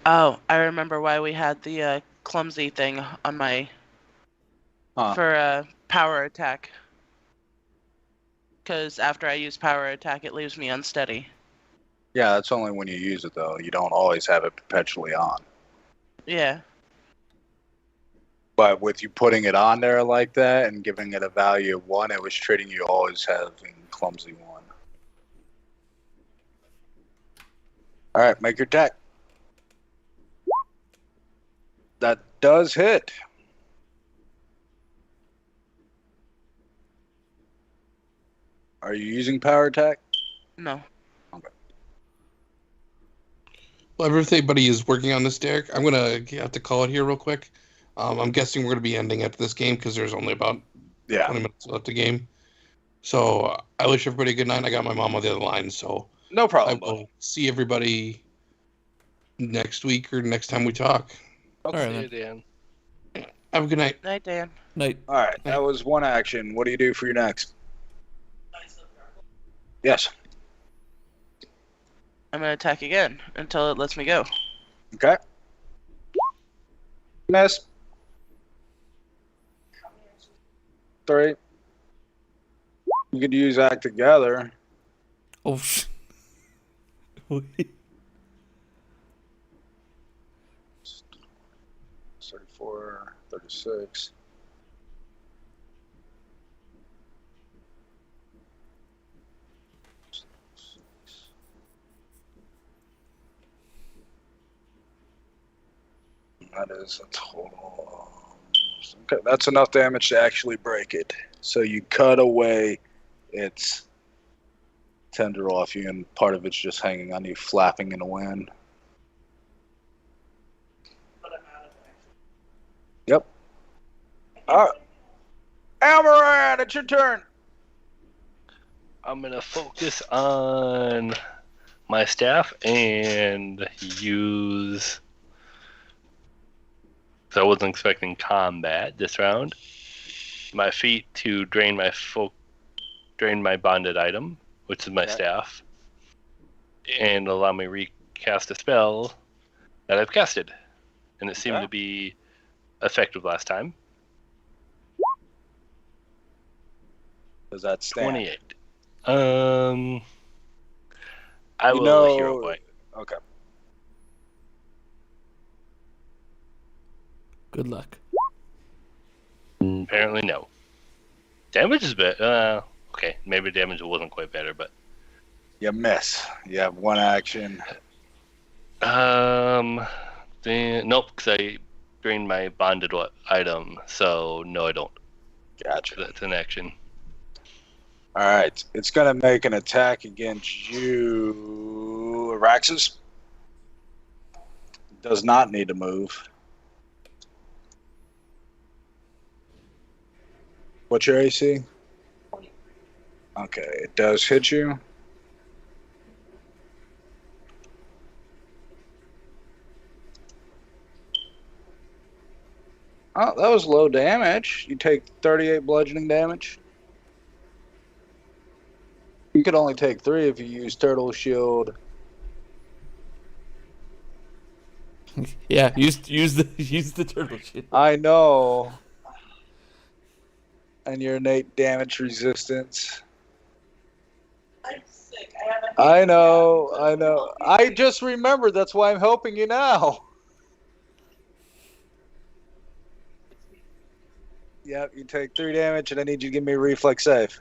oh, I remember why we had the clumsy thing on my for power attack. Because after I use power attack, it leaves me unsteady. Yeah, that's only when you use it, though. You don't always have it perpetually on. Yeah. But with you putting it on there like that and giving it a value of 1, it was treating you always having clumsy 1. All right, make your attack. That does hit. Are you using power attack? No. Okay. Well, everybody is working on this, Derek. I'm gonna have to call it here real quick. I'm guessing we're gonna be ending after this game because there's only about 20 minutes left of game. So I wish everybody a good night. I got my mom on the other line, so No problem. I will see everybody next week or next time we talk. All right, See you, then. Dan. Have a good night. Night, Dan. Night. All right, that was one action. What do you do for your next? Yes. I'm gonna attack again until it lets me go. Okay. Miss. 3. You could use act together. Oh, sh- Wait. 34, 36. That is a total. Okay, that's enough damage to actually break it. So you cut away its tendril off you, and part of it's just hanging on you, flapping in the wind. Yep. All right. Alvarad, it's your turn. I'm gonna focus on my staff and use. So I wasn't expecting combat this round. My feet to drain my bonded item, which is my staff, and allow me recast a spell that I've casted, and it seemed to be effective last time. Does that stand? 28. I will hero point. Okay. Good luck. Apparently no. Damage is better. Okay, maybe damage wasn't quite better, but You miss. You have one action. nope, because I drained my bonded item, so no, I don't. Gotcha. That's an action. All right. It's going to make an attack against you, Araxes. Does not need to move. What's your AC? Okay, it does hit you. Oh, that was low damage. You take 38 bludgeoning damage. You could only take 3 if you use Turtle Shield. Yeah, use the turtle shield. I know. And your innate damage resistance. I'm sick. I know. I just remembered. That's why I'm helping you now. Yep, you take 3 damage, and I need you to give me a reflex save.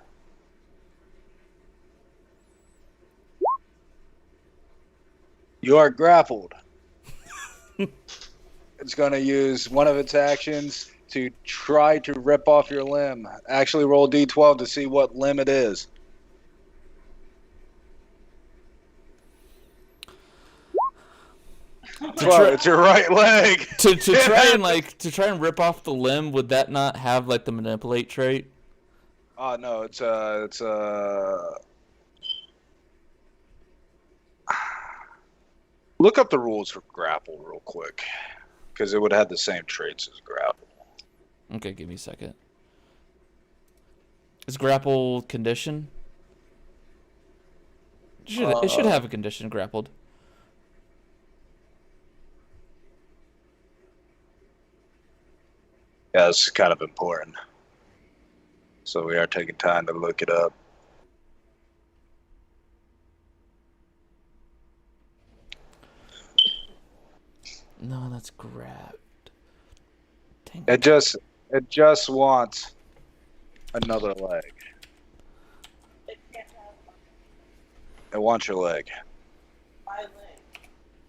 You are grappled. It's going to use one of its actions to try to rip off your limb. Actually, roll D12 to see what limb it is. It's your right leg. To try and rip off the limb, would that not have like the manipulate trait? Oh no, it's look up the rules for grapple real quick, because it would have the same traits as grapple. Okay, give me a second. Is grapple condition? It should have a condition, grappled. Yeah, it's kind of important. So we are taking time to look it up. No, that's grabbed. Dang. It just wants another leg. It wants your leg. My leg.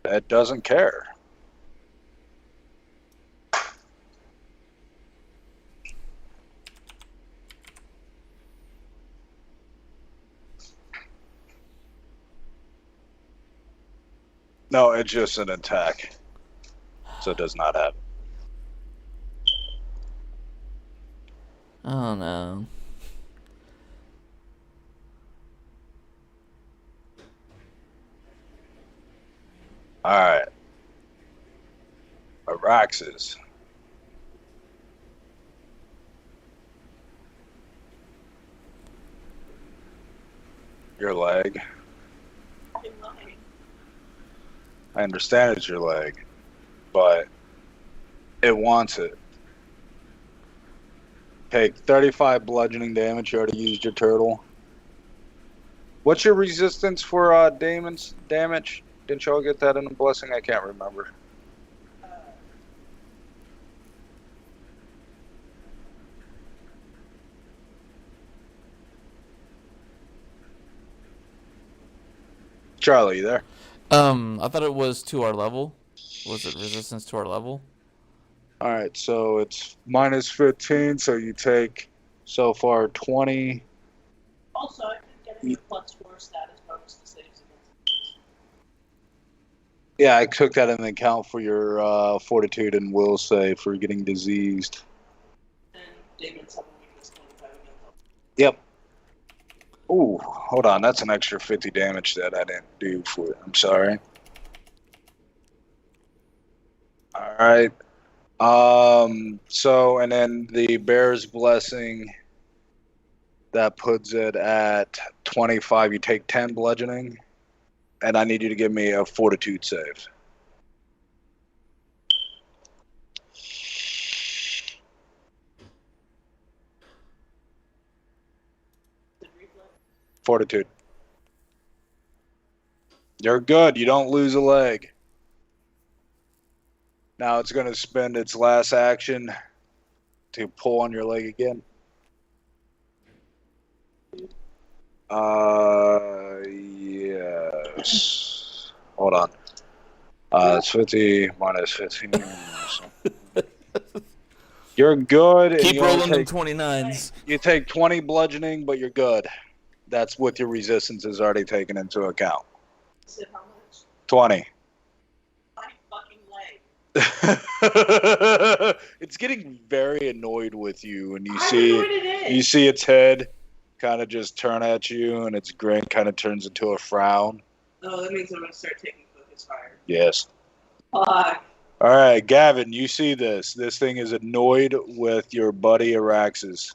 It doesn't care. No, it's just an attack. So it does not have it. Oh no. Alright. Araxes. Your leg. I understand it's your leg, but it wants it. Take 35 bludgeoning damage. You already used your turtle. What's your resistance for Damon's damage? Didn't y'all get that in a blessing? I can't remember. Charlie, you there? I thought it was to our level. Was it resistance to our level? Alright, so it's minus 15, so you take so far 20. Also, I could get a +4 status bonus to saves against. Yeah, I took that into account for your fortitude and will save for getting diseased. And Damon's having weakness 25 against. Yep. Ooh, hold on. That's an extra 50 damage that I didn't do for it. I'm sorry. Alright. So, and then the Bear's Blessing, that puts it at 25. You take 10 bludgeoning, and I need you to give me a fortitude save. Fortitude. You're good. You don't lose a leg. Now it's going to spend its last action to pull on your leg again. Yes. Hold on. It's 50 minus 15. You're good. And Keep you only rolling them take- 29s. You take 20 bludgeoning, but you're good. That's with your resistance is already taken into account. Said how much? 20. My fucking leg. It's getting very annoyed with you, and you I'm see annoyed it is. you see its head kind of just turn at you, and its grin kind of turns into a frown. Oh, that means I'm gonna start taking focus fire. Yes. Fuck. All right, Gavin, you see this. This thing is annoyed with your buddy Araxes.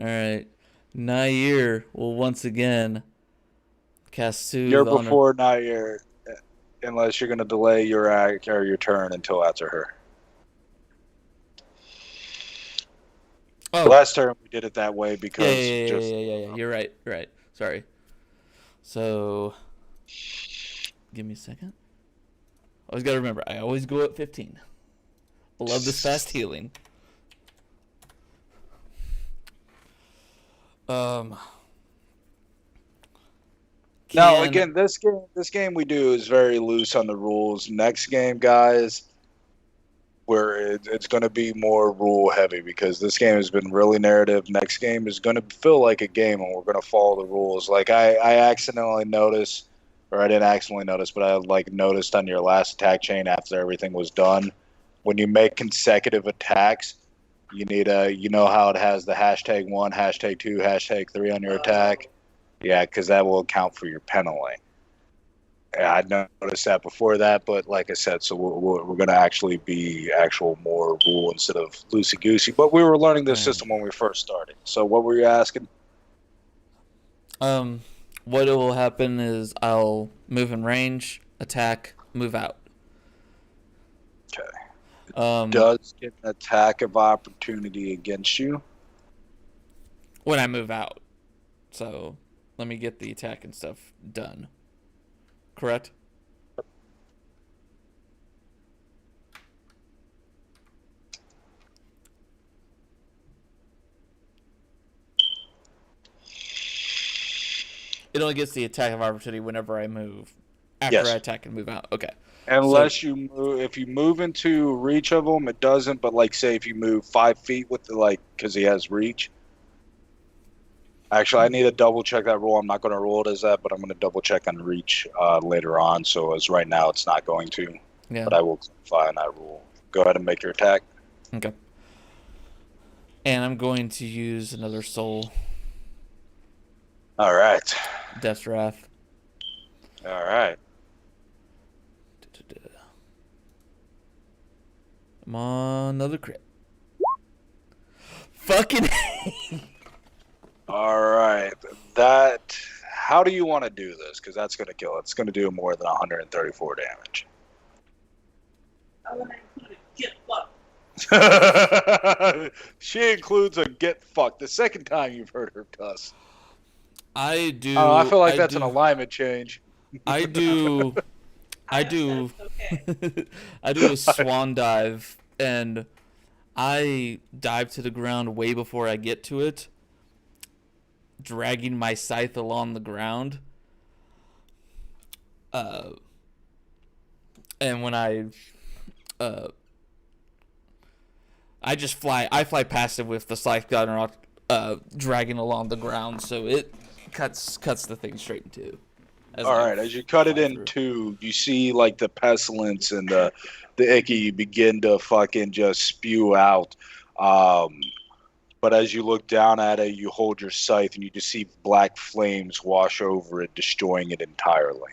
All right. Nair will once again cast Soothe You're on her. before Nair, unless you're going to delay your act or your turn until after her. Oh, Last turn we did it that way because yeah. You're right. Sorry. So, give me a second. Always got to remember, I always go at 15. I love this fast healing. Now, again, this game we do is very loose on the rules. Next game, guys, where it's going to be more rule heavy because this game has been really narrative. Next game is going to feel like a game, and we're going to follow the rules. Like I accidentally noticed, or I didn't accidentally notice, but I noticed on your last attack chain after everything was done, when you make consecutive attacks, you need you know how it has the #1, #2, #3 on your attack. Yeah, because that will account for your penalty. Yeah, I noticed that before that, but like I said, so we're going to actually be actual more rule instead of loosey-goosey. But we were learning this system when we first started. So what were you asking? What will happen is I'll move in range, attack, move out. Okay. Does get an attack of opportunity against you? When I move out. So let me get the attack and stuff done. Correct? It only gets the attack of opportunity whenever I move. After I attack and move out. Okay. Unless you move, if you move into reach of him, it doesn't. But like, say if you move 5 feet with the because he has reach. Actually, I need to double check that rule. I'm not going to rule it as that, but I'm going to double check on reach later on. So as right now, it's not going to. Yeah. But I will clarify on that rule. Go ahead and make your attack. Okay. And I'm going to use another soul. All right. Death's Wrath. All right. I'm on another crit. Fucking. All right. How do you want to do this? Because that's going to kill it. It's going to do more than 134 damage. I want to include a get fucked. She includes a get fucked. The second time you've heard her cuss. I do. I feel like that's an alignment change. I do. I do a swan dive, and I dive to the ground way before I get to it, dragging my scythe along the ground. And when I just fly. I fly past it with the scythe gun dragging along the ground, so it cuts the thing straight in two. Alright, as you cut it in two, you see the pestilence and the icky begin to fucking just spew out. But as you look down at it, you hold your scythe and you just see black flames wash over it, destroying it entirely.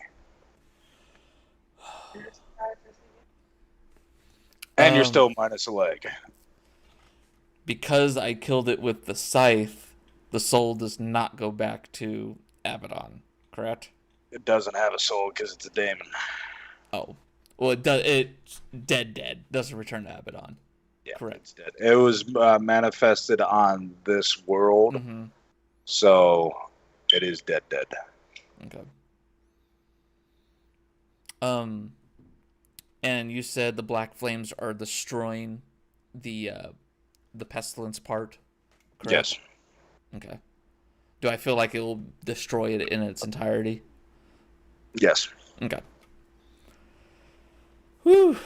And you're still minus a leg. Because I killed it with the scythe, the soul does not go back to Abaddon, correct? It doesn't have a soul because it's a daemon. Oh. Well, it does. It's dead. Doesn't return to Abaddon. Yeah, correct. It's dead. It was manifested on this world, so it is dead. Okay. And you said the black flames are destroying the pestilence part, correct? Yes. Okay. Do I feel like it will destroy it in its entirety? Yes. Okay. Whew.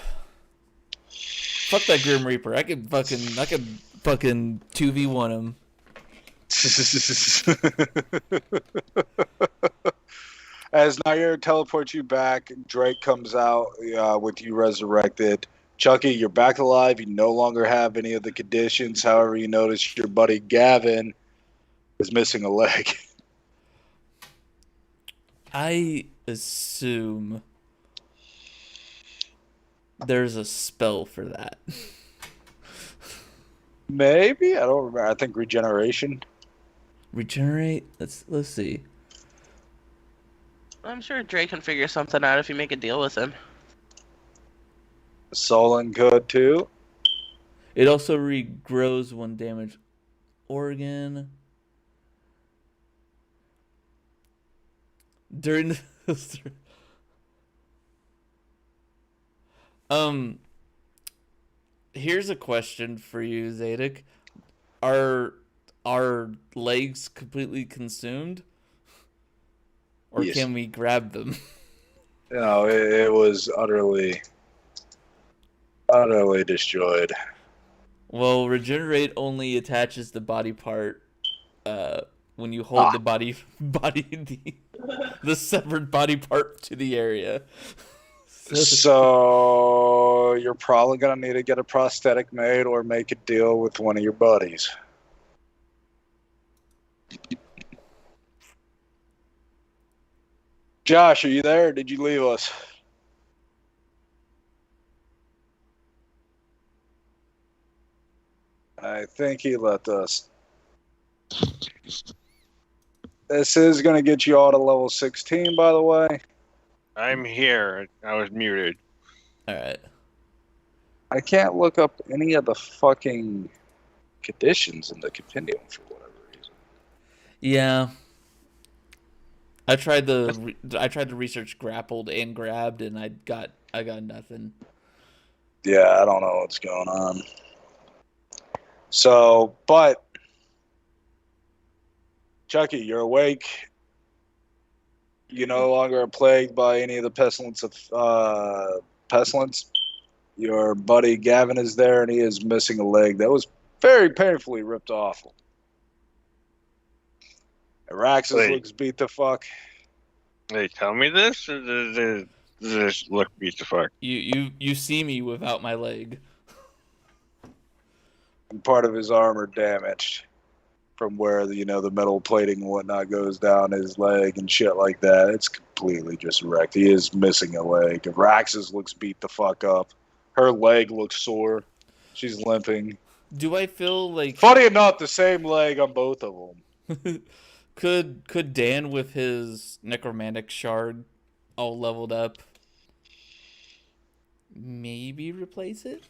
Fuck that Grim Reaper. I could fucking 2v1 him. As Nair teleports you back, Drake comes out with you resurrected. Chucky, you're back alive. You no longer have any of the conditions. However, you notice your buddy Gavin is missing a leg. I assume there's a spell for that. Maybe? I don't remember. I think regeneration. Regenerate. Let's see. I'm sure Dre can figure something out if you make a deal with him. Solon could too. It also regrows 1 damage organ during the Here's a question for you, Zadok. Are legs completely consumed? Or Yes. can we grab them? No, it was utterly destroyed. Well, regenerate only attaches the body part when you hold the the severed body part to the area. So you're probably gonna need to get a prosthetic made or make a deal with one of your buddies. Josh, are you there? Or did you leave us? I think he left us. This is going to get you all to level 16, by the way. I'm here. I was muted. Alright. I can't look up any of the fucking conditions in the compendium for whatever reason. Yeah. I tried to research grappled and grabbed, and I got nothing. Yeah, I don't know what's going on. So, but Chucky, you're awake. You're no longer plagued by any of the pestilence of pestilence. Your buddy Gavin is there, and he is missing a leg that was very painfully ripped off. Araxis Wait. looks beat the fuck. They tell me this, or does this look beat the fuck? You see me without my leg. And part of his armor damaged from where the metal plating and whatnot goes down his leg and shit like that. It's completely just wrecked. He is missing a leg. Araxis looks beat the fuck up. Her leg looks sore. She's limping. Do I feel like Funny enough, the same leg on both of them. Could Dan with his necromantic shard all leveled up maybe replace it?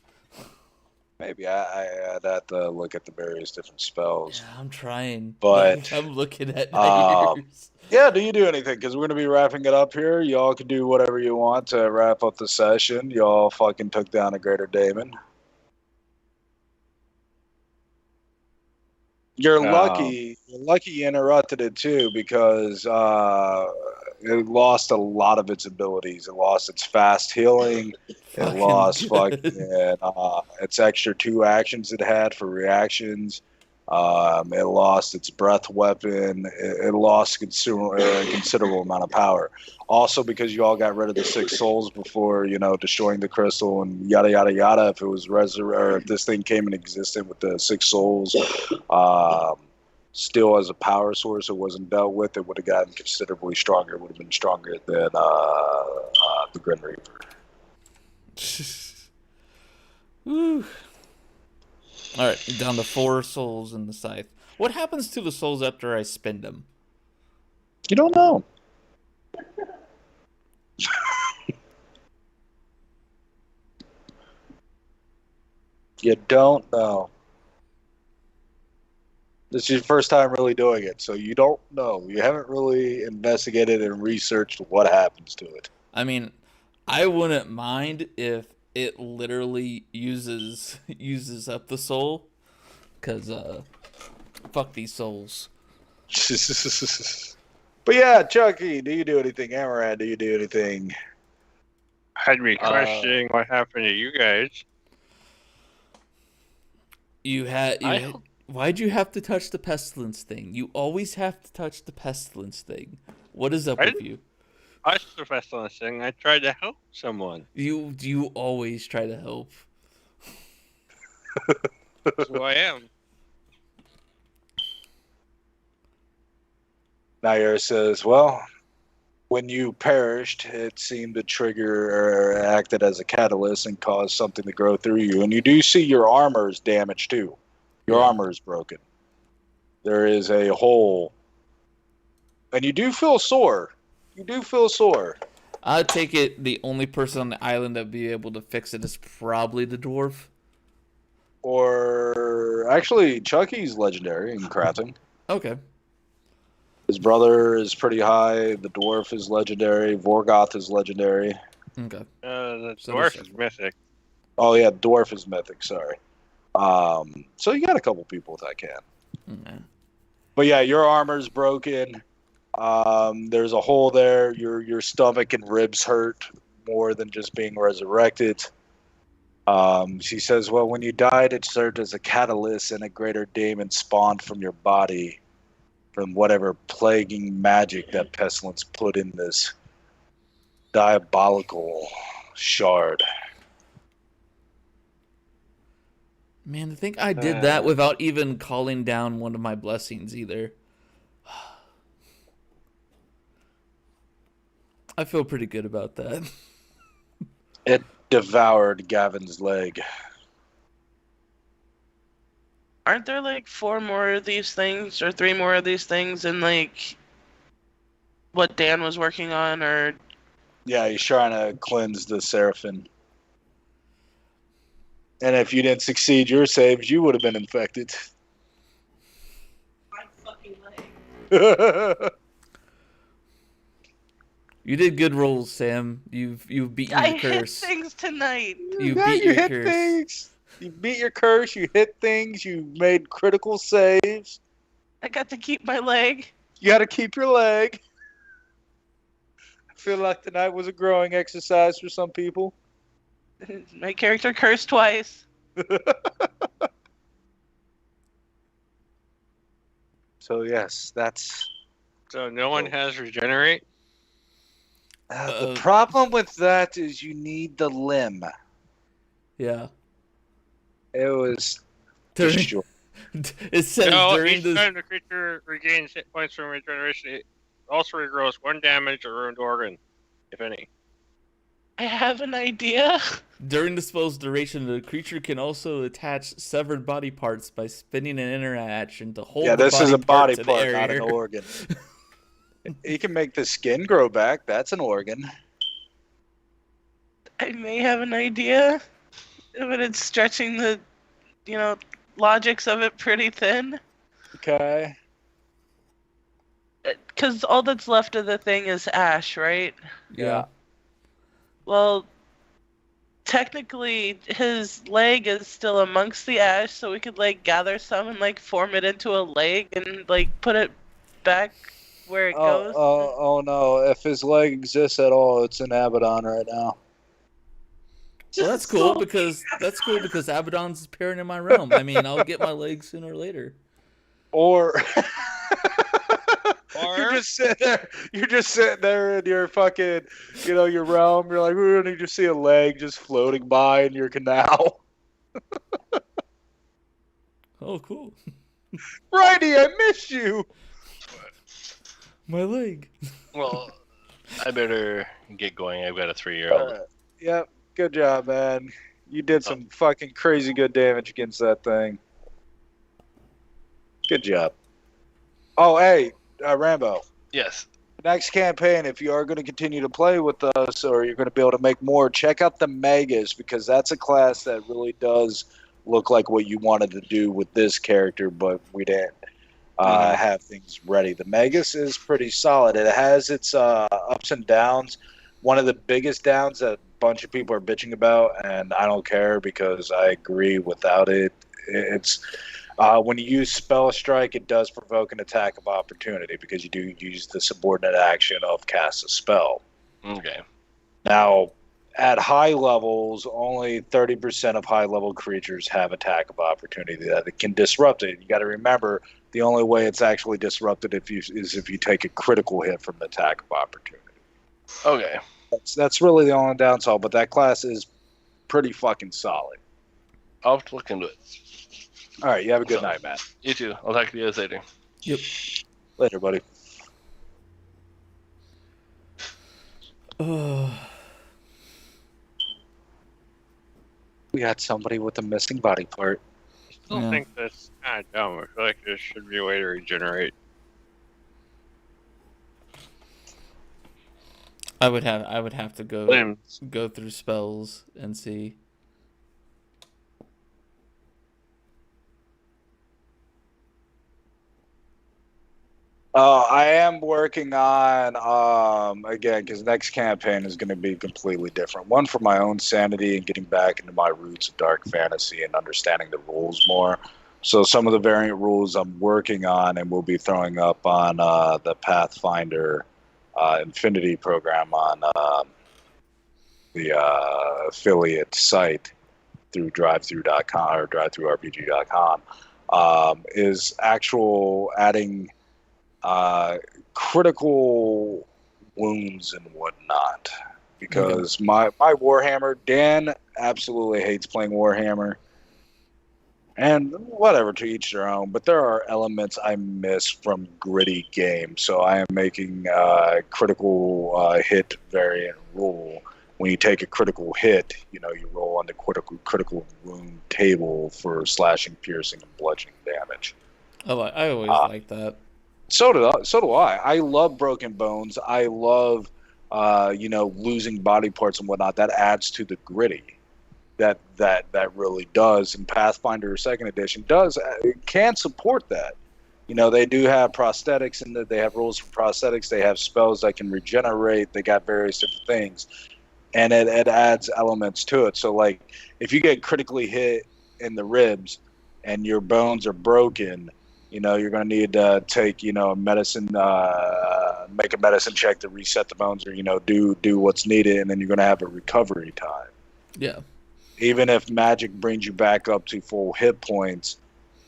Maybe I'd have to look at the various different spells. Yeah, I'm trying. But I'm looking at my ears. yeah, do you do anything? Because we're going to be wrapping it up here. Y'all can do whatever you want to wrap up the session. Y'all fucking took down a greater daemon. You're lucky you interrupted it too, because it lost a lot of its abilities. It lost its fast healing. It lost its extra 2 actions it had for reactions. It lost its breath weapon. It lost a considerable amount of power. Also, because you all got rid of the 6 souls before, destroying the crystal and yada yada yada. If it was if this thing came in existence with the 6 souls, still as a power source, it wasn't dealt with. It would have gotten considerably stronger. It would have been stronger than the Grim Reaper. Woo. All right, down to 4 souls in the scythe. What happens to the souls after I spend them? You don't know. You don't know. This is your first time really doing it, so you don't know. You haven't really investigated and researched what happens to it. I mean, I wouldn't mind if it literally uses up the soul, because fuck these souls. But yeah, Chucky, do you do anything? Amaran, do you do anything? Had me questioning what happened to you guys. Why'd you have to touch the pestilence thing? You always have to touch the pestilence thing. What is up with you? I the pestilence thing. I tried to help someone. You always try to help. That's who I am. Nair says, well, when you perished, it seemed to trigger or acted as a catalyst and caused something to grow through you. And you do see your armor is damaged too. Your armor is broken. there is a hole, and you do feel sore. You do feel sore. I take it the only person on the island that would be able to fix it is probably the dwarf. Or actually, Chucky's legendary in crafting. Okay. His brother is pretty high. The dwarf is legendary. Vorgoth is legendary. Okay. The So dwarf there's- is mythic. Oh yeah, dwarf is mythic. Sorry. So you got a couple people that can. Okay. But yeah, your armor's broken. There's a hole there. Your stomach and ribs hurt more than just being resurrected. She says, well, when you died, it served as a catalyst, and a greater demon spawned from your body from whatever plaguing magic that pestilence put in this diabolical shard. Man, to think I did that without even calling down one of my blessings either. I feel pretty good about that. It devoured Gavin's leg. Aren't there like 4 more of these things or 3 more of these things in like what Dan was working on? Or Yeah, he's trying to cleanse the Seraphim. And if you didn't succeed your saves, you would have been infected. My fucking leg. You did good rolls, Sam. You've beaten I your hit curse. things tonight. You Yeah, beat you your hit curse. things. You beat your curse. You hit things. You made critical saves. I got to keep my leg. You got to keep your leg. I feel like tonight was a growing exercise for some people. My character cursed twice. So yes, that's So no one has regenerate. the problem with that is you need the limb. Yeah. It was During, destroyed. it says No, during each this. time the creature regains hit points from regeneration, it also regrows 1 damage or ruined organ, if any. I have an idea. During the spell's duration, the creature can also attach severed body parts by spinning an interaction to hold Yeah, the this body is a body parts in part, air. not an organ. You can make the skin grow back. That's an organ. I may have an idea, but it's stretching the, logics of it pretty thin. Okay. Because all that's left of the thing is ash, right? Yeah. Well, technically, his leg is still amongst the ash, so we could, gather some and, form it into a leg and, put it back where it goes. Oh no! If his leg exists at all, it's in Abaddon right now. Well, that's cool because Abaddon's appearing in my realm. I mean, I'll get my leg sooner or later. Or Or- you're just sitting there. You're just sitting there in your fucking, your realm. You're like, ooh, and you just see a leg just floating by in your canal. Oh, cool. Righty, I missed you. My leg. Well, I better get going. I've got a 3-year-old. Yep. Good job, man. You did some fucking crazy good damage against that thing. Good job. Oh, hey, Rambo. Yes. Next campaign, if you are going to continue to play with us or you're going to be able to make more, check out the Magus, because that's a class that really does look like what you wanted to do with this character, but we didn't have things ready. The Magus is pretty solid. It has its ups and downs. One of the biggest downs that a bunch of people are bitching about, and I don't care because I agree, without it, it's... when you use Spell Strike, it does provoke an attack of opportunity because you do use the subordinate action of cast a spell. Okay. Now, at high levels, only 30% of high-level creatures have attack of opportunity that it can disrupt it. You got to remember, the only way it's actually disrupted is if you take a critical hit from the attack of opportunity. Okay. That's really the only downside, but that class is pretty fucking solid. I'll have to look into it. All right, you have a good night, Matt. You too. I'll talk to you guys later. Yep. Later, buddy. We got somebody with a missing body part. still Yeah. think that's kind of dumb. I feel like there should be a way to regenerate. I would have to Limbs. go through spells and see. I am working on again because next campaign is going to be completely different. One for my own sanity and getting back into my roots of dark fantasy and understanding the rules more. So some of the variant rules I'm working on and we'll be throwing up on the Pathfinder Infinity program on the affiliate site through drivethrough.com or drivethroughrpg.com is actual adding critical wounds and whatnot. Because my Warhammer, Dan absolutely hates playing Warhammer. And whatever, to each their own. But there are elements I miss from gritty games. So I am making critical hit variant rule. When you take a critical hit, you roll on the critical wound table for slashing, piercing, and bludgeoning damage. I always like that. So do I. I love broken bones. I love, losing body parts and whatnot. That adds to the gritty. That really does. And Pathfinder Second Edition can support that. They do have prosthetics and they have rules for prosthetics. They have spells that can regenerate. They got various different things, and it adds elements to it. So like, if you get critically hit in the ribs and your bones are broken, you're going to need to take, a medicine, make a medicine check to reset the bones, or, do what's needed, and then you're going to have a recovery time. Yeah. Even if magic brings you back up to full hit points,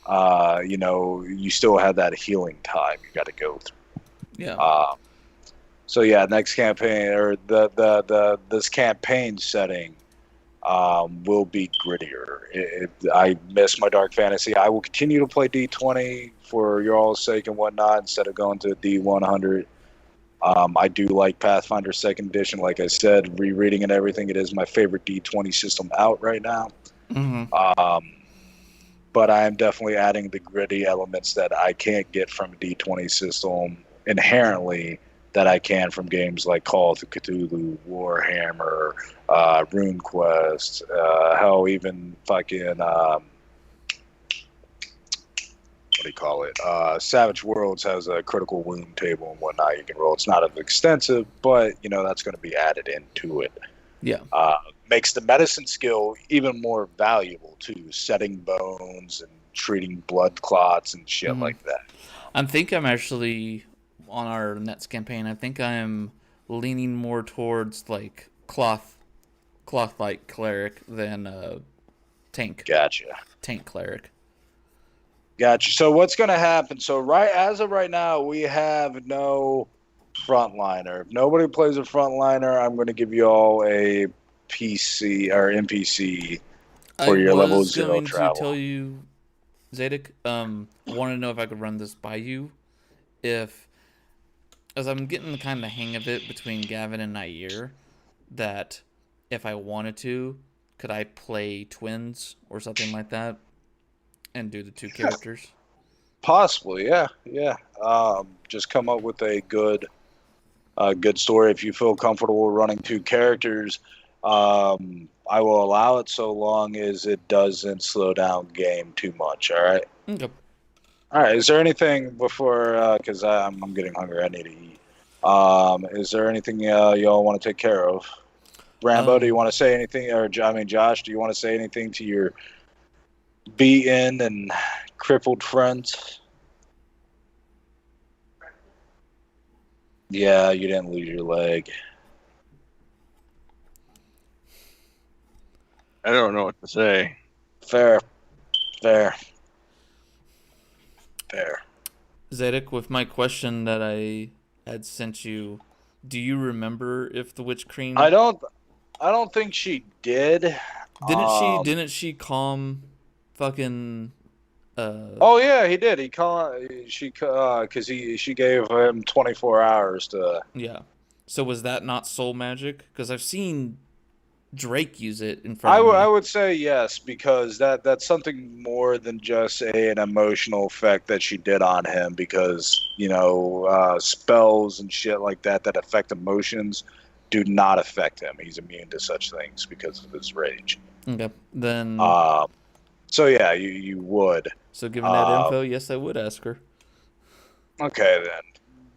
you still have that healing time you got to go through. Yeah. So yeah, next campaign or this campaign setting will be grittier. I miss my dark fantasy. I will continue to play D20 for your all's sake and whatnot instead of going to D100. I do like Pathfinder Second Edition. Like I said, rereading and everything, it is my favorite D20 system out right now. Mm-hmm. But I am definitely adding the gritty elements that I can't get from a D20 system inherently that I can from games like Call of Cthulhu, Warhammer, RuneQuest, hell, even fucking what do you call it? Savage Worlds has a critical wound table and whatnot you can roll. It's not as extensive, but that's going to be added into it. Yeah. Makes the medicine skill even more valuable too, setting bones and treating blood clots and shit like that. I think I'm actually on our next campaign. I think I'm leaning more towards like cloth-like cleric than tank. Gotcha. Tank cleric. Gotcha. So what's going to happen? So as of right now, we have no frontliner. If nobody plays a frontliner, I'm going to give you all a PC or NPC for your level 0 travel. I was going to tell you, Zadok, I want to know if I could run this by you. As I'm getting the kind of hang of it between Gavin and Nair, that if I wanted to, could I play twins or something like that? And do the two characters? Possibly, yeah. Just come up with a good story. If you feel comfortable running two characters, I will allow it so long as it doesn't slow down game too much. All right. Okay. All right. Is there anything before? Because I'm getting hungry. I need to eat. Is there anything y'all want to take care of? Rambo, do you want to say anything? Or Josh, do you want to say anything to your beaten and crippled friends? Yeah, you didn't lose your leg. I don't know what to say. Fair. Zadok, with my question that I had sent you, do you remember if the Witch Queen? I don't think she did. Didn't she calm fucking Oh yeah, he did. She gave him 24 hours to. Yeah. So was that not soul magic? Because I've seen Drake use it in front of me. I would say yes, because that's something more than just an emotional effect that she did on him. Because spells and shit like that affect emotions do not affect him. He's immune to such things because of his rage. Okay, then. So yeah, you would. So given that info, yes, I would ask her. Okay then.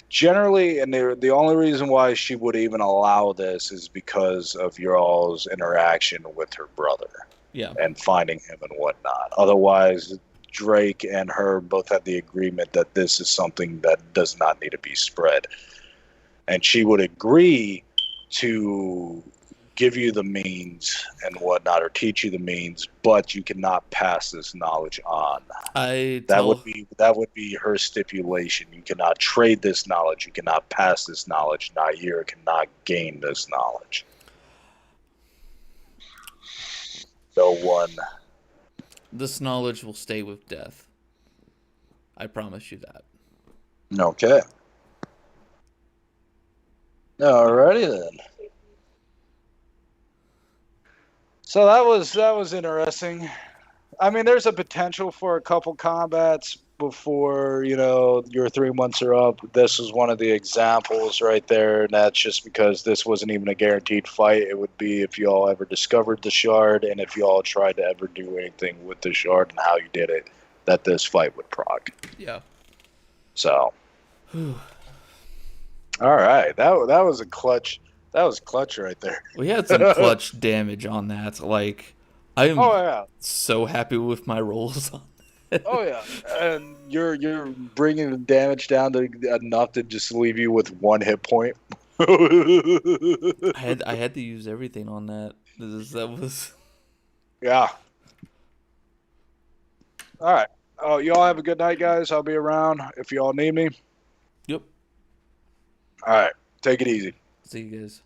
Generally, and the only reason why she would even allow this is because of your all's interaction with her brother. Yeah. And finding him and whatnot. Otherwise, Drake and her both had the agreement that this is something that does not need to be spread. And she would agree to give you the means and whatnot, or teach you the means, but you cannot pass this knowledge on. That would be her stipulation. You cannot trade this knowledge. You cannot pass this knowledge. Nair cannot gain this knowledge. No one. This knowledge will stay with death. I promise you that. Okay. Alrighty then. So that was interesting. I mean, there's a potential for a couple combats before, your 3 months are up. This is one of the examples right there, and that's just because this wasn't even a guaranteed fight. It would be if you all ever discovered the shard, and if you all tried to ever do anything with the shard and how you did it, that this fight would proc. Yeah. So. All right, that was a clutch. That was clutch right there. We had some clutch damage on that. Like, I am so happy with my rolls on it. Oh yeah, and you're bringing the damage down to enough to just leave you with 1 hit point. I had to use everything on that. That was. Yeah. All right. Oh, y'all have a good night, guys. I'll be around if y'all need me. Yep. All right. Take it easy. See you guys.